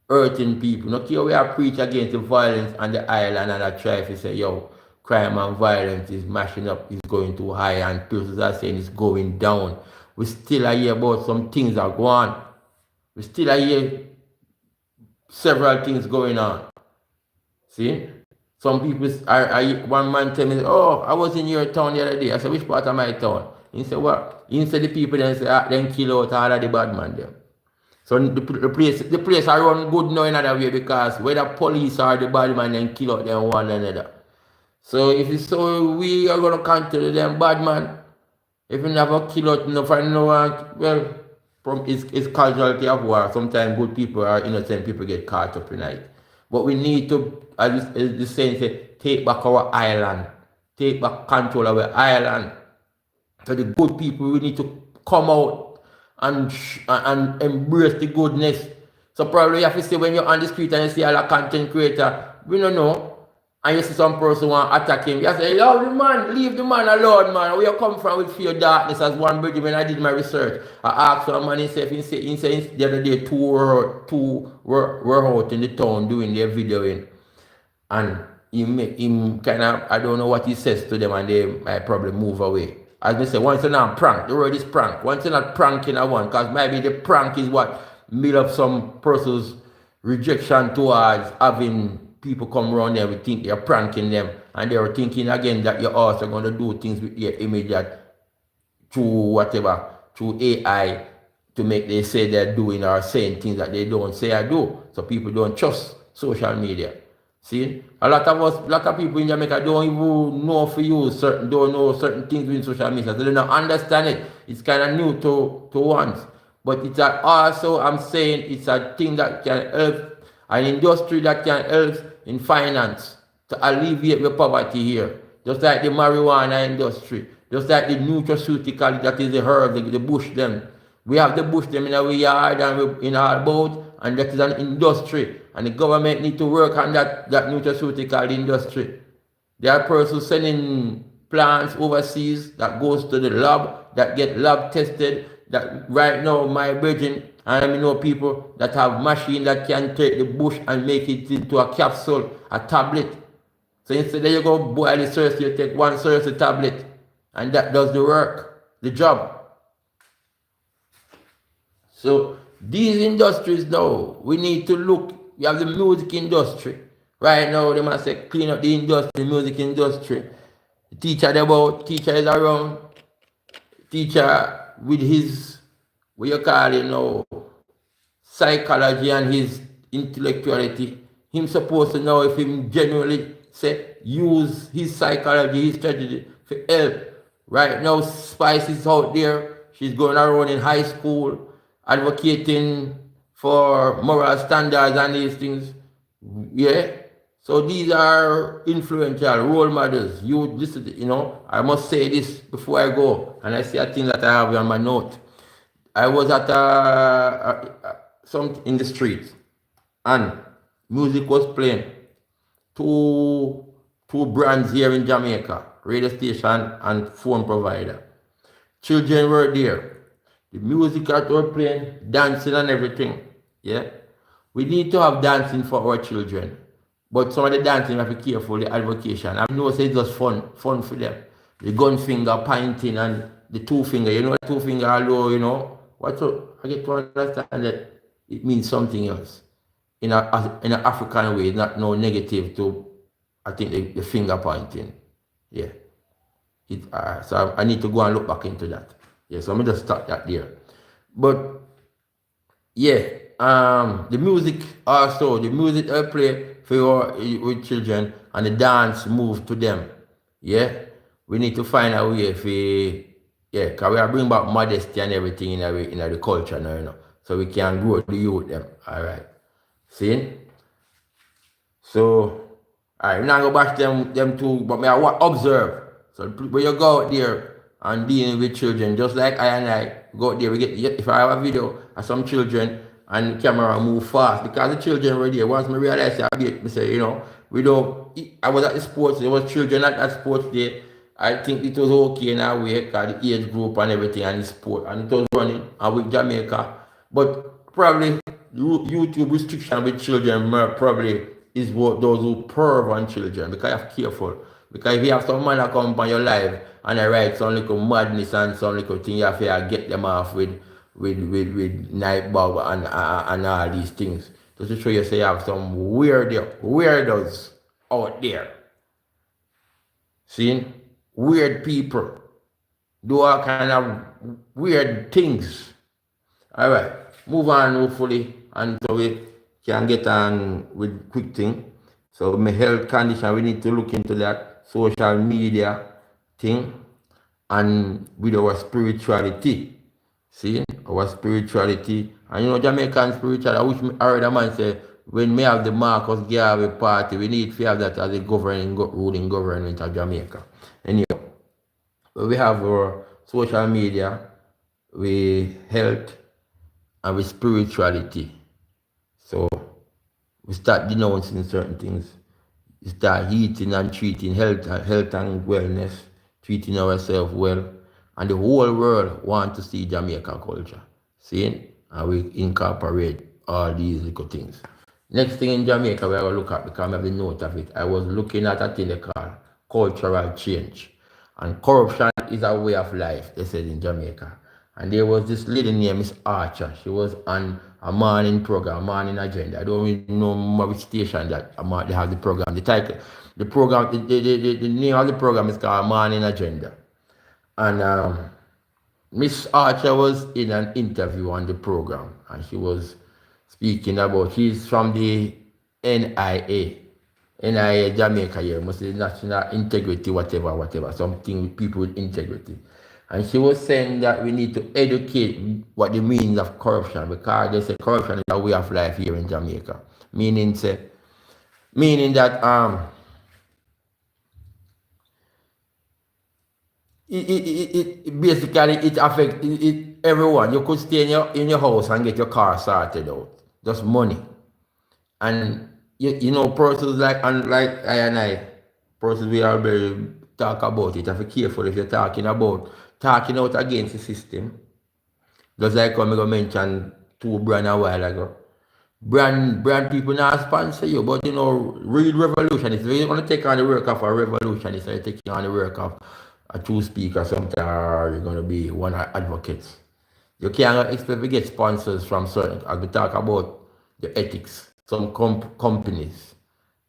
hurting people. No care we are preach against the violence on the island and I try to say, yo, crime and violence is mashing up, is going too high, and people are saying it's going down. We still are here about some things that go on. We still are here several things going on. See? Some people one man tell me, oh, I was in your town the other day. I said, which part of my town? He said, what? He said the people then say, then kill out all of the bad man there. So the place I run good now in another way, because whether police or the bad man then kill out them one another. So if it's so, we are gonna control them bad man. If you never kill out no for no one, well, from it's casualty of war. Sometimes good people or innocent people get caught up in it. But we need to, as the saying say, take back our island, take back control of our island. So the good people, we need to come out and embrace the goodness. So probably you have to say when you're on the street and you see a content creator, we don't know, and you see some person want to attack him, you say, yo, the man, leave the man alone, man. Where you come from with fear darkness? As one brother, when I did my research, I asked one man himself, he said the other day, two were out in the town doing their videoing. And him kind of, I don't know what he says to them, and they might probably move away. As they say, once you're not prank, the word is prank. Once you're not pranking a one, because maybe the prank is what made up some person's rejection towards having people come around there, we think you're pranking them, and they're thinking again that you're also going to do things with your image that through whatever, through AI, to make they say they're doing or saying things that they don't say or do. So people don't trust social media. See, a lot of people in Jamaica don't even know if you use don't know certain things in social media. So they don't understand it. It's kind of new to ones. But it's also, I'm saying, it's a thing that can help, an industry that can help in finance to alleviate the poverty here. Just like the marijuana industry, just like the nutraceutical, that is the herb, the bush them. We have the bush them in our yard and in our boat, and that is an industry. And the government need to work on that nutraceutical industry. There are persons sending plants overseas that goes to the lab, that get lab tested, that right now my virgin, and I know people that have machine that can take the bush and make it into a capsule, a tablet. So instead you go boil the syrup, you take one syrup tablet, and that does the work, the job. So these industries now, we need to look. You have the music industry. Right now, they must say clean up the industry, the music industry. The teacher is around. Teacher with his, what you call it now, psychology and his intellectuality. Him supposed to know if him genuinely say use his psychology, his strategy for help. Right now, Spice is out there. She's going around in high school, advocating for moral standards and these things. Yeah. So these are influential role models. I must say this before I go, and I say a thing that I have on my note. I was at some in the street, and music was playing. Two brands here in Jamaica, radio station and phone provider. Children were there. The music that were playing, dancing and everything. Yeah. We need to have dancing for our children. But some of the dancing, we have to be careful, the advocation. I know it's just fun for them. The gun finger pointing and the two finger, the two finger low, What's up? I get to understand that it means something else. In an African way, not no negative to, I think, the finger pointing. Yeah. So I need to go and look back into that. Yeah, so I'm going to start that there. But, yeah, the music also, the music I play with children, and the dance move to them. Yeah, we need to find a way because we are bring back modesty and everything in the culture now, so we can grow the youth them. All right, see? So, all right, we're not going to bash them too, but I observe. So when you go out there and dealing with children, just like I go out there, if I have a video of some children and the camera move fast, because the children were there. Once I realized I say, I was at the sports, there was children at that sports day. I think it was okay in a way, because the age group and everything and the sport, and it was running, and with Jamaica. But probably YouTube restriction with children probably is what those who perv on children, because I have careful. Because if you have some man that come on your life and I write some little madness and some little thing, you have to get them off with night bulb and all these things. Just to show you say you have some weirdos out there. See? Weird people. Do all kind of weird things. Alright. Move on hopefully and so we can get on with quick thing. So my health condition, we need to look into that. Social media thing and with our spirituality. See? Our spirituality. And you know Jamaican spirituality, which I heard a man say, when we have the Marcus Garvey party, we need to have that as a ruling government of Jamaica. Anyway, we have our social media, we health, and with spirituality. So we start denouncing certain things. We start eating and treating health and wellness, treating ourselves well. And the whole world want to see Jamaica culture. See? And we incorporate all these little things. Next thing in Jamaica we are going to look at, because I have the note of it, I was looking at a thing they call cultural change. And corruption is a way of life, they said in Jamaica. And there was this lady named Miss Archer. She was on a morning program, morning agenda. I don't really know which station that they have the program. The title, the program, the name of the program is called Morning Agenda. And Miss Archer was in an interview on the program, and she was speaking about, she's from the NIA Jamaica here, must be National Integrity, whatever, something with people with integrity. And she was saying that we need to educate what the meaning of corruption, because they say corruption is a way of life here in Jamaica. Meaning that it basically it affects everyone. You could stay in your house and get your car sorted out. Just money. And you know, persons like I and I, persons we are very talk about it. You have to be careful if you're talking out against the system. Just like I'm going to mention two brand a while ago. Brand people now sponsor you, but you know, real revolutionists. If you're going to take on the work of a revolutionist, you're taking on the work of a true speaker, something, or you're going to be one of advocates. You can't expect to get sponsors from certain, as we talk about the ethics, some companies.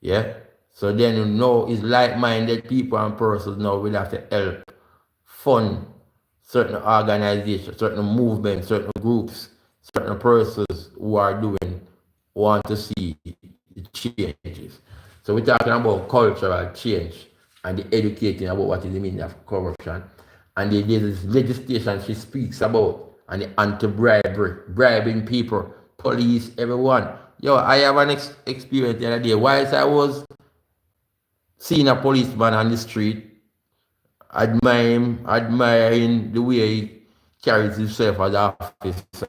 Yeah? So then you know it's like-minded people and persons now will have to help fund certain organizations, certain movements, certain groups, certain persons who want to see the changes. So we're talking about cultural change and the educating about what is the meaning of corruption. And there's legislation she speaks about, and the anti-bribery, bribing people, police, everyone. Yo, I have an experience the other day. Whilst I was seeing a policeman on the street, admiring the way he carries himself as an officer,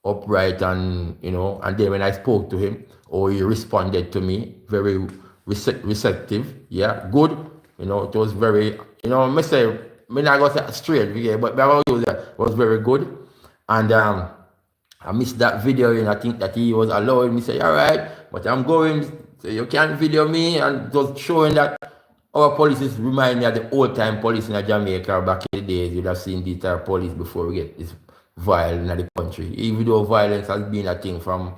upright, and you know, and then when I spoke to him, or he responded to me, very receptive, yeah, good, you know, it was very, you know, I say, I not go say straight, yeah, but I use that, it was very good. And I missed that video, and I think that he was allowing me to say, all right, but I'm going, so you can't video me, and just showing that our policies remind me of the old time police in Jamaica back in the days. You'd have seen the entire police before we get this violence in the country. Even though violence has been a thing from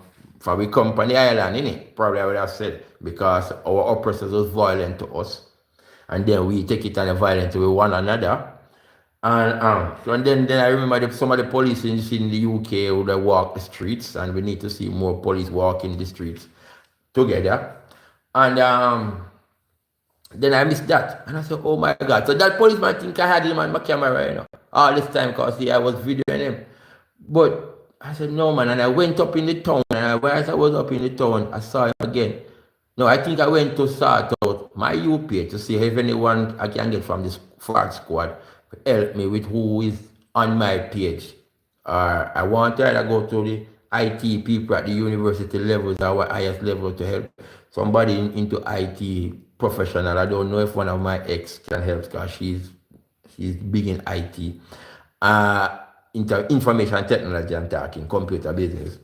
we come from the island, innit? Probably I would have said, because our oppressors was violent to us. And then we take it and violent with one another. And then I remember some of the police in the UK would walk the streets, and we need to see more police walking the streets together. And then I missed that. And I said, oh my God. So that policeman think I had him on my camera, you know, all this time, because I was videoing him. But I said, no, man. And I went up in the town. And whilst I was up in the town, I saw him again. No, I think I went to sort out my UPA to see if anyone I can get from this fraud squad to help me with who is on my page. I want to either go to the IT people at the university levels or highest level to help somebody into IT professional. I don't know if one of my ex can help, because she's big in IT. Into information technology, I'm talking, computer business.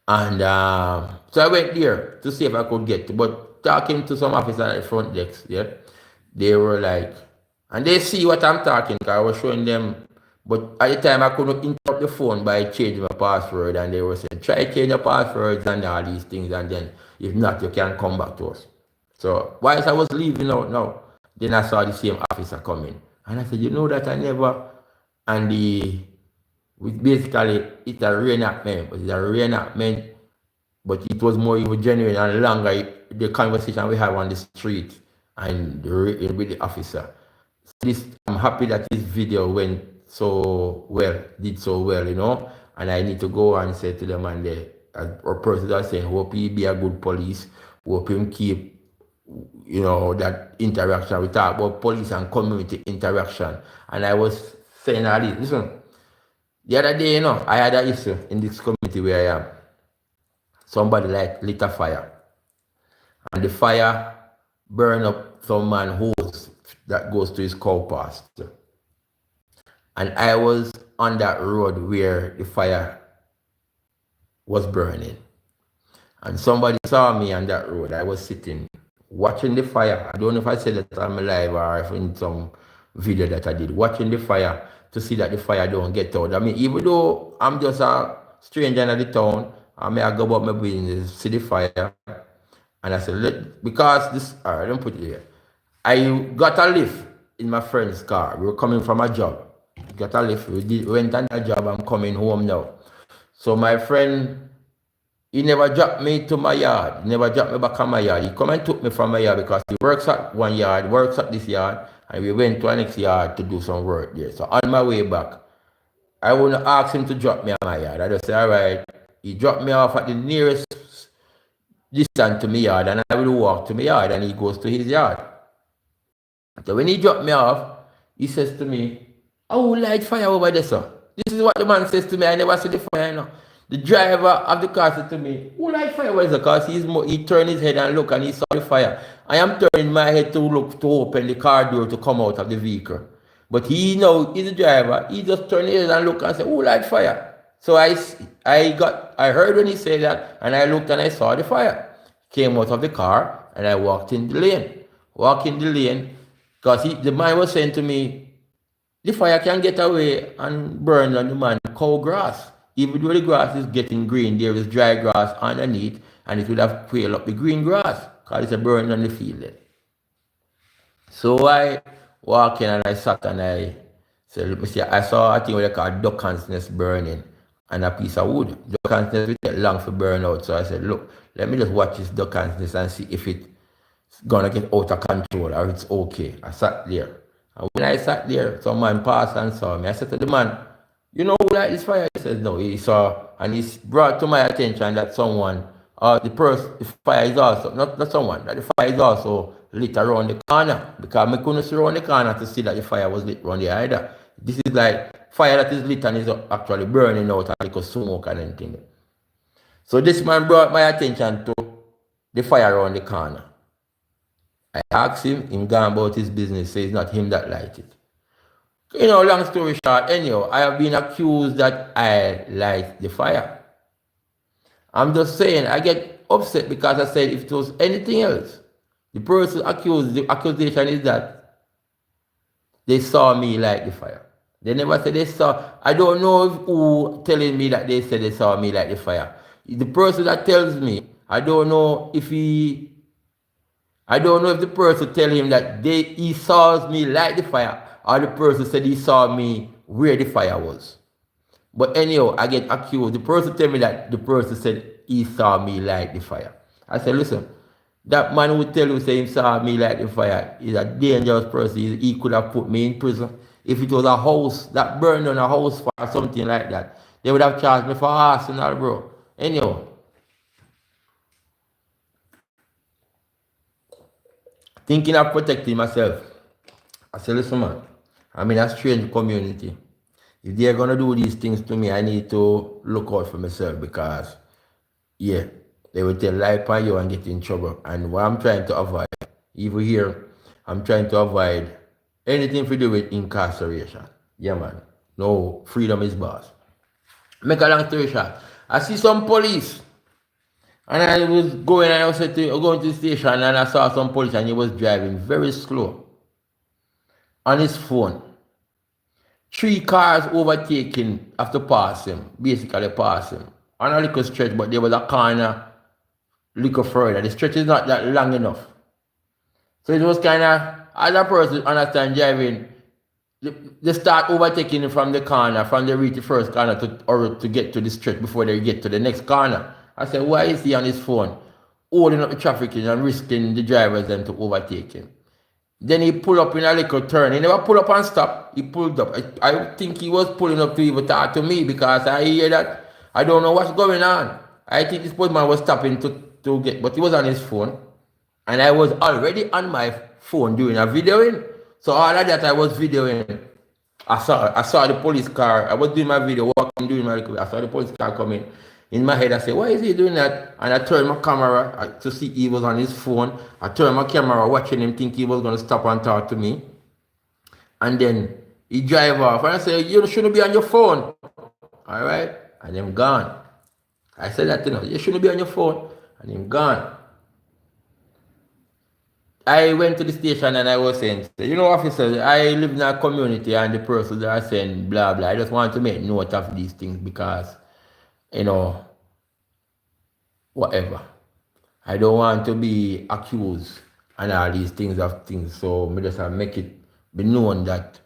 And so I went there to see if I could get to, but talking to some officer at the front desk, yeah, they were like, and they see what I'm talking, because I was showing them, but at the time I couldn't interrupt the phone by changing my password, and they were saying, try change your passwords and all these things, and then if not, you can come back to us. So whilst I was leaving out now, then I saw the same officer coming. And I said, you know that I never, and basically, it's a reenactment, but it's a reenactment, but it was more even genuine and longer, the conversation we had on the street and with the officer. I'm happy that this video went so well, did so well, you know, and I need to go and say to them, and or person that saying, hope he be a good police, hope him keep, you know, that interaction. We talk about police and community interaction, and I was saying all this. Listen, the other day, you know, I had an issue in this community where I am. Somebody like lit a fire, and the fire burned up some man hose that goes to his cow pasture. And I was on that road where the fire was burning. And somebody saw me on that road. I was sitting, watching the fire. I don't know if I said that I'm alive or if in some video that I did, watching the fire to see that the fire don't get out. I mean, even though I'm just a stranger in the town, I may go about my business, see the fire. And I said, because this, all right, let me put it here. I got a lift in my friend's car. We were coming from a job. Got a lift. We went on a job. I'm coming home now. So my friend, he never dropped me to my yard. He never dropped me back on my yard. He come and took me from my yard because he works at one yard, works at this yard, and we went to the next yard to do some work there. So on my way back, I wouldn't ask him to drop me on my yard. I just say, all right. He dropped me off at the nearest distance to my yard, and I will walk to my yard, and he goes to his yard. So when he dropped me off, he says to me, I will light fire over there, sir. This is what the man says to me. I never see the fire, you know. The driver of the car said to me, who light fire over there? Because he turned his head and looked, and he saw the fire. I am turning my head to look to open the car door to come out of the vehicle. But he know he's the driver. He just turned his head and looked and said, who light fire? So I heard when he said that, and I looked and I saw the fire. Came out of the car, and I walked in the lane. Walk in the lane, because the man was saying to me, the fire can get away and burn on the man cow grass. Even though the grass is getting green, there is dry grass underneath, and it would have quailed up the green grass, because it's a burn on the field. So I walked in and I sat and I said, let me see, I saw a thing what they call duck ants nest burning and a piece of wood. Duck ants nest will take long for burn out. So I said, look, let me just watch this duck ants nest and see if it's gonna get out of control or it's okay. I sat there. And when I sat there, some man passed and saw me. I said to the man, you know who light this fire? He said, no. He saw, and he brought to my attention that someone, the fire is also, not someone, that the fire is also lit around the corner. Because I couldn't see around the corner to see that the fire was lit around there either. This is like fire that is lit and is actually burning out and like a smoke and anything. So this man brought my attention to the fire around the corner. I asked him gone about his business, say it's not him that light it. You know, long story short, anyhow, I have been accused that I light the fire. I'm just saying, I get upset because I said if it was anything else, the person accused, the accusation is that they saw me light the fire. They never said they saw, I don't know who telling me that they said they saw me light the fire. The person that tells me, I don't know if the person tell him that he saw me light the fire, or the person said he saw me where the fire was. But anyhow, I get accused. The person tell me that the person said he saw me light the fire. I said, listen, that man who tell you say he saw me light the fire is a dangerous person. He could have put me in prison. If it was a house that burned on a house fire or something like that, they would have charged me for arson, bro. Anyhow, thinking of protecting myself, I said, listen, man, I'm in a strange community. If they're going to do these things to me, I need to look out for myself because, yeah, they will tell lie upon you and get in trouble. And what I'm trying to avoid, even here, I'm trying to avoid anything to do with incarceration. Yeah, man. No, freedom is boss. Make a long story short. I see some police. And I was going to the station and I saw some police and he was driving very slow. on his phone. 3 cars overtaking after pass him, basically pass him. On a little stretch, but there was a corner little further. The stretch is not that long enough. So it was kind of, as a person understand driving, they start overtaking from the corner, from the reach the first corner to get to the stretch before they get to the next corner. I said, why is he on his phone holding up the traffic and risking the drivers then to overtake him? Then he pulled up in a little turn. He never pulled up and stopped. He pulled up. I think he was pulling up to even talk to me because I hear that. I don't know what's going on. I think this postman was stopping to get, but he was on his phone. And I was already on my phone doing a videoing. So all of that I was videoing. I saw the police car. I was doing my video, walking, doing my I saw the police car coming. In my head, I said, why is he doing that? And I turned my camera to see he was on his phone. I turned my camera watching him, think he was going to stop and talk to me. And then he drive off. And I said, you shouldn't be on your phone. All right? And him gone. I said that, you shouldn't be on your phone. And him gone. I went to the station and I was saying, officers, I live in a community and the persons are saying blah, blah. I just want to make note of these things because, whatever. I don't want to be accused and all these things of things. So I just make it be known that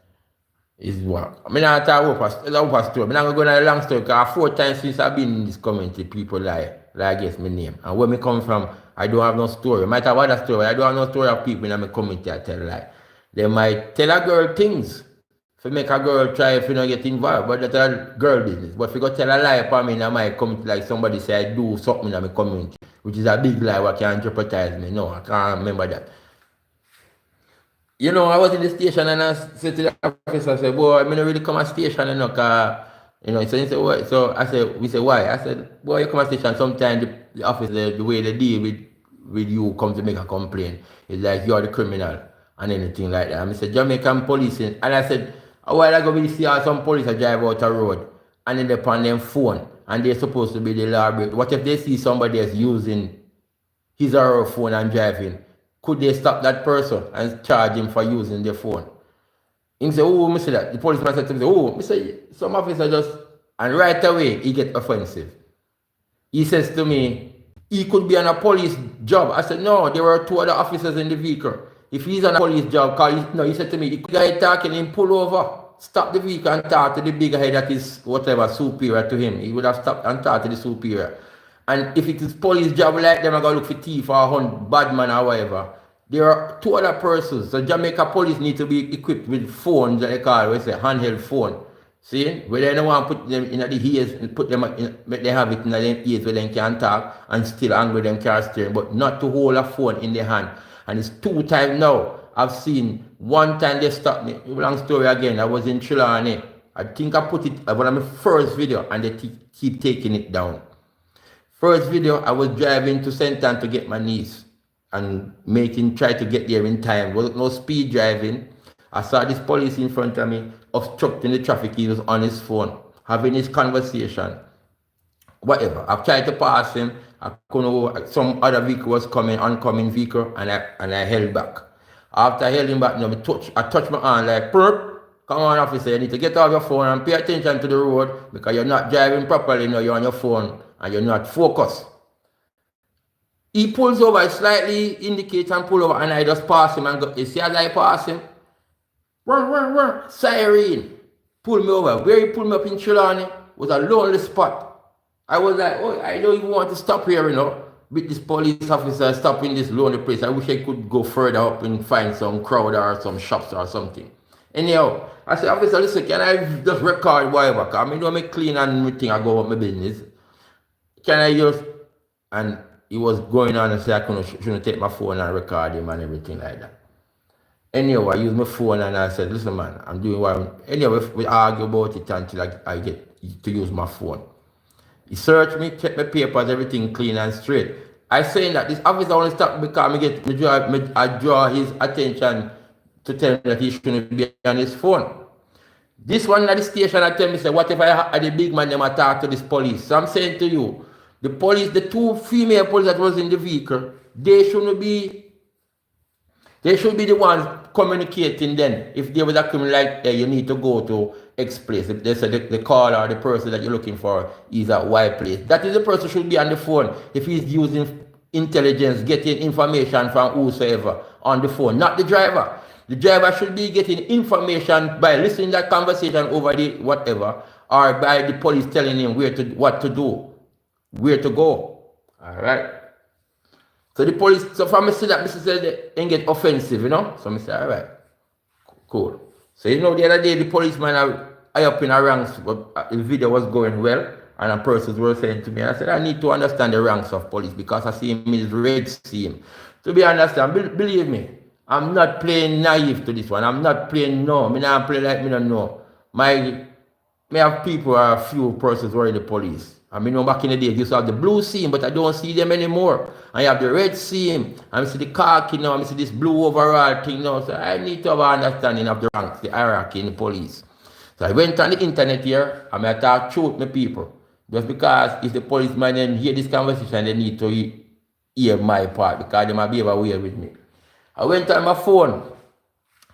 is what. I mean, I talk about a story. I'm not going to go into a long story because 4 times since I've been in this community, people lie, guess my name. And where me come from, I don't have no story. No matter what a story, I don't have no story of people in my community I tell lie. They might tell a girl things to make a girl try if you don't get involved, but that's a girl business. But if you go tell a lie upon me in my community, like somebody say I do something in my community, which is a big lie what can jeopardize me. No, I can't remember that. I was in the station and I said to the officer, I said, boy, I'm not really come to station, so he said, what? So we said, why? I said, boy, you come to station, sometimes the officer, the way they deal with you come to make a complaint, it's like you're the criminal and anything like that. And I said, Jamaican police, and I said, a while ago we see how some police drive out a road and then they're on their phone and they're supposed to be the law breaker. What if they see somebody else using his or her phone and driving? Could they stop that person and charge him for using their phone? He said, oh, I say that. The policeman said to me, oh, I say, some officer just, and right away, he get offensive. He says to me, he could be on a police job. I said, no, there were 2 other officers in the vehicle. If he's on a police job, he said to me, he could get talking and pull over, stop the vehicle and talk to the big head that is whatever, superior to him. He would have stopped and talked to the superior. And if it is police job like them, I go look for thief or hunt bad man or whatever. There are 2 other persons. So Jamaica police need to be equipped with phones that they call, we say, handheld phone. See? Where they don't want to put them in the ears and put them in, make they have it in their ears where they can talk and still angry them car steering, but not to hold a phone in their hand. And it's 2 times now. I've seen 1 time they stopped me. Long story again. I was in Trelawney. I think I put it one of my first video and they keep taking it down. First video, I was driving to St. Ann to get my niece and try to get there in time. Was no speed driving. I saw this police in front of me obstructing the traffic. He was on his phone, having his conversation. Whatever. I've tried to pass him. I couldn't. Some other vehicle was coming, oncoming vehicle, and I held back. After I held him back, I touched my hand like, perp. Come on, officer, you need to get off your phone and pay attention to the road because you're not driving properly. You're on your phone and you're not focused. He pulls over, slightly indicates and pull over, and I just pass him and go. You see as I pass him? Siren. Pull me over. Where he pulled me up in Trelawney was a lonely spot. I was like, oh, I don't even want to stop here, with this police officer stopping this lonely place. I wish I could go further up and find some crowd or some shops or something. Anyhow, I said, officer, listen, can I just record whatever? Because I don't make clean and everything, I go about my business. Can I just, and he was going on and said I shouldn't take my phone and record him and everything like that. Anyhow, I used my phone and I said, listen man, I'm doing what anyway, we argue about it until I get to use my phone. He searched me, checked my papers, everything clean and straight. I saying that this officer only stopped because I draw his attention to tell him that he shouldn't be on his phone. This one at the station, I tell me, say, what if I had the big man, them talk to this police? So I'm saying to you, the police, the 2 female police that was in the vehicle, they shouldn't be They should be the ones communicating then. If there was a criminal like that, you need to go to X place. If they say the caller or the person that you're looking for is at Y place, that is the person should be on the phone. If he's using intelligence, getting information from whosoever on the phone, not the driver. The driver should be getting information by listening to that conversation over the whatever, or by the police telling him what to do, where to go. All right. So the police, so for me see that Mr. said they get offensive, you know. So I say, all right, cool. So you know the other day the policeman I up in a ranks, but the video was going well, and a person was saying to me, I said, I need to understand the ranks of police because I see him is red team. To be understand, believe me, I'm not playing naive to this one. I'm not playing no. Me not play like me don't know. Me have people, a few persons who are in the police. I mean, back in the day, you used to have the blue seam, but I don't see them anymore. And you have the red seam, and I see the khaki now, I see this blue overall thing now. So I need to have an understanding of the ranks, the hierarchy in the police. So I went on the internet here, and I talk truth with people. Just because if the policeman then hear this conversation, they need to hear my part, because they might be able to hear with me. I went on my phone,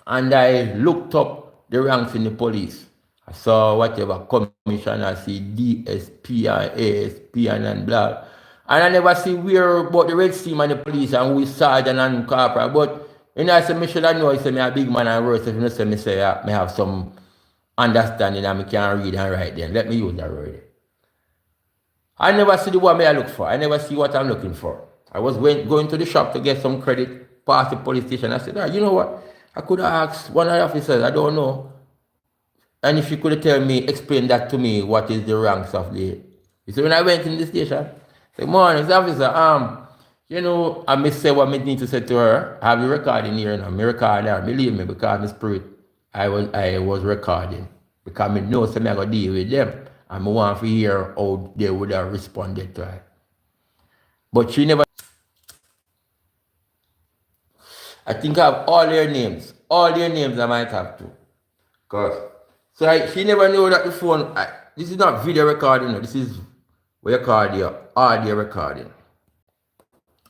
and I looked up the ranks in the police. I saw whatever commissioner, I see DSP and ASP and blah. And I never see where about the red team and the police and who is sergeant and corporal. But you know, I say, I should know, I say, I'm a big man and worse. If you say, I say, I have some understanding and I can read and write then. Let me use that word. I never see the one I look for. I never see what I'm looking for. I was going to the shop to get some credit, past the police station. I said, you know what? I could have asked one of the officers, I don't know. And if you could tell me, explain that to me, what is the ranks of the... You see, when I went in the station, I said, morning, officer, you know, I may say what I need to say to her. I have the recording here now. I record her, believe me, because my spirit, I was recording. Because I know something I'm going to deal with them. And I want to hear how they would have responded to her. But she never... I think I have all their names. All their names I might have to. Because... So she never knew that the phone, this is not video recording, this is what you call the audio recording.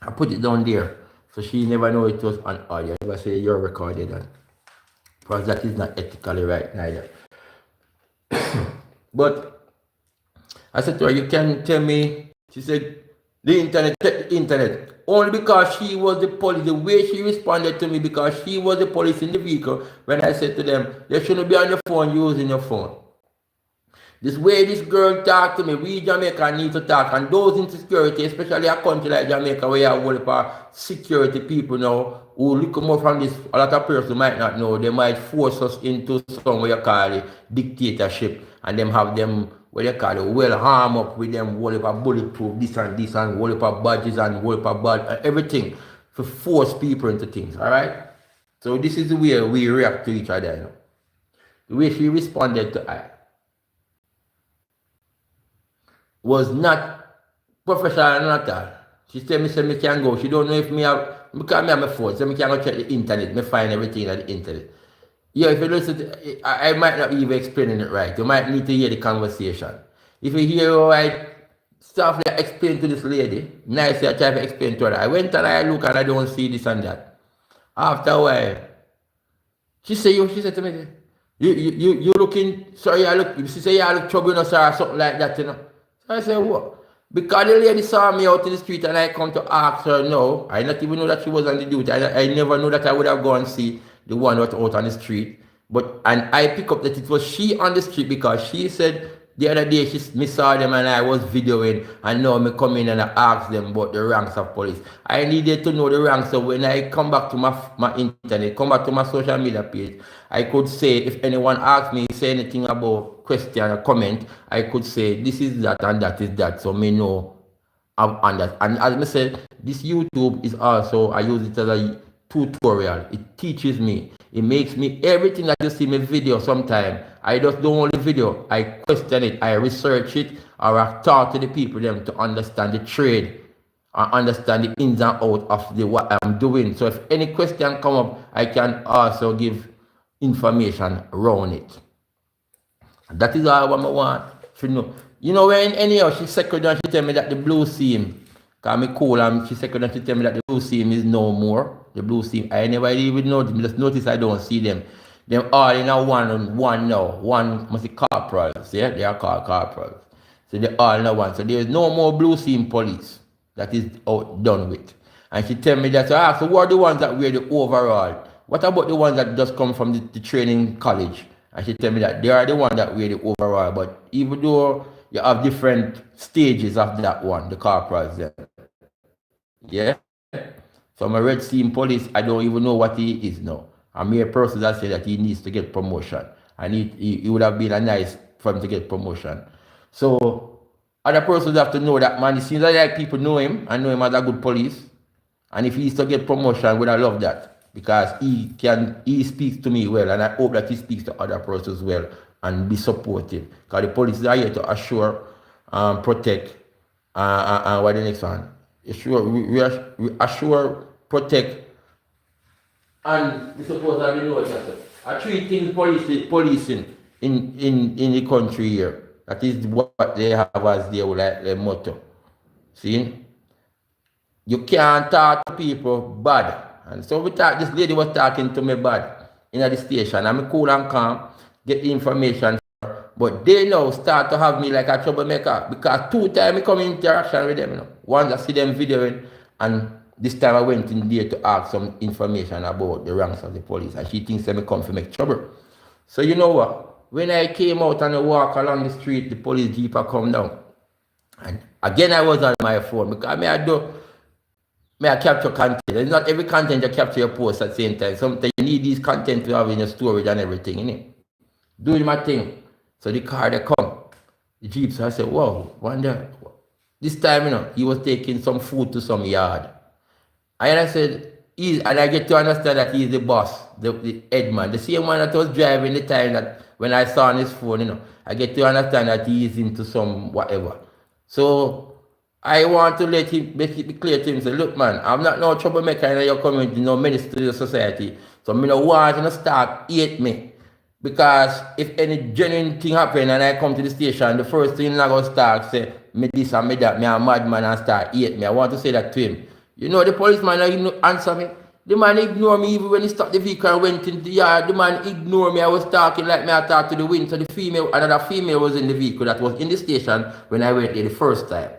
I put it down there. So she never knew it was on audio. I never say you're recorded and because that is not ethically right neither. But I said to her, you can tell me, she said, the internet, check the internet. Only because she was the police, the way she responded to me, because she was the police in the vehicle, when I said to them, they shouldn't be on your phone using your phone. This way this girl talked to me, we Jamaica need to talk, and those in security, especially a country like Jamaica where you have a whole of security people now, who look more from this, a lot of people might not know, they might force us into some what you call it, dictatorship, and them have them, what you call it, well arm up with them, whole of bulletproof, this and whole of badges and whole of bad, everything, to force people into things, alright? So this is the way we react to each other, you know? The way she responded to her was not professional at all. She said, me can go. She don't know if me have, because me have my phone, so me can go check the internet, me find everything on the internet. Yeah, if you listen to, I might not even explaining it right. You might need to hear the conversation. If you hear right stuff like explain to this lady, nicely I try to explain to her. I went and I look and I don't see this and that. After a while, she said to me, you looking, sorry, she said, you look trouble, or something like that, you know. So I said, what? Because the lady saw me out in the street and I come to ask her, no, I not even know that she was on the duty. I never knew that I would have gone and see the one that was out on the street. And I pick up that it was she on the street because she said the other day me saw them and I was videoing and now me come in and I asked them about the ranks of police. I needed to know the ranks, so when I come back to my internet, come back to my social media page, I could say, if anyone asks me, say anything about question or comment, I could say this is that and that is that, so me know on that. And as I said, this YouTube is also, I use it as a tutorial. It teaches me. It makes me, everything that you see me video sometime, I just don't only video, I question it, I research it, or I talk to the people them to understand the trade, or understand the ins and outs of what I'm doing. So if any question come up, I can also give information around it. That is all what I want to know. You know, when anyhow she secretary and she tell me that the blue seam Cause me cool and she second and she tell me that the blue seam is no more. The blue seam, I never even noticed. Me just notice I don't see them. Them all in a one now. One must be corporals. Yeah, they are called corporals. So they all in a one. So there is no more blue seam police. That is out done with. And she tell me that, so I asked, so who are the ones that wear the overall? What about the ones that just come from the training college? And she tell me that they are the ones that wear the overall. But even though you have different stages of that one, the corporals there. Yeah? So I'm a red team police, I don't even know what he is now. I'm mere person that say that he needs to get promotion. And he would have been a nice for him to get promotion. So other persons have to know that, man. It seems like people know him and know him as a good police. And if he is to get promotion, would I love that? Because he speaks to me well, and I hope that he speaks to other persons well and be supportive. Because the police are here to assure, protect, and what the next one? Assure, protect, and we suppose that we know that. I three things policing in the country here. That is what they have as their motto. See? You can't talk to people bad. And so this lady was talking to me bad in the station. I'm cool and calm, get the information. But they now start to have me like a troublemaker because 2 times I come in interaction with them. You know. Once I see them videoing, and this time I went in there to ask some information about the ranks of the police, and she thinks I come to make trouble. So you know what? When I came out and I walk along the street, the police jeep come down. And again I was on my phone because I capture content. It's not every content you capture your post at the same time. Sometimes you need these content to have in your storage and everything, innit? Doing my thing. So the car they come, the jeep. So I said, whoa, wonder. This time, you know, he was taking some food to some yard. And I said, and I get to understand that he's the boss, the head man. The same one that was driving the time that when I saw on his phone, you know, I get to understand that he is into some whatever. So I want to let him make it clear to him, say, look man, I'm not no troublemaker in your community, no minister to the society. So I don't want you to start hate me. Because if any genuine thing happen and I come to the station, the first thing I go start say, me this and me that, me a madman and start hate me. I want to say that to him. You know the policeman answer me. The man ignore me even when he stopped the vehicle and went into the yard. The man ignore me. I was talking like me I talked to the wind. So another female was in the vehicle that was in the station when I went there the first time.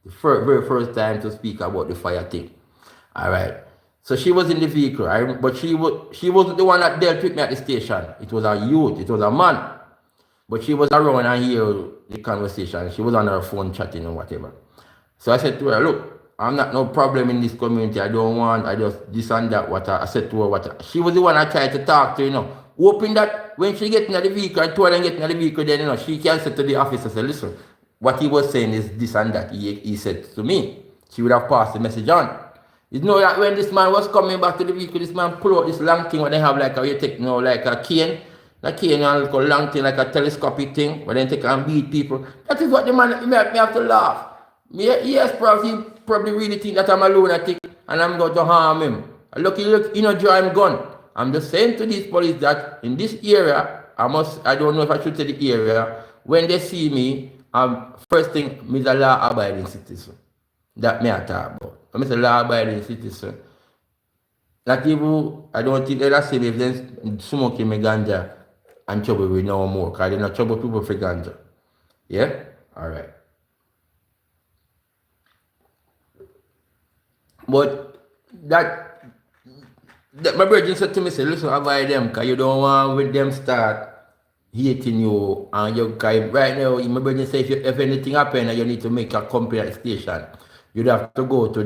The very first time to speak about the fire thing. Alright. So she was in the vehicle, but she wasn't the one that dealt with me at the station. It was a youth, it was a man. But she was around and hear the conversation. She was on her phone chatting or whatever. So I said to her, look, I'm not no problem in this community. I just this and that. I said to her, she was the one I tried to talk to, you know. Hoping that when she get in the vehicle, I told her get in the vehicle, then, you know, she can say to the officer, say, listen, what he was saying is this and that. He said to me. She would have passed the message on. You know that when this man was coming back to the vehicle, this man pulled out this long thing what they have like a, you take, you know, like a cane. A cane and a long thing like a telescopic thing where they take and beat people. That is what the man make me have to laugh. Yes, probably really think that I'm a lunatic and I'm going to harm him. Look, you know, draw him gun. I'm just saying to these police that in this area, I don't know if I should say the area, when they see me, first thing, I'm a law-abiding citizen. That me I talk about. I'm a law-abiding citizen. Not even, I don't think they're the same if they're smoking me ganja and trouble with no more, because they're not trouble people for ganja. Yeah? Alright. But my brother said to me, say, listen, avoid them, because you don't want with them start hating you. And you right now, my brother say, if anything happen and you need to make a complaint station, you'd have to go to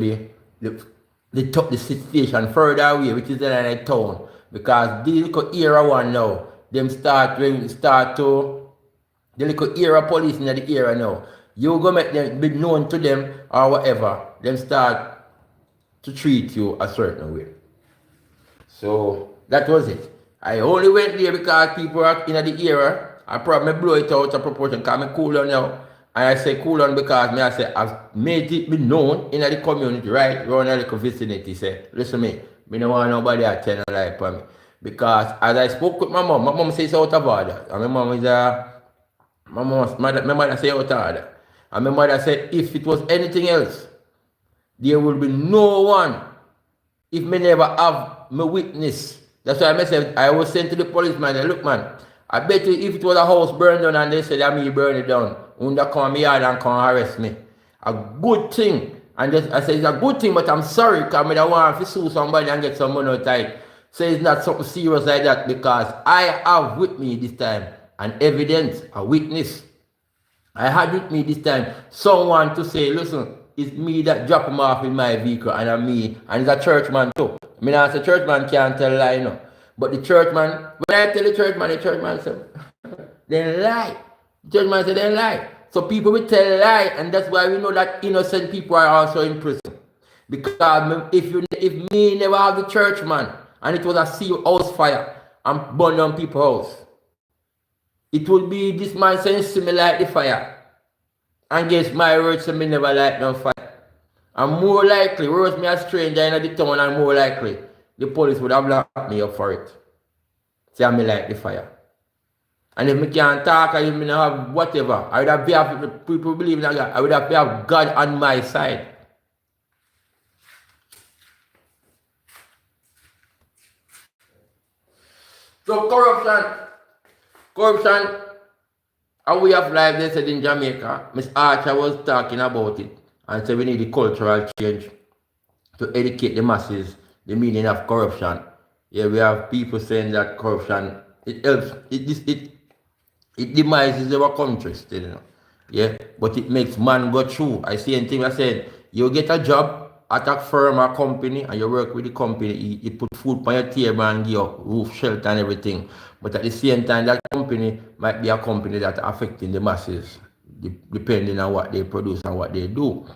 the station further away, which is in a town. Because the little era one now, them start to the little era police in the era now. You go make them be known to them or whatever, them start to treat you a certain way. So that was it. I only went there because people are in the era. I probably blow it out of proportion because I'm cool on now. And I say cool on because I've made it be known in the community, right? Around the little vicinity. Say, listen me don't want nobody to tell no lie for me. Because as I spoke with my mom says it's out of order. And my mom is my mother say out of order. And my mother said if it was anything else, There will be no one if me never have my witness. That's why I was saying to the policeman, look man, I bet you if it was a house burned down and they said that me burn it down, under come me yard and come arrest me. A good thing. And I said it's a good thing, but I'm sorry because I don't want to sue somebody and get some money out of it. So it's not something serious like that because I have with me this time an evidence, a witness. I had with me this time someone to say, listen, it's me that drop him off in my vehicle and I'm me, and it's a churchman too. I mean, as a churchman can't tell a lie, no. But the churchman, when I tell the churchman said, they lie. The churchman said they lie. So people will tell a lie, and that's why we know that innocent people are also in prison. Because if me never have the churchman, and it was a house fire, and burn down people's house, it would be this man saying to me like the fire. And guess my words to me never light no fire. And more likely, whereas me a stranger in the town, and more likely, the police would have locked me up for it. Say me like the fire. And if me can't talk, and if me not have whatever, I would have people believe in God, I would have God on my side. So corruption, a way of life, they said in Jamaica. Miss Archer was talking about it and said we need a cultural change to educate the masses the meaning of corruption. Yeah, we have people saying that corruption, it helps, it demises our country still, you know. Yeah, but it makes man go through. I see anything I said, you get a job at a firm or company and you work with the company, you put food on your table and give you roof, shelter and everything. But at the same time, that company might be a company that affecting the masses, depending on what they produce and what they do.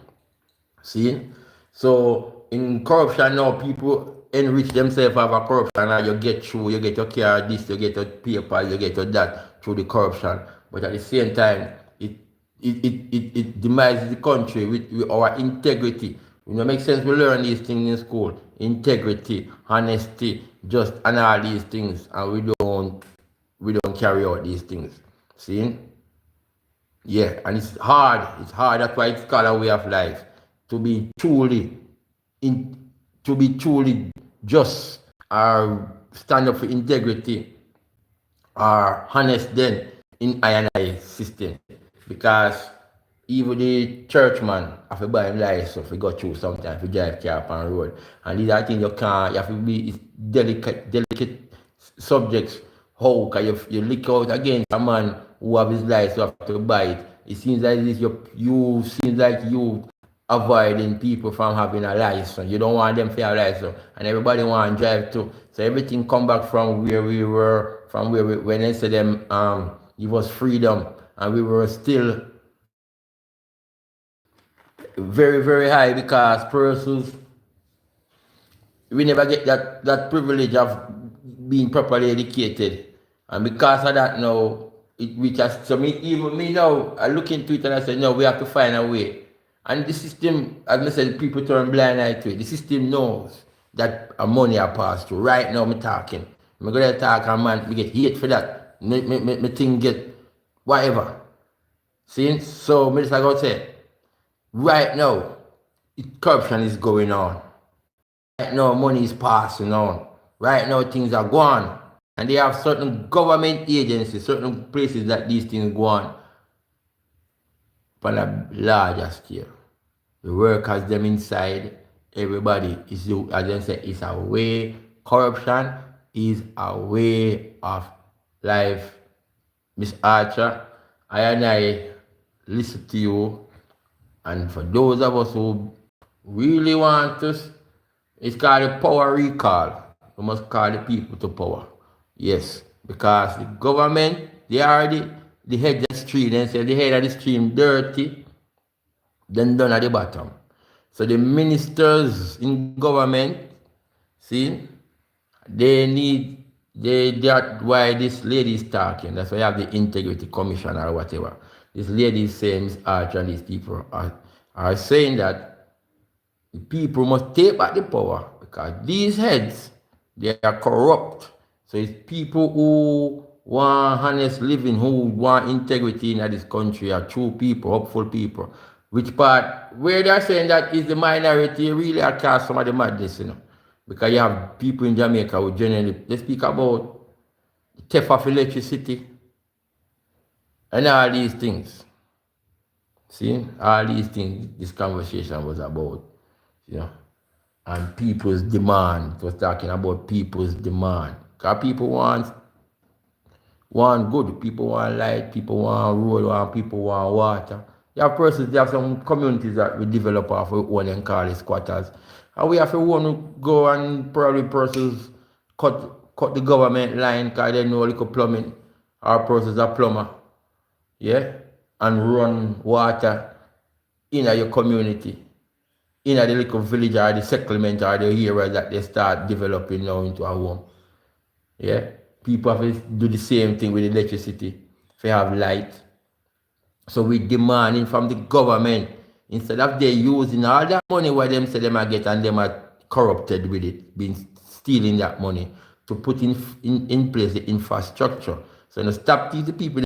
See? So in corruption now, people enrich themselves over corruption and you get through, you get your car, this, you get your paper, you get your that through the corruption. But at the same time, it demises the country with our integrity. You know, make sense, we learn these things in school. Integrity, honesty, just and all these things, and we don't carry out these things. See? Yeah, and it's hard. It's hard. That's why it's called a way of life. To be truly just or stand up for integrity or honest then in I system. Because even the churchman have to buy him license if he go through sometimes, if he drive car up on the road. And these are things you have to be delicate subjects. How can you lick out against a man who have his license, you have to buy it? It seems like this you avoiding people from having a license. You don't want them to have a license. And everybody want to drive too. So everything come back from where we were, when they said them it was freedom and we were still very, very high because persons, we never get that privilege of being properly educated. And because of that now, it reaches, so even me now, I look into it and I say, no, we have to find a way. And the system, as I said, people turn blind eye to it. The system knows that money are passed through. Right now, I'm talking. I'm going to talk and man, we get hate for that. Me thing get whatever. See? So, I just like I say, right now, corruption is going on. Right now, money is passing on. Right now, things are going. And they have certain government agencies, certain places that these things go on on a larger scale. The workers, them inside, everybody is, as they say, it's a way. Corruption is a way of life. Miss Archer, I listen to you. And for those of us who really want us, it's called a power recall. We must call the people to power. Yes, because the government, they are the head of the stream. They say the head of the stream dirty, then down at the bottom. So the ministers in government, see, that's why this lady is talking. That's why you have the integrity commission or whatever. This lady is saying, Ms. Archer, and these people are saying that the people must take back the power because these heads, they are corrupt. So it's people who want honest living, who want integrity in this country, are true people, hopeful people. Which part, where they're saying that is the minority, really I cast some of the madness, Because you have people in Jamaica who generally, they speak about theft of electricity and all these things. See, all these things this conversation was about, and people's demand. It was talking about people's demand. Because people want good, people want light, people want road, people want water. You have some communities that we develop off our own and call it squatters. And we have to want to go and probably persons cut the government line because they know little plumbing. Our persons are plumber. Yeah? And run water in your community, in the little village or the settlement or the area that they start developing now into a home. Yeah? People have to do the same thing with electricity. If you have light. So we demanding from the government, instead of they using all that money where them say them are get and them are corrupted with it, been stealing that money, to put in place the infrastructure. So stop these people